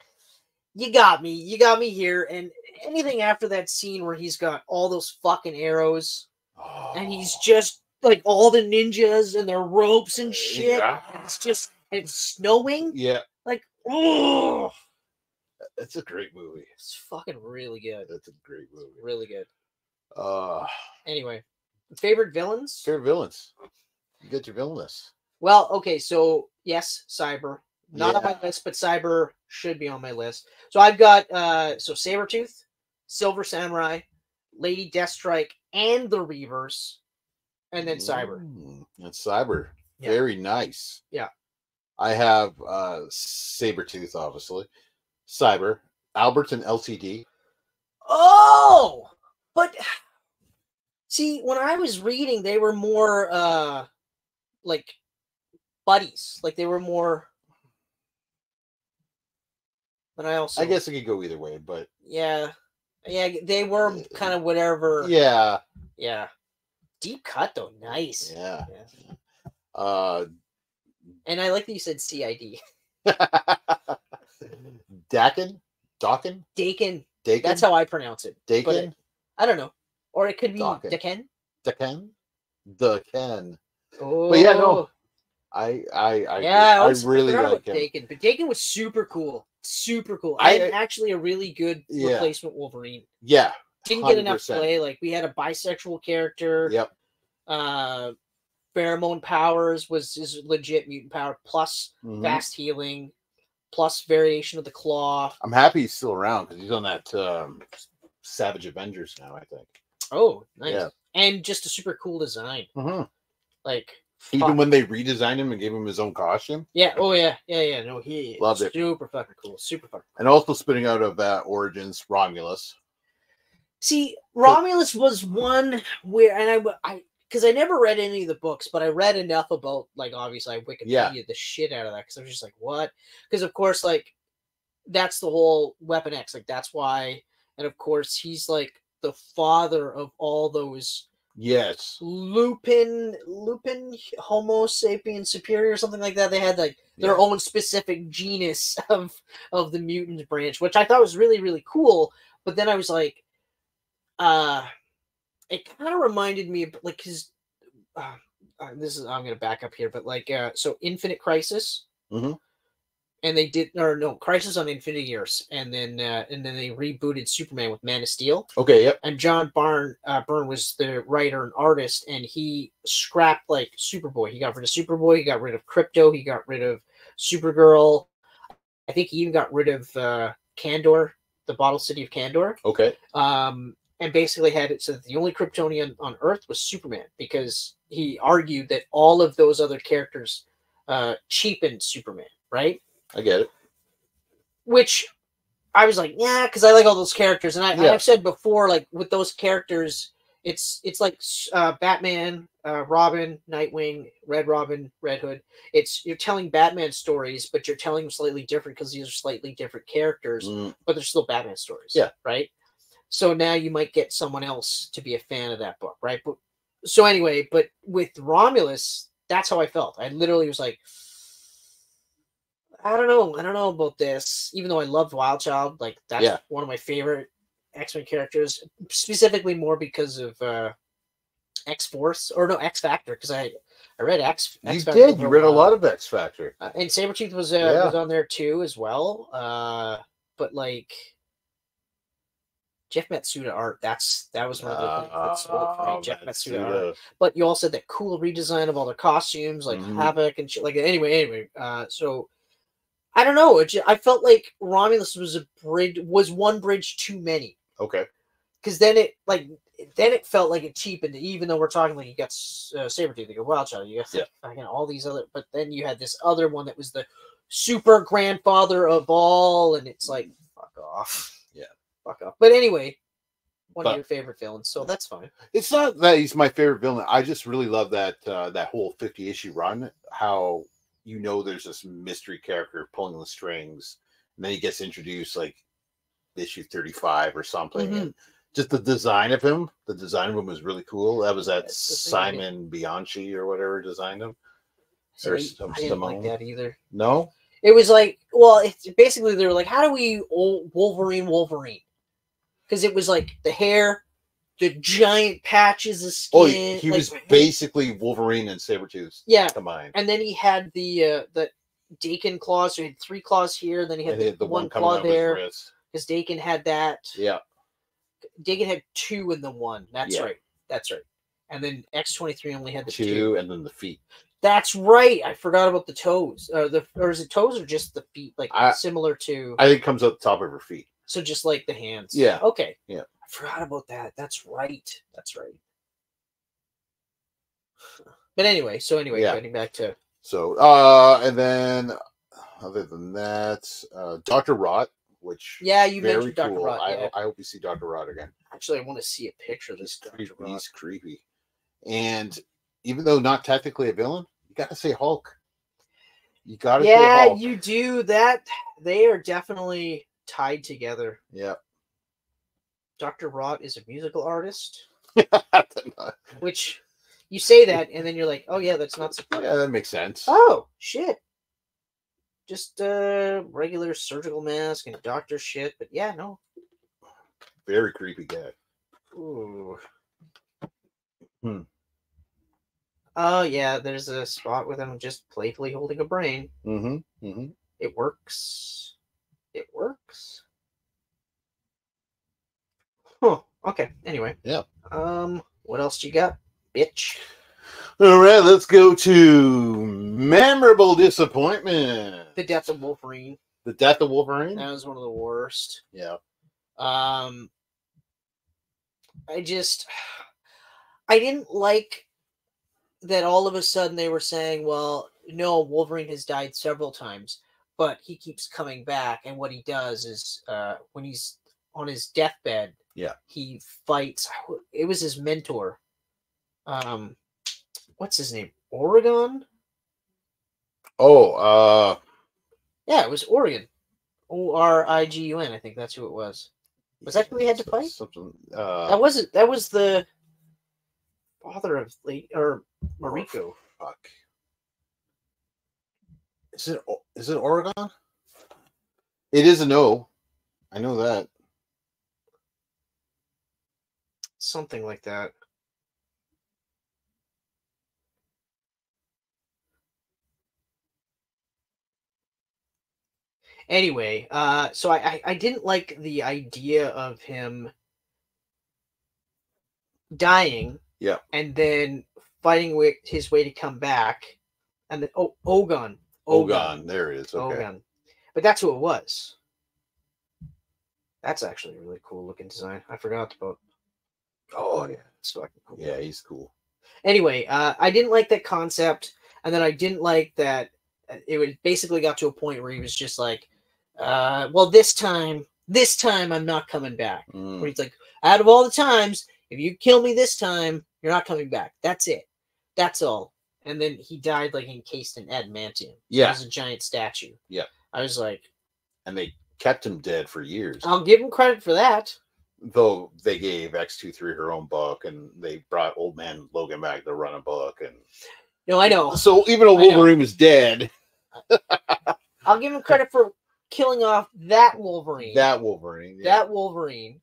you got me here. And anything after that scene where he's got all those fucking arrows and he's just like all the ninjas and their ropes and shit. Yeah. It's snowing. Yeah. Like, oh, it's a great movie. It's fucking really good. That's a great movie. Really good. Anyway, favorite villains? Favorite villains. You get your villain list. Well, okay, so yes, Cyber. Not on my list, but Cyber should be on my list. So I've got Sabretooth, Silver Samurai, Lady Deathstrike, and the Reavers, and then Cyber. And Cyber. Very nice. Yeah. I have Sabretooth, obviously. Cyber, Alberts, and LCD. Oh, but see, when I was reading, they were more like buddies. Like they were more. But I guess it could go either way, but yeah, they were kind of whatever. Yeah. Deep cut though, nice. Yeah. And I like that you said CID. Dakin? Dakin. That's how I pronounce it. Dakin? I don't know. Or it could be Dakin. The Ken. Oh. But yeah, no. I really like him. Dakin. But Dakin was super cool. Super cool. I'm actually a really good replacement Wolverine. Yeah. 100%. Didn't get enough play. Like we had a bisexual character. Yep. Pheromone powers was his legit mutant power, plus fast healing, plus variation of the claw. I'm happy he's still around because he's on that Savage Avengers now, I think. Oh, nice. Yeah. And just a super cool design. Like even when they redesigned him and gave him his own costume. Yeah. Oh yeah. Yeah. No, he loved it. Super fucking cool. Super fucking cool. And also spinning out of Origins, Romulus. See, Romulus was one where, and I because I never read any of the books, but I read enough about, like, obviously I Wikipedia the shit out of that because I was just like, what? Because of course, like, that's the whole Weapon X, like that's why, and of course he's like the father of all those. Yes. Lupin, Homo sapien superior, or something like that. They had like their own specific genus of the mutant branch, which I thought was really, really cool. But then I was like, it kind of reminded me of like his. This is I'm gonna back up here, but like so Infinite Crisis, and they did Crisis on Infinite Earths, and then they rebooted Superman with Man of Steel. Okay, yep. And John Byrne was the writer and artist, and he scrapped like Superboy. He got rid of Superboy. He got rid of Krypto. He got rid of Supergirl. I think he even got rid of Kandor, the Bottle City of Kandor. Okay. And basically had it so that the only Kryptonian on Earth was Superman, because he argued that all of those other characters cheapened Superman, right? I get it. Which I was like, yeah, because I like all those characters. And I've said before, like with those characters, it's like Batman, Robin, Nightwing, Red Robin, Red Hood. You're telling Batman stories, but you're telling them slightly different because these are slightly different characters, but they're still Batman stories. Yeah. Right? So now you might get someone else to be a fan of that book, right? But so anyway, but with Romulus, that's how I felt. I literally was like, I don't know about this. Even though I loved Wild Child, like that's one of my favorite X-Men characters, specifically more because of X-Force or X Factor, because I read X. You did. You read a lot of X Factor, and Sabretooth was on there too as well. But like. Jeff Matsuda art, that was one of the things that sold for me. Jeff Matsuda art. But you also had that cool redesign of all their costumes, like Havoc and shit. Like anyway. So I don't know. I felt like Romulus was one bridge too many. Okay. Because then it felt like it cheapened, even though we're talking like you got Sabretooth, you got Wild Child, you got all these other, but then you had this other one that was the super grandfather of all, and it's like, fuck off. Fuck up. But anyway, one of your favorite villains, so that's fine. It's not that he's my favorite villain. I just really love that that whole 50-issue run. How there's this mystery character pulling the strings, and then he gets introduced like issue 35 or something. And just the design of him was really cool. That was Simon Bianchi or whatever designed him. I didn't like that either. No, it was like, well, basically they were like, how do we Wolverine? Because it was like the hair, the giant patches of skin. Oh, he was basically Wolverine and Sabretooth combined. And then he had the Dakin claws. So he had 3 claws here. Then he had the one claw there. Because Dakin had that. Yeah. Dakin had 2 in the 1. That's right. That's right. And then X-23 only had the 2 and then the feet. That's right. I forgot about the toes. Or is it toes or just the feet? Like similar to. I think it comes up the top of her feet. So just like the hands. Yeah. Okay. Yeah. I forgot about that. That's right. But anyway, getting back to. So, and then other than that, Dr. Rot which you very mentioned Dr. cool. Rod. Yeah. I hope you see Dr. Rod again. Actually, I want to see a picture of this Dr. Rod. He's creepy. And even though not technically a villain, you got to say Hulk. You got to say Hulk. You do that. They are definitely tied together. Yeah. Dr. Rod is a musical artist, which you say that, and then you're like, oh, yeah, that's not surprising. Yeah, that makes sense. Oh, shit. Just regular surgical mask and doctor shit, but yeah, no. Very creepy guy. Ooh. Oh, yeah, there's a spot with him just playfully holding a brain. It works. It works. Huh. Okay, anyway. Yeah. What else you got, bitch? All right, let's go to memorable disappointment. The death of Wolverine. The death of Wolverine? That was one of the worst. Yeah. I didn't like that all of a sudden they were saying, well, no, Wolverine has died several times, but he keeps coming back, and what he does is when he's on his deathbed, he fights. It was his mentor. What's his name? Oregon? Oh, yeah, it was Oregon. Origun. I think that's who it was. Was that who he had to fight? Something. That wasn't. That was the father of Mariko. Fuck. Is it Oregon? It is an O. I know that. Something like that. Anyway, so I didn't like the idea of him dying, and then fighting his way to come back, and then Ogun, there it is. Okay. Ogun, but that's who it was. That's actually a really cool looking design. I forgot about. Oh yeah, it's fucking cool. Yeah, he's cool. Anyway, I didn't like that concept, and then I didn't like that it basically got to a point where he was just like, well, this time I'm not coming back. Where he's like, out of all the times, if you kill me this time, you're not coming back. That's it. That's all. And then he died like encased in adamantium. Yeah. It was a giant statue. Yeah. I was like, and they kept him dead for years. I'll give him credit for that. Though they gave X-23 her own book, and they brought Old Man Logan back to run a book, and no, I know. So even though Wolverine was dead, I'll give him credit for killing off that Wolverine. That Wolverine. Yeah. That Wolverine.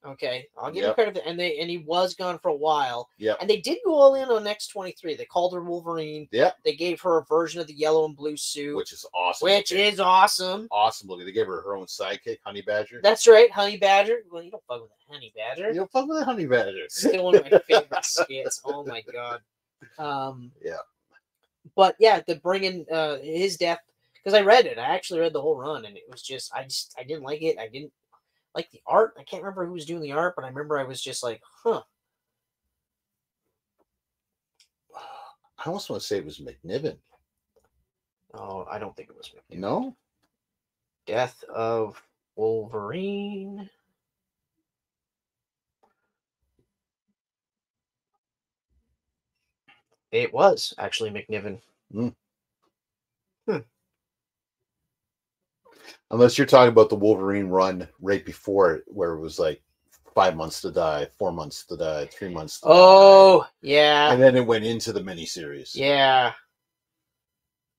Okay, I'll give him credit. And he was gone for a while. Yeah. And they did go all in on X-23. They called her Wolverine. Yeah. They gave her a version of the yellow and blue suit, which is awesome. Awesome looking. They gave her own sidekick, Honey Badger. That's right, Honey Badger. Well, you don't fuck with a Honey Badger. You don't fuck with a Honey Badger. Still one of my favorite skits. Oh my god. Yeah. But yeah, the bringing his death, because I read it. I actually read the whole run, and it was just I didn't like it. I didn't like the art. I can't remember who was doing the art, but I remember I was just like, huh. I almost want to say it was McNiven. Oh, I don't think it was McNiven. No? Death of Wolverine. It was actually McNiven. Unless you're talking about the Wolverine run right before it, where it was like 5 months to die, 4 months to die, 3 months to die. Yeah. And then it went into the miniseries. Yeah.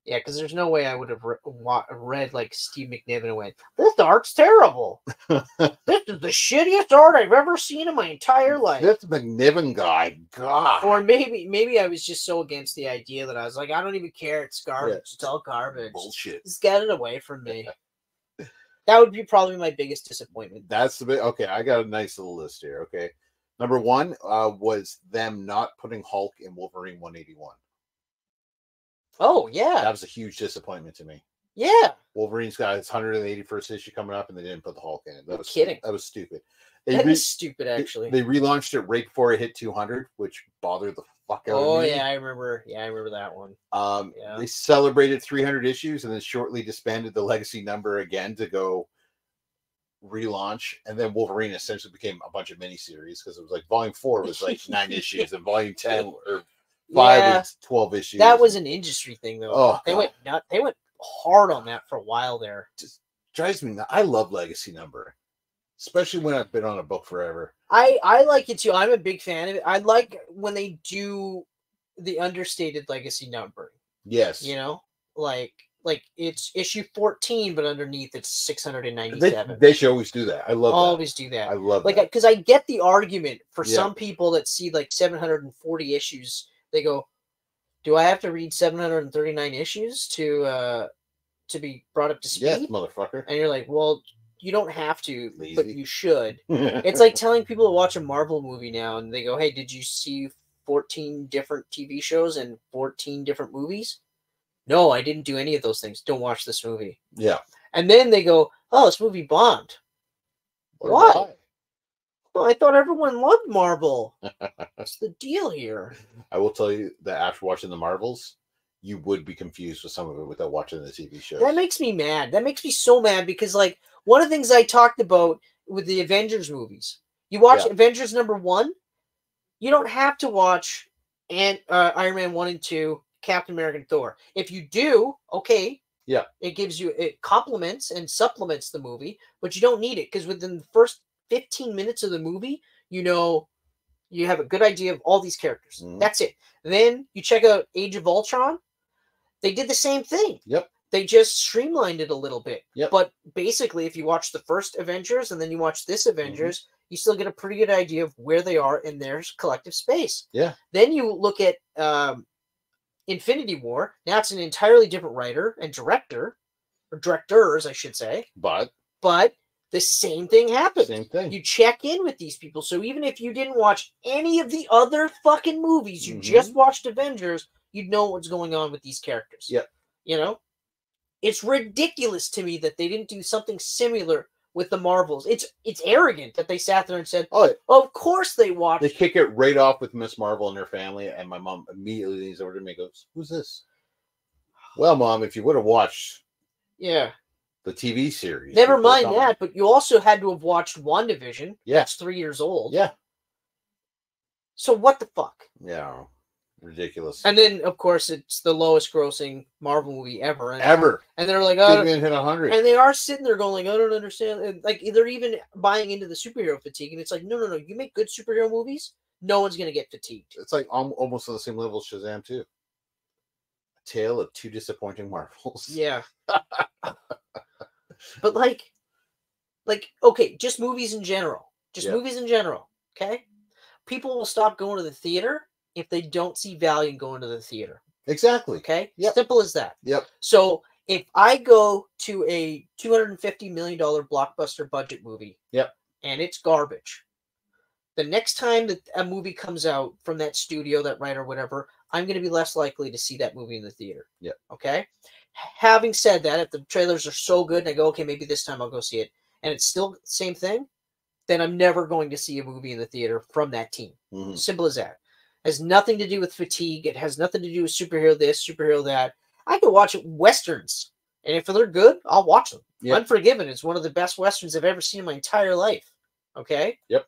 Yeah, because there's no way I would have read like Steve McNiven and went, this art's terrible. This is the shittiest art I've ever seen in my entire life. This McNiven guy, God. Or maybe I was just so against the idea that I was like, I don't even care. It's garbage. Yeah. It's all garbage. Bullshit. Just get it away from me. That would be probably my biggest disappointment. That's the big. Okay, I got a nice little list here. Okay, number one was them not putting Hulk in Wolverine 181. Oh yeah, that was a huge disappointment to me. Yeah, Wolverine's got his 181st issue coming up, and they didn't put the Hulk in it. That was kidding. That was stupid. That is stupid, actually. They relaunched it right before it hit 200, which bothered the fuck out of me. Yeah, I remember. Yeah, I remember that one. They celebrated 300 issues and then shortly disbanded the legacy number again to go relaunch, and then Wolverine essentially became a bunch of miniseries because it was like Volume 4 was like 9 issues, and Volume 10 or 5 was 12 issues. That was an industry thing, though. Oh, they went hard on that for a while there. Just drives me nuts. I love legacy numbering, especially when I've been on a book forever. I like it too. I'm a big fan of it. I like when they do the understated legacy numbering. Yes. You know, like it's issue 14, but underneath it's 697. They should always do that. I love always do that. I love like, because I get the argument for some people that see like 740 issues. They go, do I have to read 739 issues to be brought up to speed? Yes, motherfucker. And you're like, well, you don't have to, but you should. It's like telling people to watch a Marvel movie now, and they go, hey, did you see 14 different TV shows and 14 different movies? No, I didn't do any of those things. Don't watch this movie. Yeah. And then they go, oh, this movie bombed. Why? Well, I thought everyone loved Marvel. What's the deal here? I will tell you that after watching the Marvels, you would be confused with some of it without watching the TV shows. That makes me mad. That makes me so mad because, like, one of the things I talked about with the Avengers movies, you watch Avengers #1, you don't have to watch Iron Man 1 and 2, Captain America and Thor. If you do, okay. Yeah. It complements and supplements the movie, but you don't need it because within the first 15 minutes of the movie, you know, you have a good idea of all these characters. That's it. Then you check out Age of Ultron. They did the same thing. Yep. They just streamlined it a little bit. Yep. But basically, if you watch the first Avengers and then you watch this Avengers, you still get a pretty good idea of where they are in their collective space. Yeah. Then you look at Infinity War. Now it's an entirely different writer and director, or directors, I should say. But the same thing happens. Same thing. You check in with these people. So even if you didn't watch any of the other fucking movies, you just watched Avengers, you'd know what's going on with these characters. Yep. You know? It's ridiculous to me that they didn't do something similar with the Marvels. It's arrogant that they sat there and said, "Oh, of course they watched." They kick it right off with Miss Marvel and her family, and my mom immediately leans over to me and goes, "Who's this?" Well, Mom, if you would have watched, the TV series. Never mind that, but you also had to have watched WandaVision. Yeah, that's 3 years old. Yeah. So what the fuck? Yeah. Ridiculous. And then, of course, it's the lowest grossing Marvel movie ever. And they're like, oh, didn't hit 100. And they are sitting there going, like, I don't understand. And, like, they're even buying into the superhero fatigue. And it's like, no. You make good superhero movies, no one's going to get fatigued. It's like almost on the same level as Shazam, too. A tale of two disappointing Marvels. Yeah. But, like, okay, just movies in general. Movies in general, okay? People will stop going to the theater if they don't see value in going to the theater. Exactly. Okay? Yep. Simple as that. Yep. So if I go to a $250 million blockbuster budget movie, and it's garbage, the next time that a movie comes out from that studio, that writer, whatever, I'm going to be less likely to see that movie in the theater. Yep. Okay? Having said that, if the trailers are so good and I go, okay, maybe this time I'll go see it, and it's still the same thing, then I'm never going to see a movie in the theater from that team. Simple as that. Has nothing to do with fatigue. It has nothing to do with superhero this, superhero that. I can watch Westerns, and if they're good, I'll watch them. Yep. Unforgiven is one of the best Westerns I've ever seen in my entire life. Okay? Yep.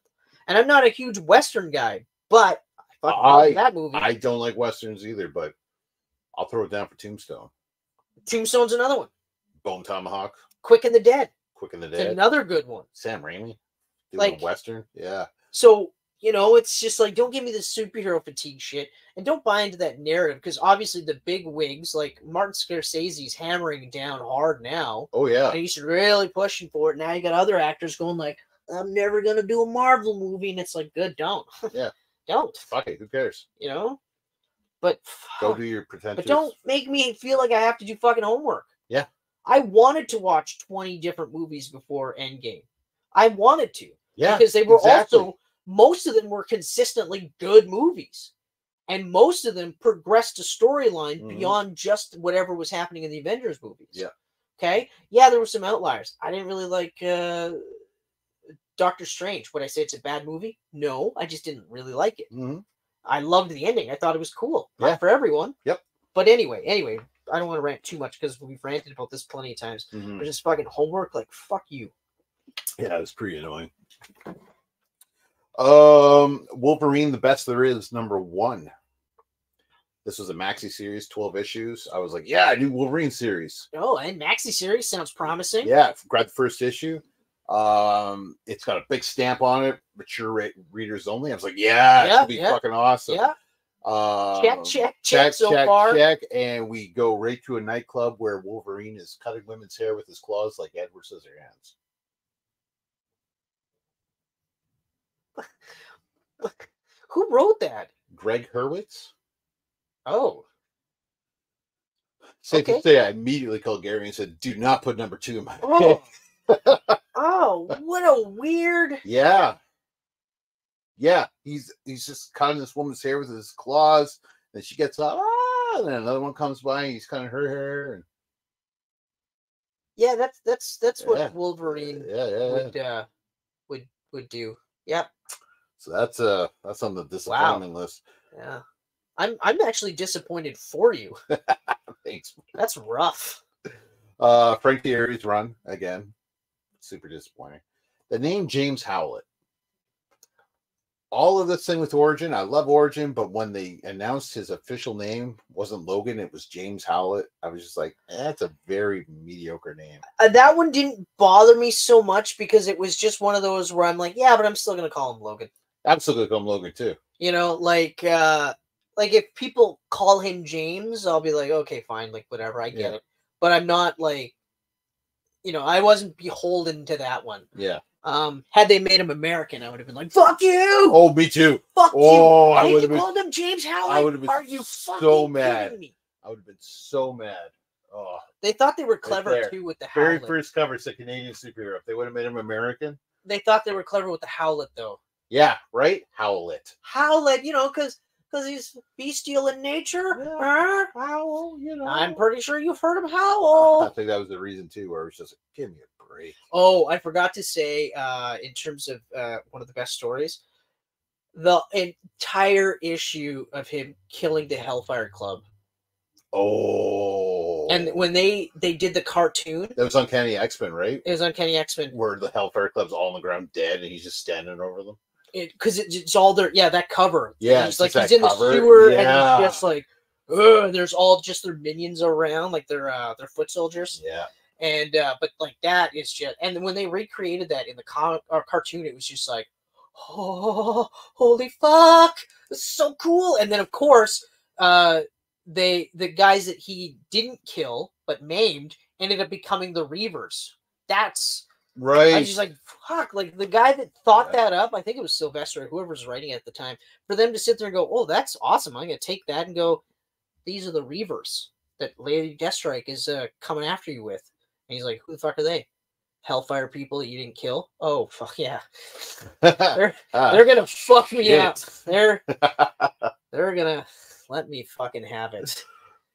And I'm not a huge Western guy, but I fucking love that movie. I don't like Westerns either, but I'll throw it down for Tombstone. Tombstone's another one. Bone Tomahawk. Quick and the Dead. Quick and the Dead. It's another good one. Sam Raimi. Doing a Western. Yeah. So, you know, it's just like, don't give me this superhero fatigue shit, and don't buy into that narrative, because obviously the big wigs, like Martin Scorsese's hammering down hard now. Oh, yeah. And he's really pushing for it. Now you got other actors going like, I'm never going to do a Marvel movie, and it's like, good, don't. Yeah. Don't. Fuck it, who cares? You know? But go do your pretentious. But don't make me feel like I have to do fucking homework. Yeah. I wanted to watch 20 different movies before Endgame. I wanted to. Yeah. Because they were also, most of them were consistently good movies. And most of them progressed a storyline beyond just whatever was happening in the Avengers movies. Yeah. Okay? Yeah, there were some outliers. I didn't really like Doctor Strange. Would I say it's a bad movie? No, I just didn't really like it. I loved the ending. I thought it was cool. Not for everyone. Yep. But anyway, I don't want to rant too much because we've ranted about this plenty of times. But just fucking homework, like, fuck you. Yeah, it was pretty annoying. Wolverine, the Best There Is, #1. This was a maxi series, 12 issues. I was like, yeah, a new Wolverine series. Oh, and maxi series sounds promising. Yeah, grab the first issue. It's got a big stamp on it, mature readers only. I was like, yeah, it's gonna be fucking awesome. Yeah. Check so far. Check, and we go right to a nightclub where Wolverine is cutting women's hair with his claws like Edward Scissorhands. Who wrote that? Greg Hurwitz. Oh. Safe to say, I immediately called Gary and said, do not put #2 in my Oh, what a weird. Yeah. Yeah, he's just cutting this woman's hair with his claws, and she gets up, and then another one comes by, and he's cutting her hair. And... Yeah, that's what Wolverine would do. Yep. So that's on the disappointing list. Yeah. I'm actually disappointed for you. Thanks. That's rough. Frank Thierry's run again. Super disappointing. The name James Howlett. All of this thing with Origin, I love Origin, but when they announced his official name wasn't Logan, it was James Howlett. I was just like, that's a very mediocre name. That one didn't bother me so much because it was just one of those where I'm like, yeah, but I'm still gonna call him Logan. I'm still gonna call him Logan too. You know, like if people call him James, I'll be like, okay, fine, like whatever, I get it. But I'm not like, you know, I wasn't beholden to that one. Yeah. Had they made him American, I would have been like, fuck you! Oh, me too. Fuck you! I would have called him James Howlett. I would have been Are you so mad. kidding me? I would have been so mad. Oh, they thought they were clever too with the Howlett. Very first cover, it's a Canadian superhero. If they would have made him American, they thought they were clever with the Howlett though. Yeah, right. Howlett, you know, because he's bestial in nature. Yeah. Howl, you know. I'm pretty sure you've heard him howl. I think that was the reason too, where it was just like, give me a break. Oh, I forgot to say, in terms of one of the best stories, the entire issue of him killing the Hellfire Club. Oh. And when they did the cartoon, that was Uncanny X-Men, right? It was Uncanny X-Men, where the Hellfire Club's all on the ground dead, and he's just standing over them. Because it's all there. Yeah, that cover. Yeah, he's like he's in the sewer, and he's just like, ugh, there's all just their minions around, like their foot soldiers. Yeah. And but like that is just, and when they recreated that in the cartoon, it was just like, oh, holy fuck, this is so cool. And then of course, the guys that he didn't kill but maimed ended up becoming the Reavers. That's right. I was just like, fuck, like the guy that thought that up, I think it was Sylvester or whoever's writing it at the time, for them to sit there and go, oh, that's awesome. I'm gonna take that and go, these are the Reavers that Lady Deathstrike is coming after you with. And he's like, who the fuck are they? Hellfire people that you didn't kill? Oh, fuck yeah. They're gonna fuck me up. They're gonna let me fucking have it.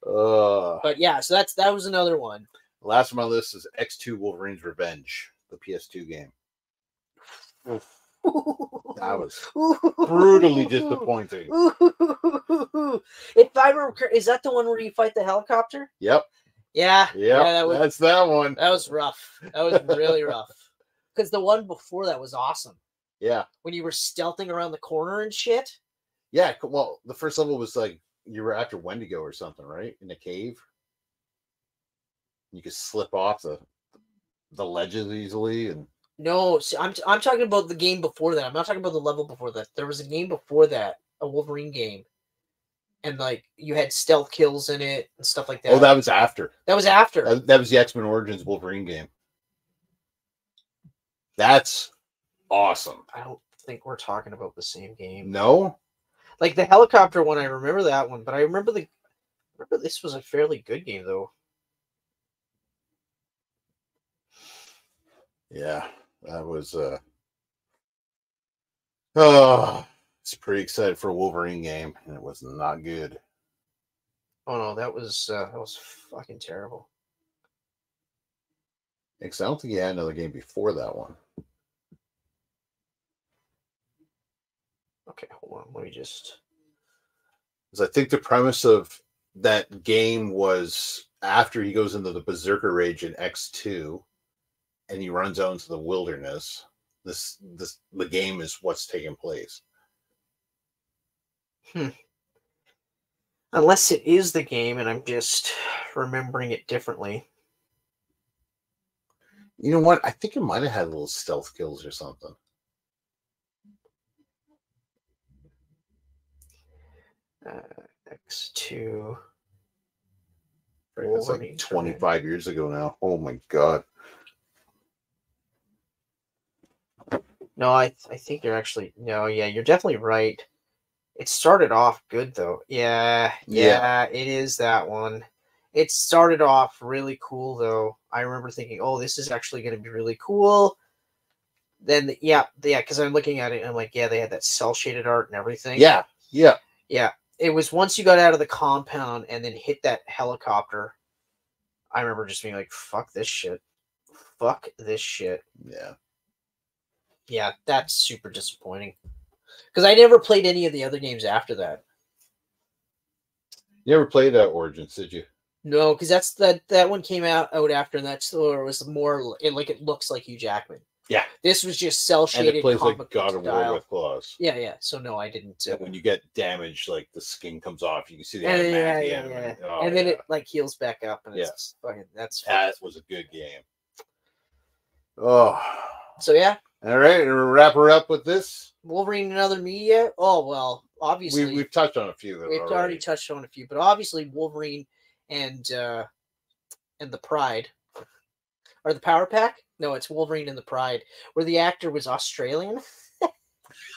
But yeah, so that was another one. Last on my list is X2 Wolverine's Revenge, the PS2 game. That was brutally disappointing. If I remember, is that the one where you fight the helicopter? Yep. Yeah, that's that one. That was rough. That was really rough. Because the one before that was awesome. Yeah. When you were stealthing around the corner and shit. Yeah, well, the first level was like you were after Wendigo or something, right? In a cave. You could slip off the ledges easily, and no, see, I'm talking about the game before that. I'm not talking about the level before that. There was a game before that, a Wolverine game. And like you had stealth kills in it and stuff like that. Oh, that was after. That was after. That was the X-Men Origins Wolverine game. That's awesome. I don't think we're talking about the same game. No? Like the helicopter one, I remember that one, but I remember this was a fairly good game though. Yeah, that was oh, it's pretty excited for a Wolverine game, and it was not good. Oh no, that was fucking terrible. Because I don't think he had another game before that one. Okay, hold on. Let me just. Because I think the premise of that game was after he goes into the Berserker Rage in X2, and he runs out into the wilderness. The game is what's taking place. Unless it is the game and I'm just remembering it differently. You know what? I think it might have had little stealth kills or something. X2. It's like 25 years ago now. Oh my god. No, I think you're actually... No, yeah, you're definitely right. It started off good, though. Yeah, it is that one. It started off really cool, though. I remember thinking, oh, this is actually going to be really cool. Then, because I'm looking at it, and I'm like, yeah, they had that cel-shaded art and everything. Yeah. It was once you got out of the compound and then hit that helicopter, I remember just being like, fuck this shit. Fuck this shit. Yeah. Yeah, that's super disappointing. Because I never played any of the other games after that. You never played Origins, did you? No, because that one came out after, and that's where it was more it looks like Hugh Jackman. Yeah. This was just cel-shaded. And it plays like God of War with claws. Yeah. So no, I didn't. And when you get damaged, like the skin comes off, you can see the yeah. And then it like heals back up, and it's fucking that was a good game. Oh. So yeah. All right, and we'll wrap her up with this. Wolverine and other media. Oh well, obviously we've touched on a few. We've already touched on a few, but obviously Wolverine and the Pride, or the Power Pack. No, it's Wolverine and the Pride, where the actor was Australian.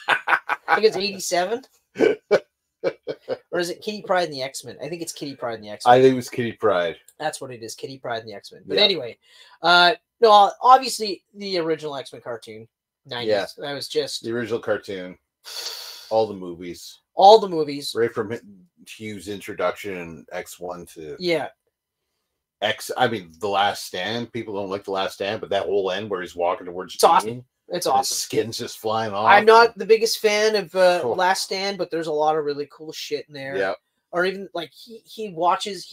I think it's 87. Or is it Kitty Pryde and the X-Men? I think it's Kitty Pryde and the X-Men. I think it was Kitty Pryde. That's what it is, Kitty Pryde and the X-Men. But anyway, no, obviously the original X-Men cartoon, 90s. Yeah. That was just the original cartoon. All the movies. Right from Hugh's introduction, X1 to The Last Stand. People don't like The Last Stand, but that whole end where he's walking towards it's awesome. It's awesome. His skin's just flying off. I'm not the biggest fan of Last Stand, but there's a lot of really cool shit in there. Yeah. Or even like he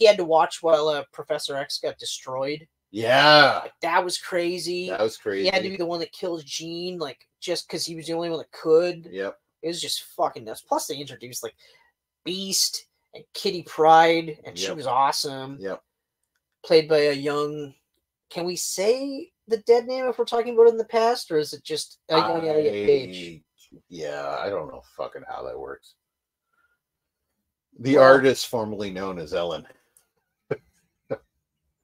had to watch while Professor X got destroyed. Yeah. Like, that was crazy. He had to be the one that kills Jean, like just because he was the only one that could. Yep. It was just fucking nuts. Plus they introduced like Beast and Kitty Pryde, and she was awesome. Yep. Played by a young, can we say the dead name if we're talking about it in the past, or is it just a young Elliot Page? Yeah, I don't know fucking how that works. The artist formerly known as Ellen.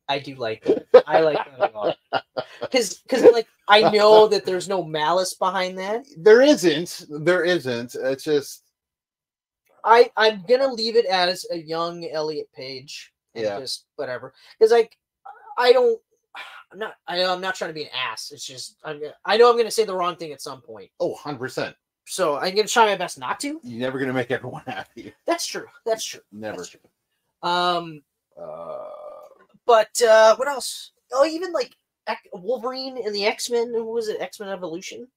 I do like that. I like that a lot. Because like I know that there's no malice behind that. There isn't. It's just I'm gonna leave it as a young Elliot Page. And just whatever. Because like I'm not trying to be an ass. It's just I know I'm gonna say the wrong thing at some point. Oh, 100%. So I'm gonna try my best not to. You're never gonna make everyone happy. That's true. Never. That's true. But what else? Oh, even like Wolverine and the X-Men. What was it? X-Men Evolution?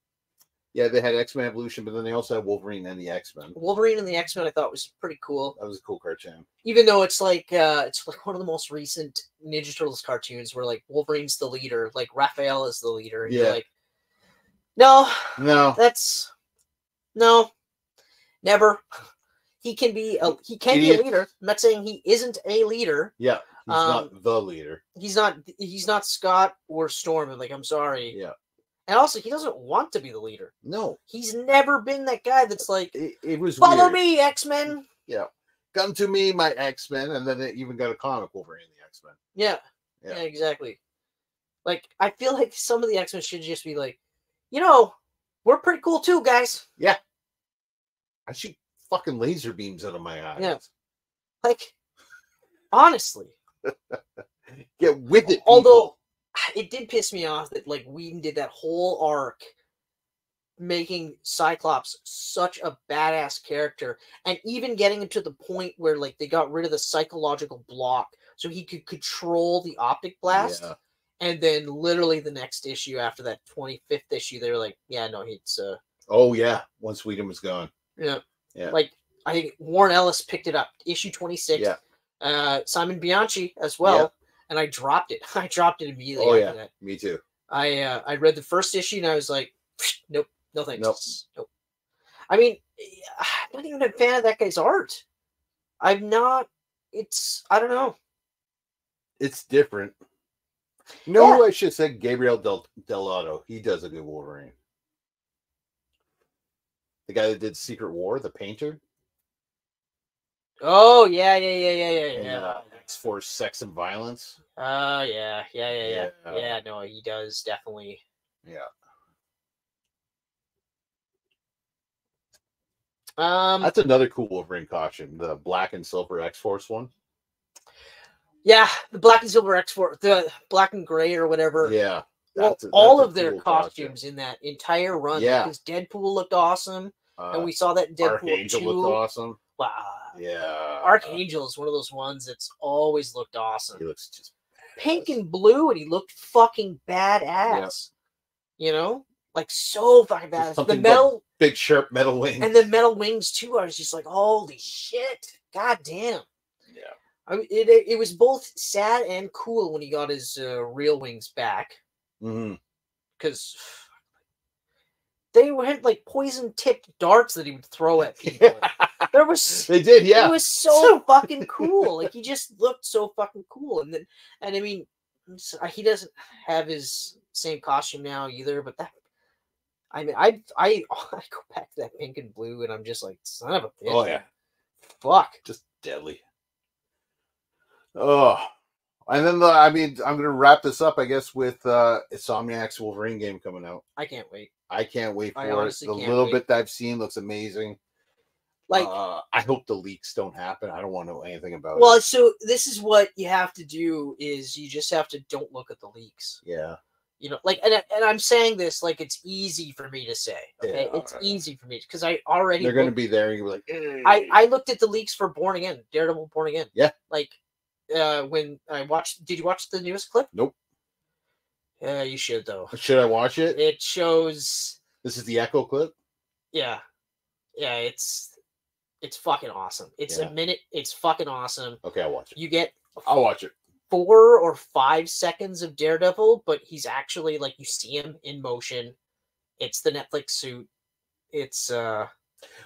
Yeah, they had X-Men Evolution, but then they also had Wolverine and the X-Men. Wolverine and the X-Men I thought was pretty cool. That was a cool cartoon. Even though it's like one of the most recent Ninja Turtles cartoons where like Wolverine's the leader, like Raphael is the leader. And you're like, no, never. He can be a leader. I'm not saying he isn't a leader. Yeah. He's not the leader. He's not Scott or Storm. I'm like, I'm sorry. Yeah. And also, he doesn't want to be the leader. No. He's never been that guy that's like, it was follow weird. me, X-Men. Yeah. Come to me, my X-Men. And then it even got a comic over in the X-Men. Yeah, exactly. Like, I feel like some of the X-Men should just be like, we're pretty cool too, guys. Yeah. I shoot fucking laser beams out of my eyes. Yeah. Like, honestly. Get with it. Although it did piss me off that like Whedon did that whole arc making Cyclops such a badass character, and even getting him to the point where like they got rid of the psychological block so he could control the optic blast. Yeah. And then literally the next issue after that 25th issue, they were like, yeah, no, he's oh yeah, once Whedon was gone. Yeah. Like I think Warren Ellis picked it up, issue 26. Yeah. Simon Bianchi as well, and I dropped it. I dropped it immediately. Oh after yeah, that. me too. I read the first issue and I was like, nope, no thanks. Nope. I mean, I'm not even a fan of that guy's art. I'm not. I don't know. It's different. You know who I should have said? Gabriel Dell'Otto. He does a good Wolverine. The guy that did Secret War, the painter. Oh, yeah. X-Force Sex and Violence. Yeah. Yeah, no, he does definitely. Yeah. That's another cool Wolverine costume, the black and silver X-Force one. Yeah, the black and silver X-Force, the black and gray or whatever. Yeah. That's all of their costumes in that entire run. Yeah. Because Deadpool looked awesome. And we saw that in Deadpool Archangel 2. looked awesome. Wow. Yeah. Archangel is one of those ones that's always looked awesome. He looks just pink and blue, and he looked fucking badass. Yep. You know? Like, so fucking badass. The metal... Big, sharp metal wings. And the metal wings, too. I was just like, holy shit. God damn. Yeah. I mean, it was both sad and cool when he got his real wings back. Mm-hmm. Because... they had like poison-tipped darts that he would throw at people. They did, yeah. It was so fucking cool. Like, he just looked so fucking cool. And I mean, he doesn't have his same costume now either. But that, I mean, I go back to that pink and blue, and I'm just like, son of a bitch. Oh yeah, fuck, just deadly. Oh. And then, I'm going to wrap this up, I guess, with Insomniac's Wolverine game coming out. I can't wait. I can't wait for it. The little bit that I've seen looks amazing. Like, I hope the leaks don't happen. I don't want to know anything about it. Well, so this is what you have to do is you just have to don't look at the leaks. Yeah. You know, like, and I'm saying this like it's easy for me to say. Okay, yeah, it's easy for me because I already. They're going to be there, and you're like, hey. I looked at the leaks for Born Again, Daredevil Born Again. Yeah. Like, when I watched, did you watch the newest clip? Nope. Yeah, you should though. Should I watch it? It shows. This is the Echo clip. Yeah, it's fucking awesome. It's a minute. It's fucking awesome. Okay, I'll watch it. I'll watch it. 4 or 5 seconds of Daredevil, but he's actually like you see him in motion. It's the Netflix suit. It's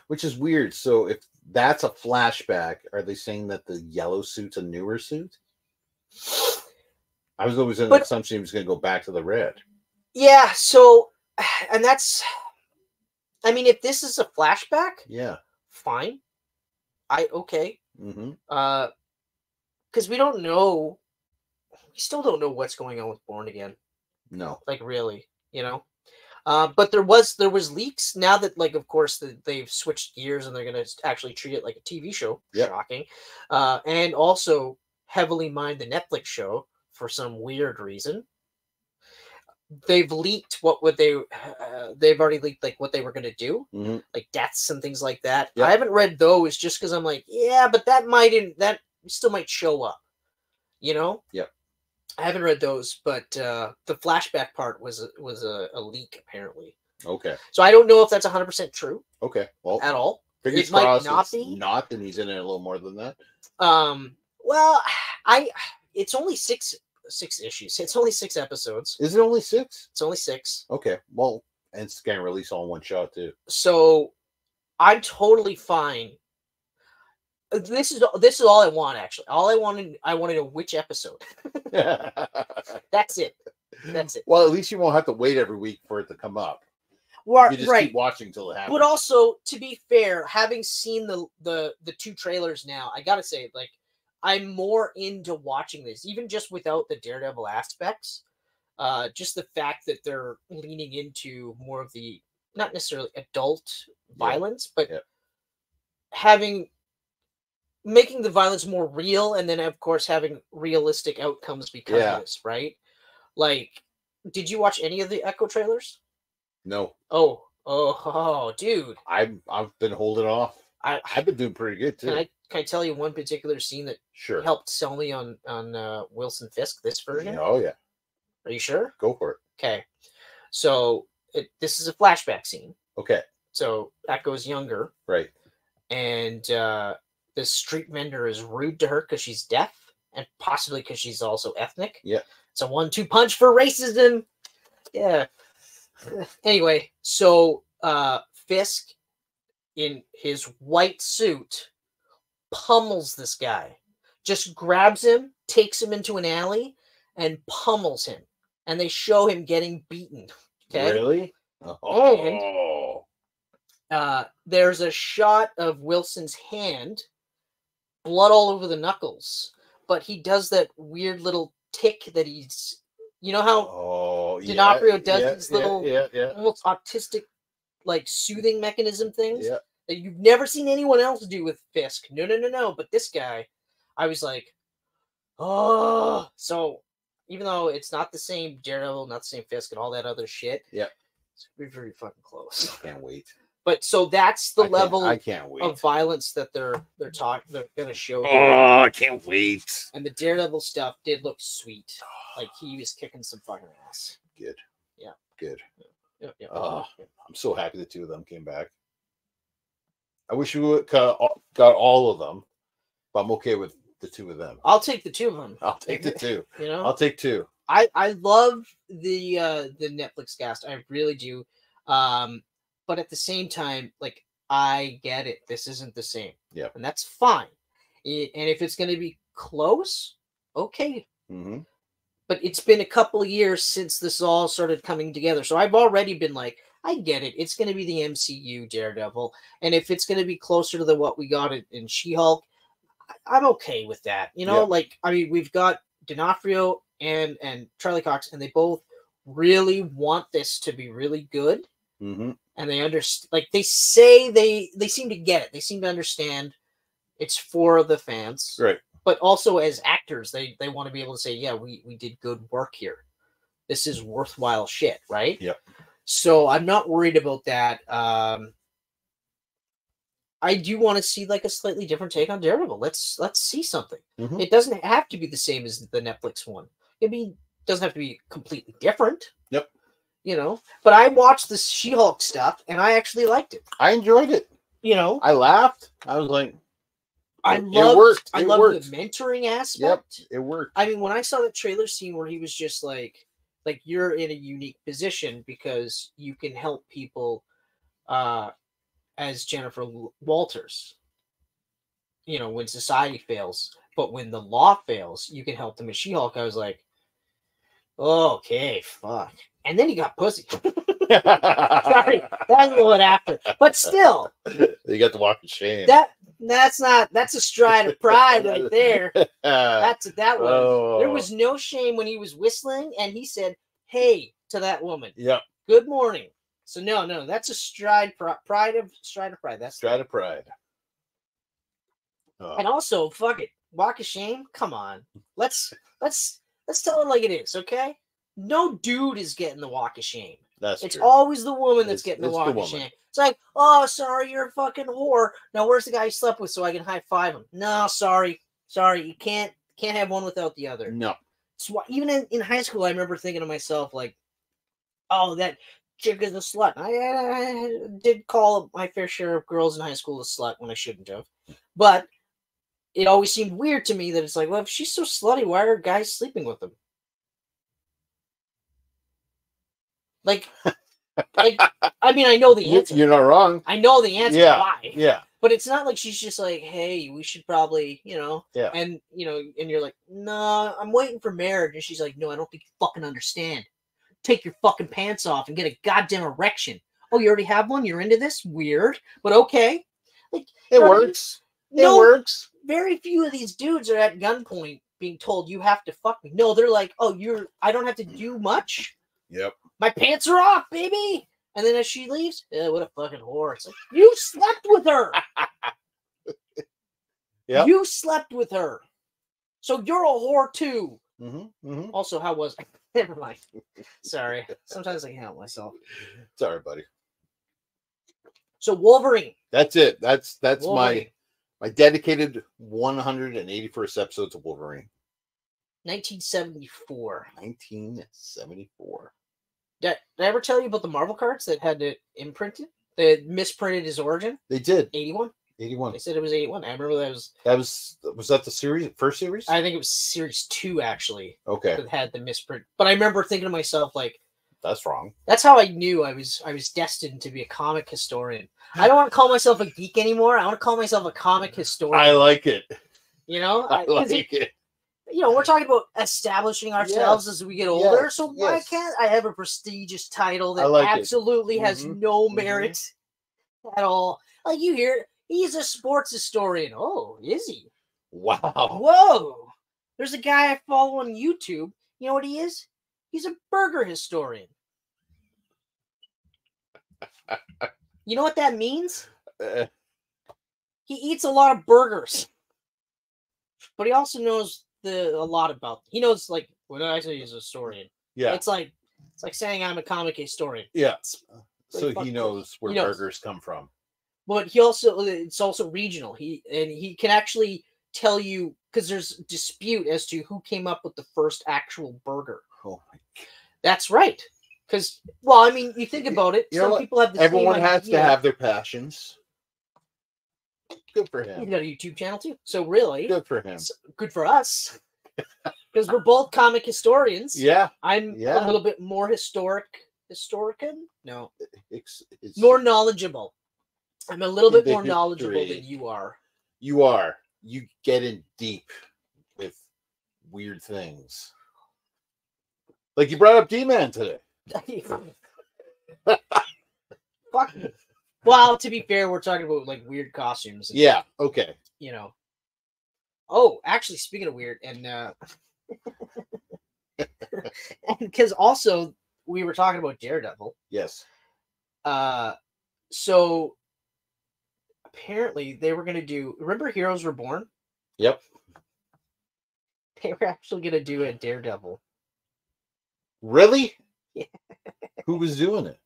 which is weird. So if that's a flashback, are they saying that the yellow suit's a newer suit? I was always in the assumption he was going to go back to the red. Yeah. So, and that's. I mean, if this is a flashback, yeah, fine. Okay. Mm-hmm. Because we don't know. We still don't know what's going on with Born Again. No. Like really, you know. But there was leaks now that, like, of course, they've switched gears and they're going to actually treat it like a TV show. Yep. Shocking. And also heavily mined the Netflix show for some weird reason. They've leaked they've already leaked like what they were going to do, like deaths and things like that. Yep. I haven't read those just because I'm like, yeah, but that still might show up, you know? Yep. I haven't read those, but the flashback part was a leak apparently. Okay. So I don't know if that's 100% true. Okay. Well, at all. It might not be. Not, then he's in it a little more than that. Well, it's only six issues. It's only 6 episodes. Is it only 6? It's only 6. Okay. Well, and it's going to release all in one shot too. So I'm totally fine. This is all I want, actually. I want to know which episode. That's it. Well, at least you won't have to wait every week for it to come up. Well, you just keep watching till it happens. But also, to be fair, having seen the 2 trailers now, I gotta say, like, I'm more into watching this, even just without the Daredevil aspects. Just the fact that they're leaning into more of the, not necessarily adult violence, but making the violence more real, and then of course having realistic outcomes because of this, right? Like, did you watch any of the Echo trailers? No. Oh, dude. I've been holding off. I've been doing pretty good too. Can I tell you one particular scene that helped sell me on Wilson Fisk, this version? Oh yeah. Are you sure? Go for it. Okay. So this is a flashback scene. Okay. So Echo's younger. Right. And the street vendor is rude to her because she's deaf and possibly because she's also ethnic. Yeah. It's a 1-2 punch for racism. Yeah. Anyway, so Fisk in his white suit pummels this guy. Just grabs him, takes him into an alley, and pummels him. And they show him getting beaten. Okay? Really? Oh. And there's a shot of Wilson's hand, blood all over the knuckles. But he does that weird little tick that he's... You know how D'Onofrio does these little almost autistic, like, soothing mechanism things? Yeah. That you've never seen anyone else do with Fisk. No. But this guy, I was like, oh. So even though it's not the same Daredevil, not the same Fisk, and all that other shit, it's very, very fucking close. I can't wait. But so that's the level of violence that they're gonna show. Oh, I can't wait. And the Daredevil stuff did look sweet. Like he was kicking some fucking ass. Good. Yeah. Good. Yeah. I'm so happy the two of them came back. I wish we would got all of them, but I'm okay with the two of them. I'll take the two of them. I'll take the two. You know, I'll take two. I love the Netflix cast. I really do. But at the same time, like I get it. This isn't the same. Yeah, and that's fine. And if it's going to be close, okay. Mm-hmm. But it's been a couple of years since this all started coming together, so I've already been like, I get it. It's going to be the MCU Daredevil. And if it's going to be closer to what we got in She-Hulk, I'm okay with that. You know, like, I mean, we've got D'Onofrio and Charlie Cox, and they both really want this to be really good. Mm-hmm. And they understand, like, they say they seem to get it. They seem to understand it's for the fans. Right. But also as actors, they want to be able to say, yeah, we did good work here. This is worthwhile shit, right? Yep. So I'm not worried about that. I do want to see like a slightly different take on Daredevil. Let's see something. Mm-hmm. It doesn't have to be the same as the Netflix one. It doesn't have to be completely different. Yep. You know, but I watched the She-Hulk stuff and I actually liked it. I enjoyed it. You know, I laughed. I was like, it worked. I loved the mentoring aspect. Yep, it worked. I mean, when I saw the trailer scene where he was just like you're in a unique position because you can help people as Jennifer Walters, you know, when society fails, but when the law fails, you can help them as She-Hulk. I was like, oh, okay, fuck. And then he got pussy. Sorry, that's a little bit after. But still. You got to walk of shame. That's a stride of pride right there. That's what that was. Oh. There was no shame when he was whistling and he said, hey, to that woman. Yep. Good morning. So no, that's a stride of pride. That's stride of pride. And also, fuck it. Walk of shame? Come on. Let's tell it like it is, okay? No dude is getting the walk of shame. It's true. Always the woman that's getting the walk of shame. It's like, oh, sorry, you're a fucking whore. Now where's the guy you slept with so I can high five him? No, sorry. You can't have one without the other. No. So even in high school, I remember thinking to myself, like, oh, that chick is a slut. I did call my fair share of girls in high school a slut when I shouldn't have. But it always seemed weird to me that it's like, well, if she's so slutty, why are guys sleeping with them? Like, I mean, I know the answer. You're not wrong. I know the answer. Yeah. Why? Yeah. But it's not like she's just like, hey, we should probably, you know. Yeah. And, you know, and you're like, no, I'm waiting for marriage. And she's like, no, I don't think you fucking understand. Take your fucking pants off and get a goddamn erection. Oh, you already have one? You're into this? Weird. But okay. Like, it works. It works. Very few of these dudes are at gunpoint being told you have to fuck me. No, they're like, oh, I don't have to do much. Yep. My pants are off, baby. And then as she leaves, what a fucking whore. It's like, you slept with her. Yeah. You slept with her. So you're a whore too. Mm-hmm. Mm-hmm. Also, how was I? Never mind. Sorry. Sometimes I can't help myself. Sorry, buddy. So Wolverine. That's it. That's Wolverine. my dedicated 181st episodes of Wolverine. 1974. 1974. Did I ever tell you about the Marvel cards that had it imprinted? They misprinted his origin? They did. 81? 81. They said it was 81. I remember was that the series, first series? I think it was series 2, actually. Okay. That had the misprint. But I remember thinking to myself, like, That's wrong. That's how I knew I was destined to be a comic historian. I don't want to call myself a geek anymore. I want to call myself a comic historian. I like it. You know, I like it. You know, we're talking about establishing ourselves as we get older. So why can't I have a prestigious title that absolutely has no merit at all? Like you hear, he's a sports historian. Oh, is he? Wow. Whoa. There's a guy I follow on YouTube. You know what he is? He's a burger historian. You know what that means? He eats a lot of burgers. But he also knows a lot about. He knows, like, when I say he's a historian. Yeah. It's like saying I'm a comic historian. Yeah. So he knows where burgers come from. But it's also regional. He can actually tell you, because there's dispute as to who came up with the first actual burger. Oh my God. That's right. Because, well, I mean, you think about it. Some people have the Everyone has to have their passions. Good for him. He's got a YouTube channel too. So really, good for him. Good for us. Because we're both comic historians. Yeah. I'm a little bit more historican? No. It's more knowledgeable. I'm a little bit more knowledgeable than you are. You are. You get in deep with weird things. Like you brought up D-Man today. Fuck. Well, to be fair, we're talking about like weird costumes. And, yeah. Okay. You know. Oh, actually, speaking of weird, and because also we were talking about Daredevil. Yes. So apparently they were going to do. Remember, Heroes Reborn? Yep. They were actually going to do a Daredevil. Really? Yeah. Who was doing it?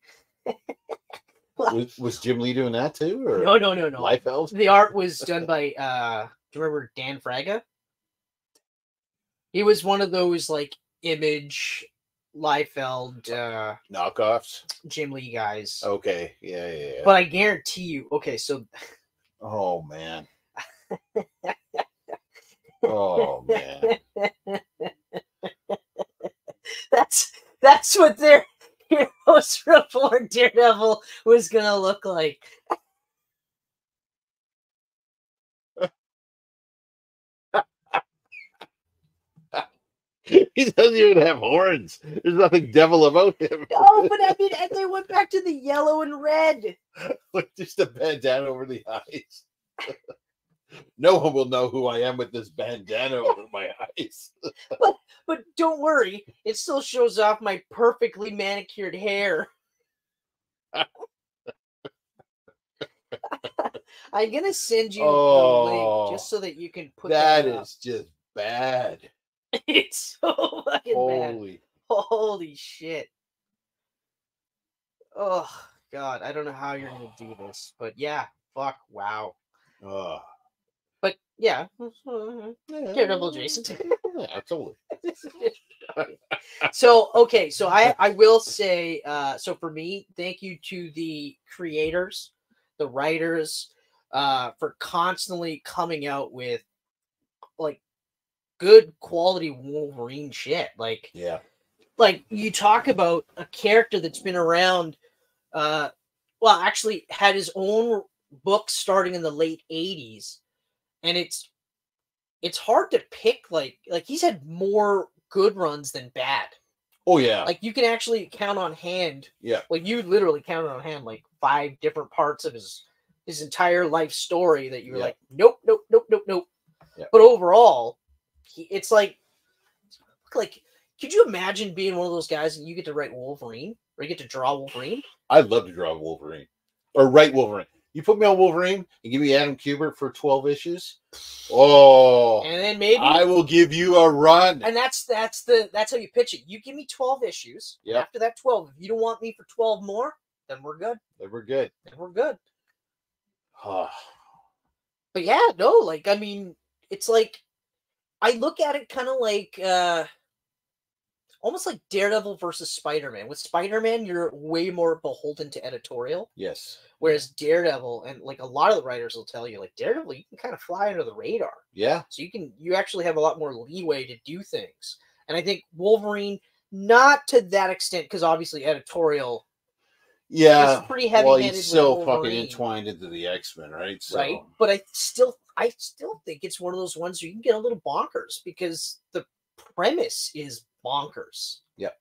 Was Jim Lee doing that too? Or no. Liefeld? The art was done by do you remember Dan Fraga? He was one of those like Image, Liefeld, knockoffs, Jim Lee guys. Okay, yeah. But I guarantee you, okay, so oh man. Oh man. That's what their Heroes Reborn Daredevil was gonna look like. He doesn't even have horns. There's nothing devil about him. No, but I mean, and they went back to the yellow and red. With just a bandana over the eyes. No one will know who I am with this bandana over my eyes. But don't worry, it still shows off my perfectly manicured hair. I'm gonna send you the link just so that you can put that up. Is just bad. It's so fucking bad. Holy shit. Oh God, I don't know how you're gonna do this, but yeah, fuck, wow. But yeah, Daredevil Jason. Yeah, totally. So okay, so I will say, so for me, thank you to the creators, the writers, for constantly coming out with like good quality Wolverine shit. Like, yeah, like you talk about a character that's been around, well, actually had his own book starting in the late 80s, and it's hard to pick, like he's had more good runs than bad. Oh yeah, like you can actually count on hand. Yeah, like you literally counted on hand like 5 different parts of his entire life story that you were like, nope. Yeah. But overall, it's like, could you imagine being one of those guys and you get to write Wolverine or you get to draw Wolverine? I'd love to draw Wolverine or write Wolverine. You put me on Wolverine and give me Adam Kubert for 12 issues. Oh, and then maybe I will give you a run. And that's how you pitch it. You give me 12 issues. Yeah. After that 12, if you don't want me for 12 more, then we're good. Then we're good. But yeah, no, like, I mean, it's like, I look at it kind of like, almost like Daredevil versus Spider-Man. With Spider-Man, you're way more beholden to editorial. Yes. Whereas Daredevil, and like a lot of the writers will tell you, like Daredevil, you can kind of fly under the radar. Yeah. So you actually have a lot more leeway to do things. And I think Wolverine, Not to that extent, because obviously editorial. Yeah, was pretty heavy. Well, he's so fucking entwined into the X-Men, right? So. Right, but I still think it's one of those ones where you can get a little bonkers because the premise is bonkers. Yep.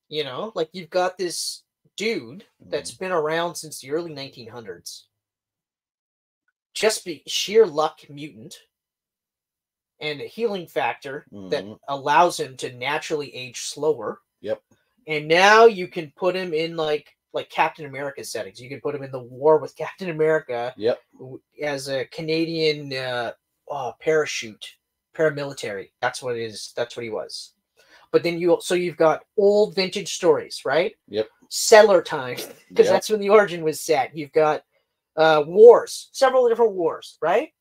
You know, like you've got this dude that's been around since the early 1900s. Just be sheer luck mutant and a healing factor that allows him to naturally age slower. Yep. And now you can put him in like Captain America settings. You can put him in the war with Captain America. Yep. As a Canadian paramilitary. That's what it is. That's what he was. But then you've got old vintage stories, right? Yep. Settler time, because that's when the origin was set. You've got wars, several different wars, right?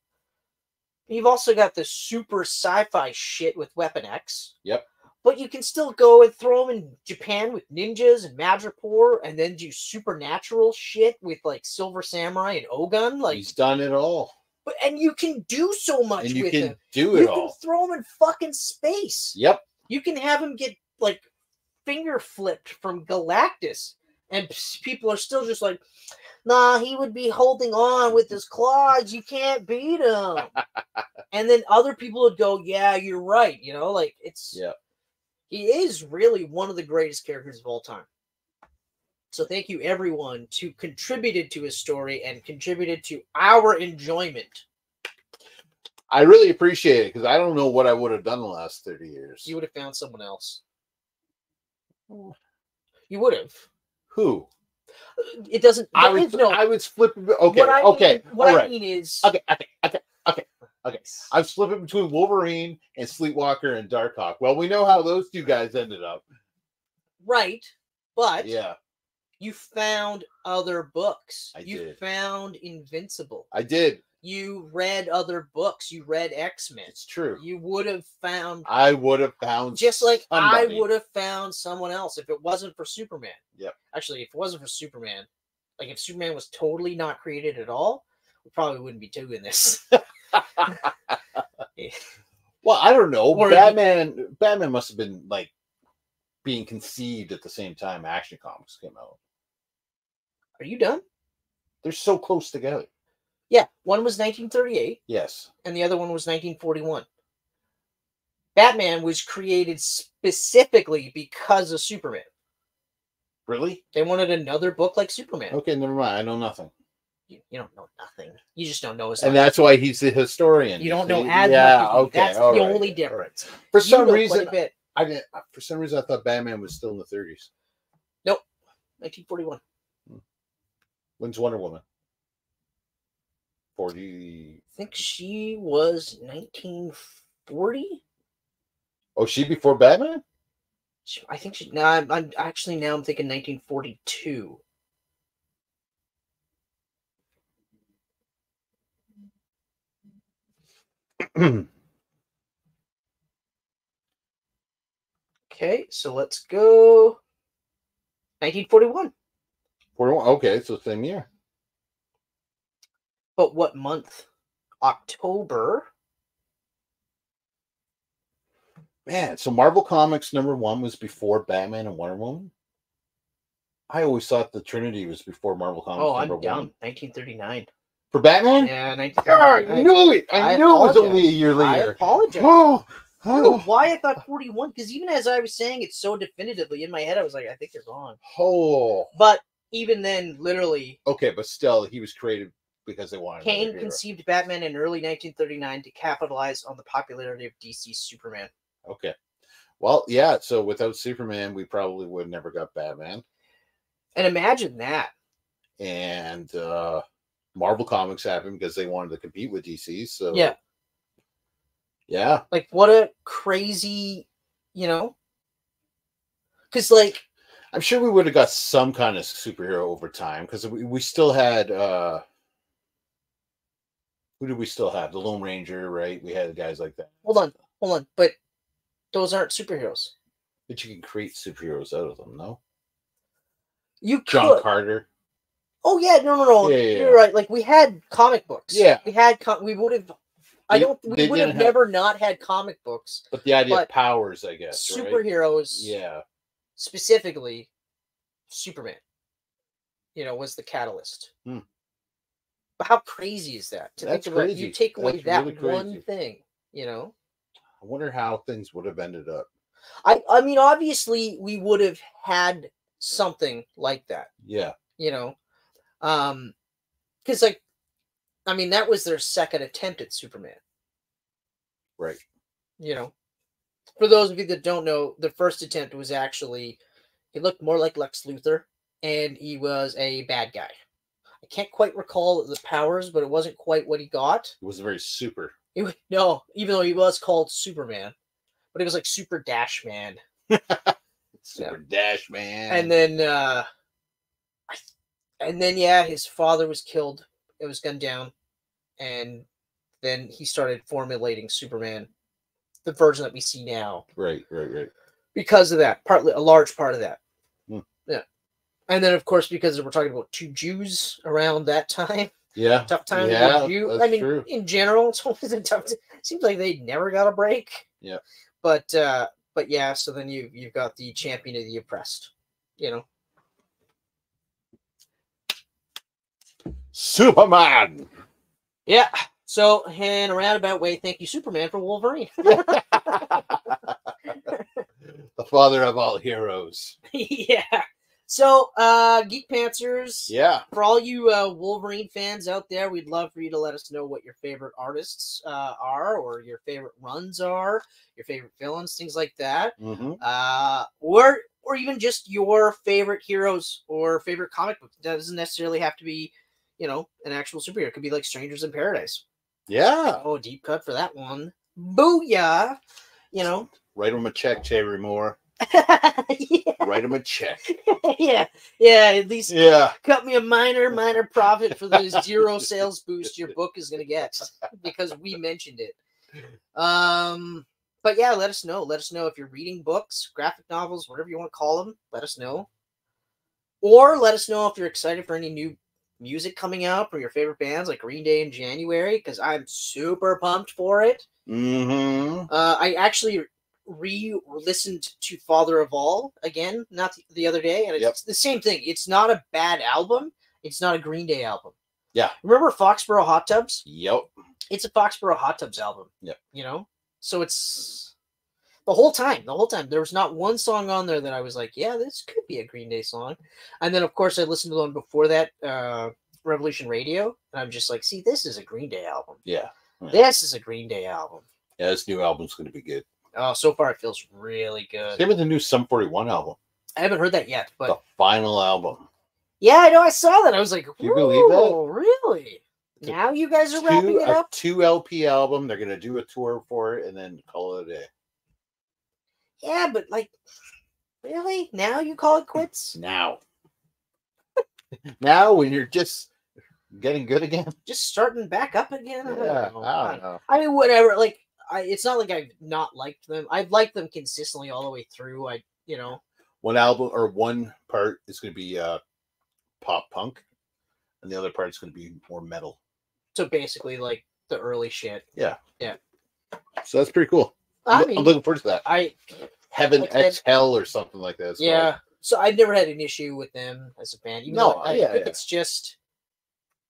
You've also got the super sci-fi shit with Weapon X. Yep. But you can still go and throw them in Japan with ninjas and Madripoor, and then do supernatural shit with like Silver Samurai and Ogun. Like he's done it all. And you can do so much and you with can him. Do it you all. You can throw him in fucking space. Yep. You can have him get like finger flipped from Galactus, and people are still just like, nah, he would be holding on with his claws. You can't beat him. And then other people would go, yeah, you're right. You know, like it's. Yeah. He is really one of the greatest characters of all time. So thank you, everyone, who contributed to his story and contributed to our enjoyment. I really appreciate it, because I don't know what I would have done the last 30 years. You would have found someone else. You would have. Who? It doesn't. I would flip. Okay. What I mean is. Okay. I've split it between Wolverine and Sleepwalker and Darkhawk. Well, we know how those two guys ended up. Right. But. Yeah. You found other books. You found Invincible. I did. You read other books. You read X-Men. It's true. You would have found. I would have found. Just like somebody. I would have found someone else if it wasn't for Superman. Yep. Actually, if it wasn't for Superman, like if Superman was totally not created at all, we probably wouldn't be doing this. Well, I don't know. Batman must have been like being conceived at the same time Action Comics came out. Are you done? They're so close together. Yeah, one was 1938. Yes. And the other one was 1941. Batman was created specifically because of Superman. Really? They wanted another book like Superman. Okay, never mind. I know nothing. You don't know nothing. You just don't know as much. And that's why he's the historian. You don't know as much. Okay, that's the only difference. For some reason, I didn't. For some reason, I thought Batman was still in the 30s. Nope, 1941. When's Wonder Woman? 40. I think she was 1940. Oh, she before Batman? I think she. No, I'm thinking 1942. Okay, so let's go 1941. 41. Okay, so same year. But what month? October. Man, so Marvel Comics #1 was before Batman and Wonder Woman? I always thought the Trinity was before Marvel Comics #1. I'm dumb. 1939. For Batman? Yeah, 1939. I knew it. I knew it was only a year later. I apologize. Oh. I don't know why I thought 41, because even as I was saying it so definitively in my head, I was like, I think you're wrong. Oh. But even then, literally. Okay, but still, he was created because they wanted. Kane conceived Batman in early 1939 to capitalize on the popularity of DC's Superman. Okay. Well, yeah, so without Superman, we probably would have never got Batman. And imagine that. And Marvel Comics happened because they wanted to compete with DC, so... Yeah. Yeah. Like, what a crazy, because, like... I'm sure we would have got some kind of superhero over time, because we still had... who did we still have? The Lone Ranger, right? We had guys like that. Hold on. But those aren't superheroes. But you can create superheroes out of them, no? You could. John Carter. Oh, yeah. No. Yeah. You're right. Like, we had comic books. Yeah. We would have... We would have never not had comic books. But the idea of powers, I guess. Superheroes. Right? Yeah. specifically Superman, was the catalyst. But how crazy is that? That's crazy. You take away that really one thing, I wonder how things would have ended up. I mean, obviously, we would have had something like that. Yeah. Because, that was their second attempt at Superman. Right. For those of you that don't know, the first attempt was actually, he looked more like Lex Luthor, and he was a bad guy. I can't quite recall the powers, but it wasn't quite what he got. It was very super. No, even though he was called Superman, but it was like Super Dash Man. Super Dash Man. And then, yeah, his father was killed. It was gunned down, and then he started formulating Superman, the version that we see now. Right. Because of that, a large part of that. Yeah. And then, of course, because we're talking about two Jews around that time. Yeah. Tough time to be a Jew. True. In general, it's always a tough time. Seems like they never got a break. Yeah. But yeah, so then you've got the champion of the oppressed, Superman. Yeah. So, in a roundabout way, thank you, Superman, for Wolverine. The father of all heroes. Yeah. So, Geek Pantsers. Yeah. For all you Wolverine fans out there, we'd love for you to let us know what your favorite artists are, or your favorite runs are, your favorite villains, things like that. Or even just your favorite heroes or favorite comic book. That doesn't necessarily have to be, an actual superhero. It could be like Strangers in Paradise. Yeah. Oh, deep cut for that one. Booyah. Write him a check, Terry Moore. Yeah. Write him a check. Yeah. At least cut me a minor profit for the 0 sales boost your book is going to get because we mentioned it. But yeah, let us know. Let us know if you're reading books, graphic novels, whatever you want to call them. Let us know. Or let us know if you're excited for any new music coming out from your favorite bands like Green Day in January, because I'm super pumped for it. I actually re-listened to Father of All again, not the other day, and it's the same thing. It's not a bad album. It's not a Green Day album. Yeah. Remember Foxborough Hot Tubs? Yep. It's a Foxborough Hot Tubs album. Yep. So it's the whole time. There was not one song on there that I was like, yeah, this could be a Green Day song. And then, of course, I listened to the one before that, Revolution Radio, and I'm just like, see, this is a Green Day album. Yeah. This is a Green Day album. Yeah, this new album's going to be good. Oh, so far it feels really good. Same with the new Sum 41 album. I haven't heard that yet, but the final album. Yeah, I know. I saw that. I was like, "Can you believe that? Really? Now you guys are wrapping it up." A 2 LP album. They're going to do a tour for it and then call it a day. Yeah, but really? Now you call it quits? Now. Now when you're just getting good again? Just starting back up again? Yeah, I don't know. I mean, whatever. It's not like I've not liked them. I've liked them consistently all the way through. One album or one part is going to be pop punk, and the other part is going to be more metal. So basically, the early shit. Yeah. Yeah. So that's pretty cool. I'm looking forward to that. Heaven X Hell or something like that. Yeah. So I've never had an issue with them as a band. I think it's just,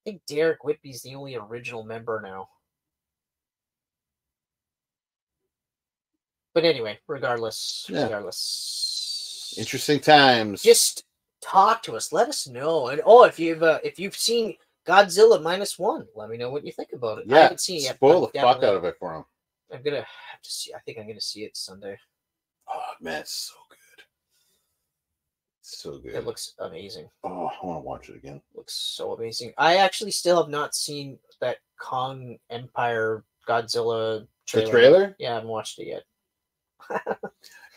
I think Derek Whitby's the only original member now. But anyway, regardless. Interesting times. Just talk to us. Let us know. And if you've seen Godzilla -1, let me know what you think about it. Yeah, I haven't seen it yet. Spoil the fuck out of it for him. I'm gonna have to see. I think I'm gonna see it Sunday. Oh man, it's so good. So good. It looks amazing. Oh, I want to watch it again. Looks so amazing. I actually still have not seen that Kong Empire Godzilla trailer. The trailer? Yeah, I haven't watched it yet.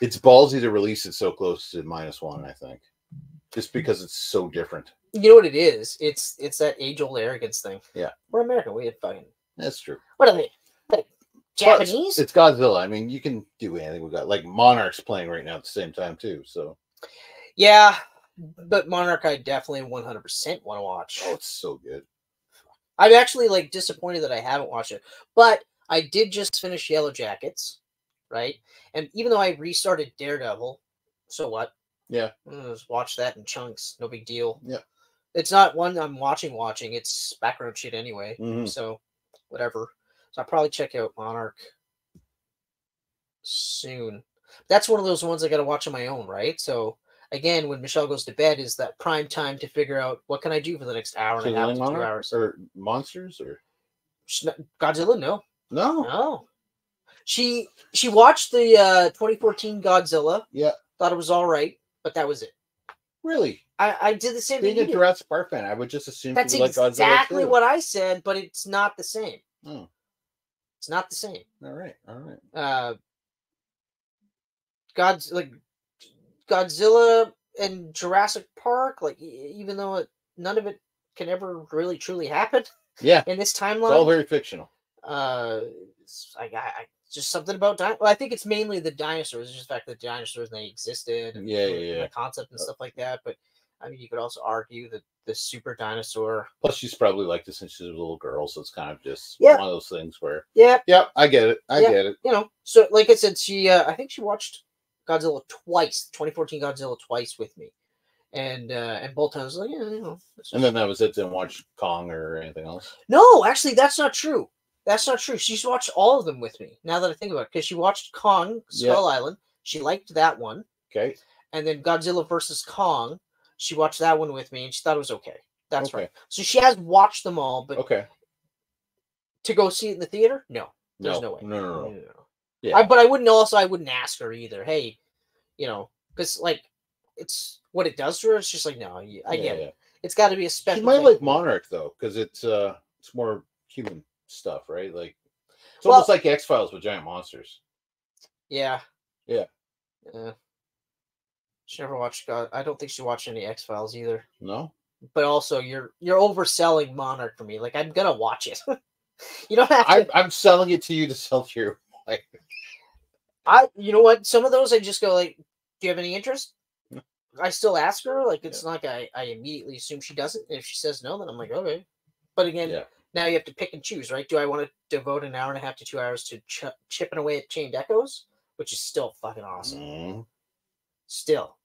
It's ballsy to release it so close to -1, I think. Just because it's so different. You know what it is? It's that age-old arrogance thing. Yeah. We're American. We have fucking... That's true. What are they? Japanese? It's Godzilla. I mean, you can do anything with that. Like Monarch's playing right now at the same time too. So yeah, but Monarch I definitely 100% want to watch. Oh, it's so good. I'm actually disappointed that I haven't watched it, but I did just finish Yellow Jackets, right? And even though I restarted Daredevil, so what? Yeah. Just watch that in chunks. No big deal. Yeah. It's not one I'm watching. It's background shit anyway. Mm-hmm. So, whatever. So I'll probably check out Monarch soon. That's one of those ones I got to watch on my own, right? So, again, when Michelle goes to bed, is that prime time to figure out what can I do for the next hour and a half to 2 hours. Or monsters or Godzilla? No. No. She watched the 2014 Godzilla. Yeah. Thought it was all right, but that was it. Really? I did the same thing. Being a Jurassic Park fan, I would just assume that's like Godzilla exactly too. what I said, but it's not the same. Oh. It's not the same. All right. Godzilla and Jurassic Park, like even though none of it can ever really truly happen. Yeah. In this timeline, it's all very fictional. I just something about well, I think it's mainly the dinosaurs. It's just the fact that dinosaurs they existed. And the concept and stuff like that. But I mean, you could also argue that the super dinosaur. Plus, she's probably liked it since she was a little girl, so it's kind of just one of those things where. Yeah. I get it. I get it. You know, so like I said, I think she watched Godzilla twice, 2014 Godzilla twice with me, and both times like And then that was it. Didn't watch Kong or anything else. No, actually, that's not true. That's not true. She's watched all of them with me. Now that I think about it, because she watched Kong Skull Island, she liked that one. Okay. And then Godzilla versus Kong, she watched that one with me, and she thought it was okay. That's right. So she has watched them all, but to go see it in the theater, no, there's no way. No. Yeah. But I wouldn't ask her either. Hey, because like it's what it does to her. It's just like no, I get it. It's got to be a special. She might like Monarch though, because it's more human stuff, right? Like it's almost like X-Files with giant monsters. Yeah. Yeah. She never watched I don't think she watched any X-Files either. No. But also you're overselling Monarch for me. Like I'm gonna watch it. You don't have to. I'm selling it to you to sell to your wife. You know what? Some of those I just go like, do you have any interest? I still ask her. Like it's not like I immediately assume she doesn't. If she says no, then I'm like, okay. But again, now you have to pick and choose, right? Do I want to devote an hour and a half to 2 hours to chipping away at Chained Echoes, which is still fucking awesome. Mm-hmm. Still.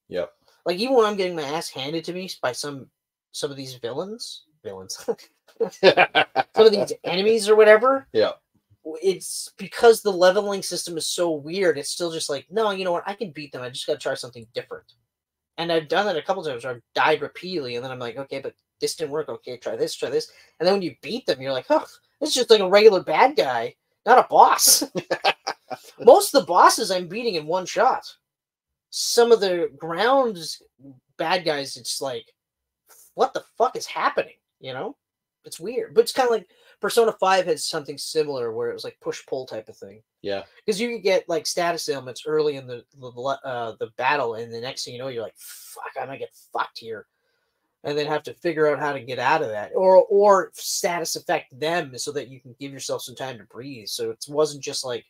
Yep. Like even when I'm getting my ass handed to me by some of these villains, some of these enemies or whatever. Yeah. It's because the leveling system is so weird. It's still just like, no, you know what? I can beat them. I just got to try something different. And I've done that a couple times where I've died repeatedly, and then I'm like, okay, but this didn't work. Okay, try this. And then when you beat them, you're like, oh, this is just like a regular bad guy, not a boss. Most of the bosses I'm beating in one shot. Some of the ground bad guys, it's like, what the fuck is happening? It's weird. But it's kind of like Persona 5 has something similar where it was like push-pull type of thing. Yeah. Because you could get like status ailments early in the battle, and the next thing you know, you're like, fuck, I might get fucked here. And then have to figure out how to get out of that. Or status affect them so that you can give yourself some time to breathe. So it wasn't just like,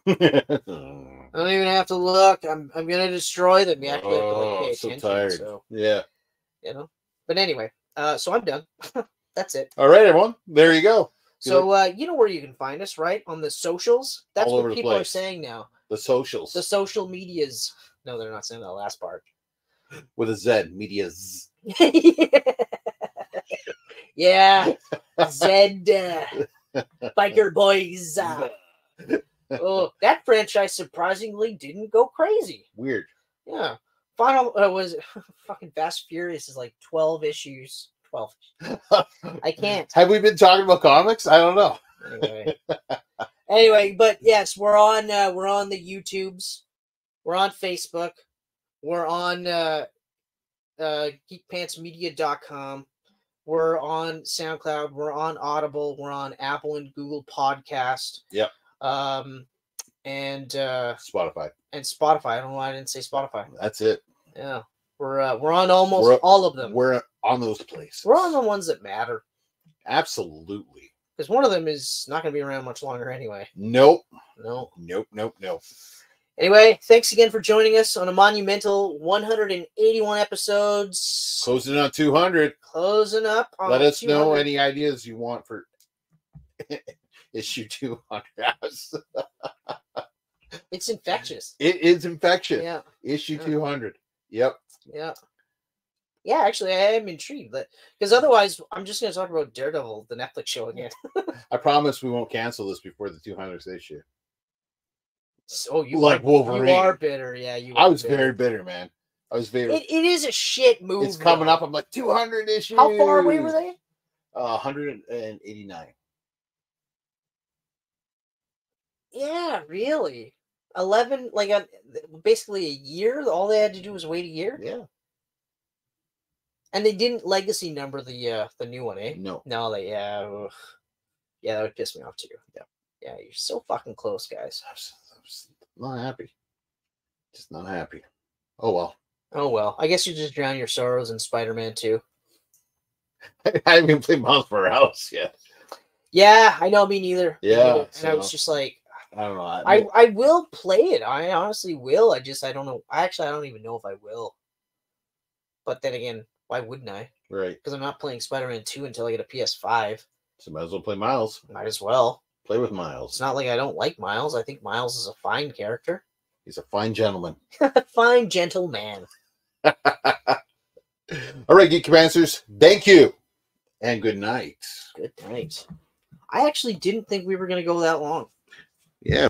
I don't even have to look. I'm gonna destroy them. You actually have to like pay attention. So tired. So, yeah. But anyway, so I'm done. That's it. All right, everyone. There you go. So you know where you can find us, right? On the socials. That's what people are saying now. The socials. The social medias. No, they're not saying that last part. With a Z, medias. Yeah. Z. Biker boys. Oh, that franchise surprisingly didn't go crazy. Weird. Yeah. Final was fucking Fast Furious is like 12 issues. 12. I can't. Have we been talking about comics? I don't know. Anyway, but yes, we're on the YouTubes. We're on Facebook. We're on geekpantsmedia.com. We're on SoundCloud. We're on Audible. We're on Apple and Google Podcast. Yep. And Spotify. And Spotify. I don't know why I didn't say Spotify. That's it. Yeah. We're on almost all of them. We're on those places. We're on the ones that matter. Absolutely. Because one of them is not going to be around much longer anyway. Nope. No. Anyway, thanks again for joining us on a monumental 181 episodes. Closing on 200. Closing up on Let us 200. know any ideas you want for issue 200. It's infectious. It is infectious. Yeah. Issue 200. Yep. Yeah. Yeah, actually, I am intrigued. Because otherwise, I'm just going to talk about Daredevil, the Netflix show again. I promise we won't cancel this before the 200th issue. So you like Wolverine. You are bitter. Yeah, I was very bitter, man. I was very. It is a shit movie. It's coming up. I'm like 200 issues. How far away were they? 189. Yeah, really. 11, like basically a year. All they had to do was wait a year. Yeah. And they didn't legacy number the new one, eh? No. No, yeah, that would piss me off too. Yeah. Yeah, you're so fucking close, guys. I'm not happy. Just not happy. Oh well. Oh well. I guess you just drown your sorrows in Spider-Man 2. I haven't even played Miles Morales yet. Yeah, I know, me neither. Yeah. And I was just like, I don't know. I will play it. I honestly will. I don't know. I don't even know if I will. But then again, why wouldn't I? Right. Because I'm not playing Spider-Man 2 until I get a PS5. So might as well play Miles. Might as well. Play with Miles. It's not like I don't like Miles. I think Miles is a fine character. He's a fine gentleman. Fine gentleman. All right, Geek Pantsers. Thank you. And good night. Good night. I actually didn't think we were going to go that long. Yeah.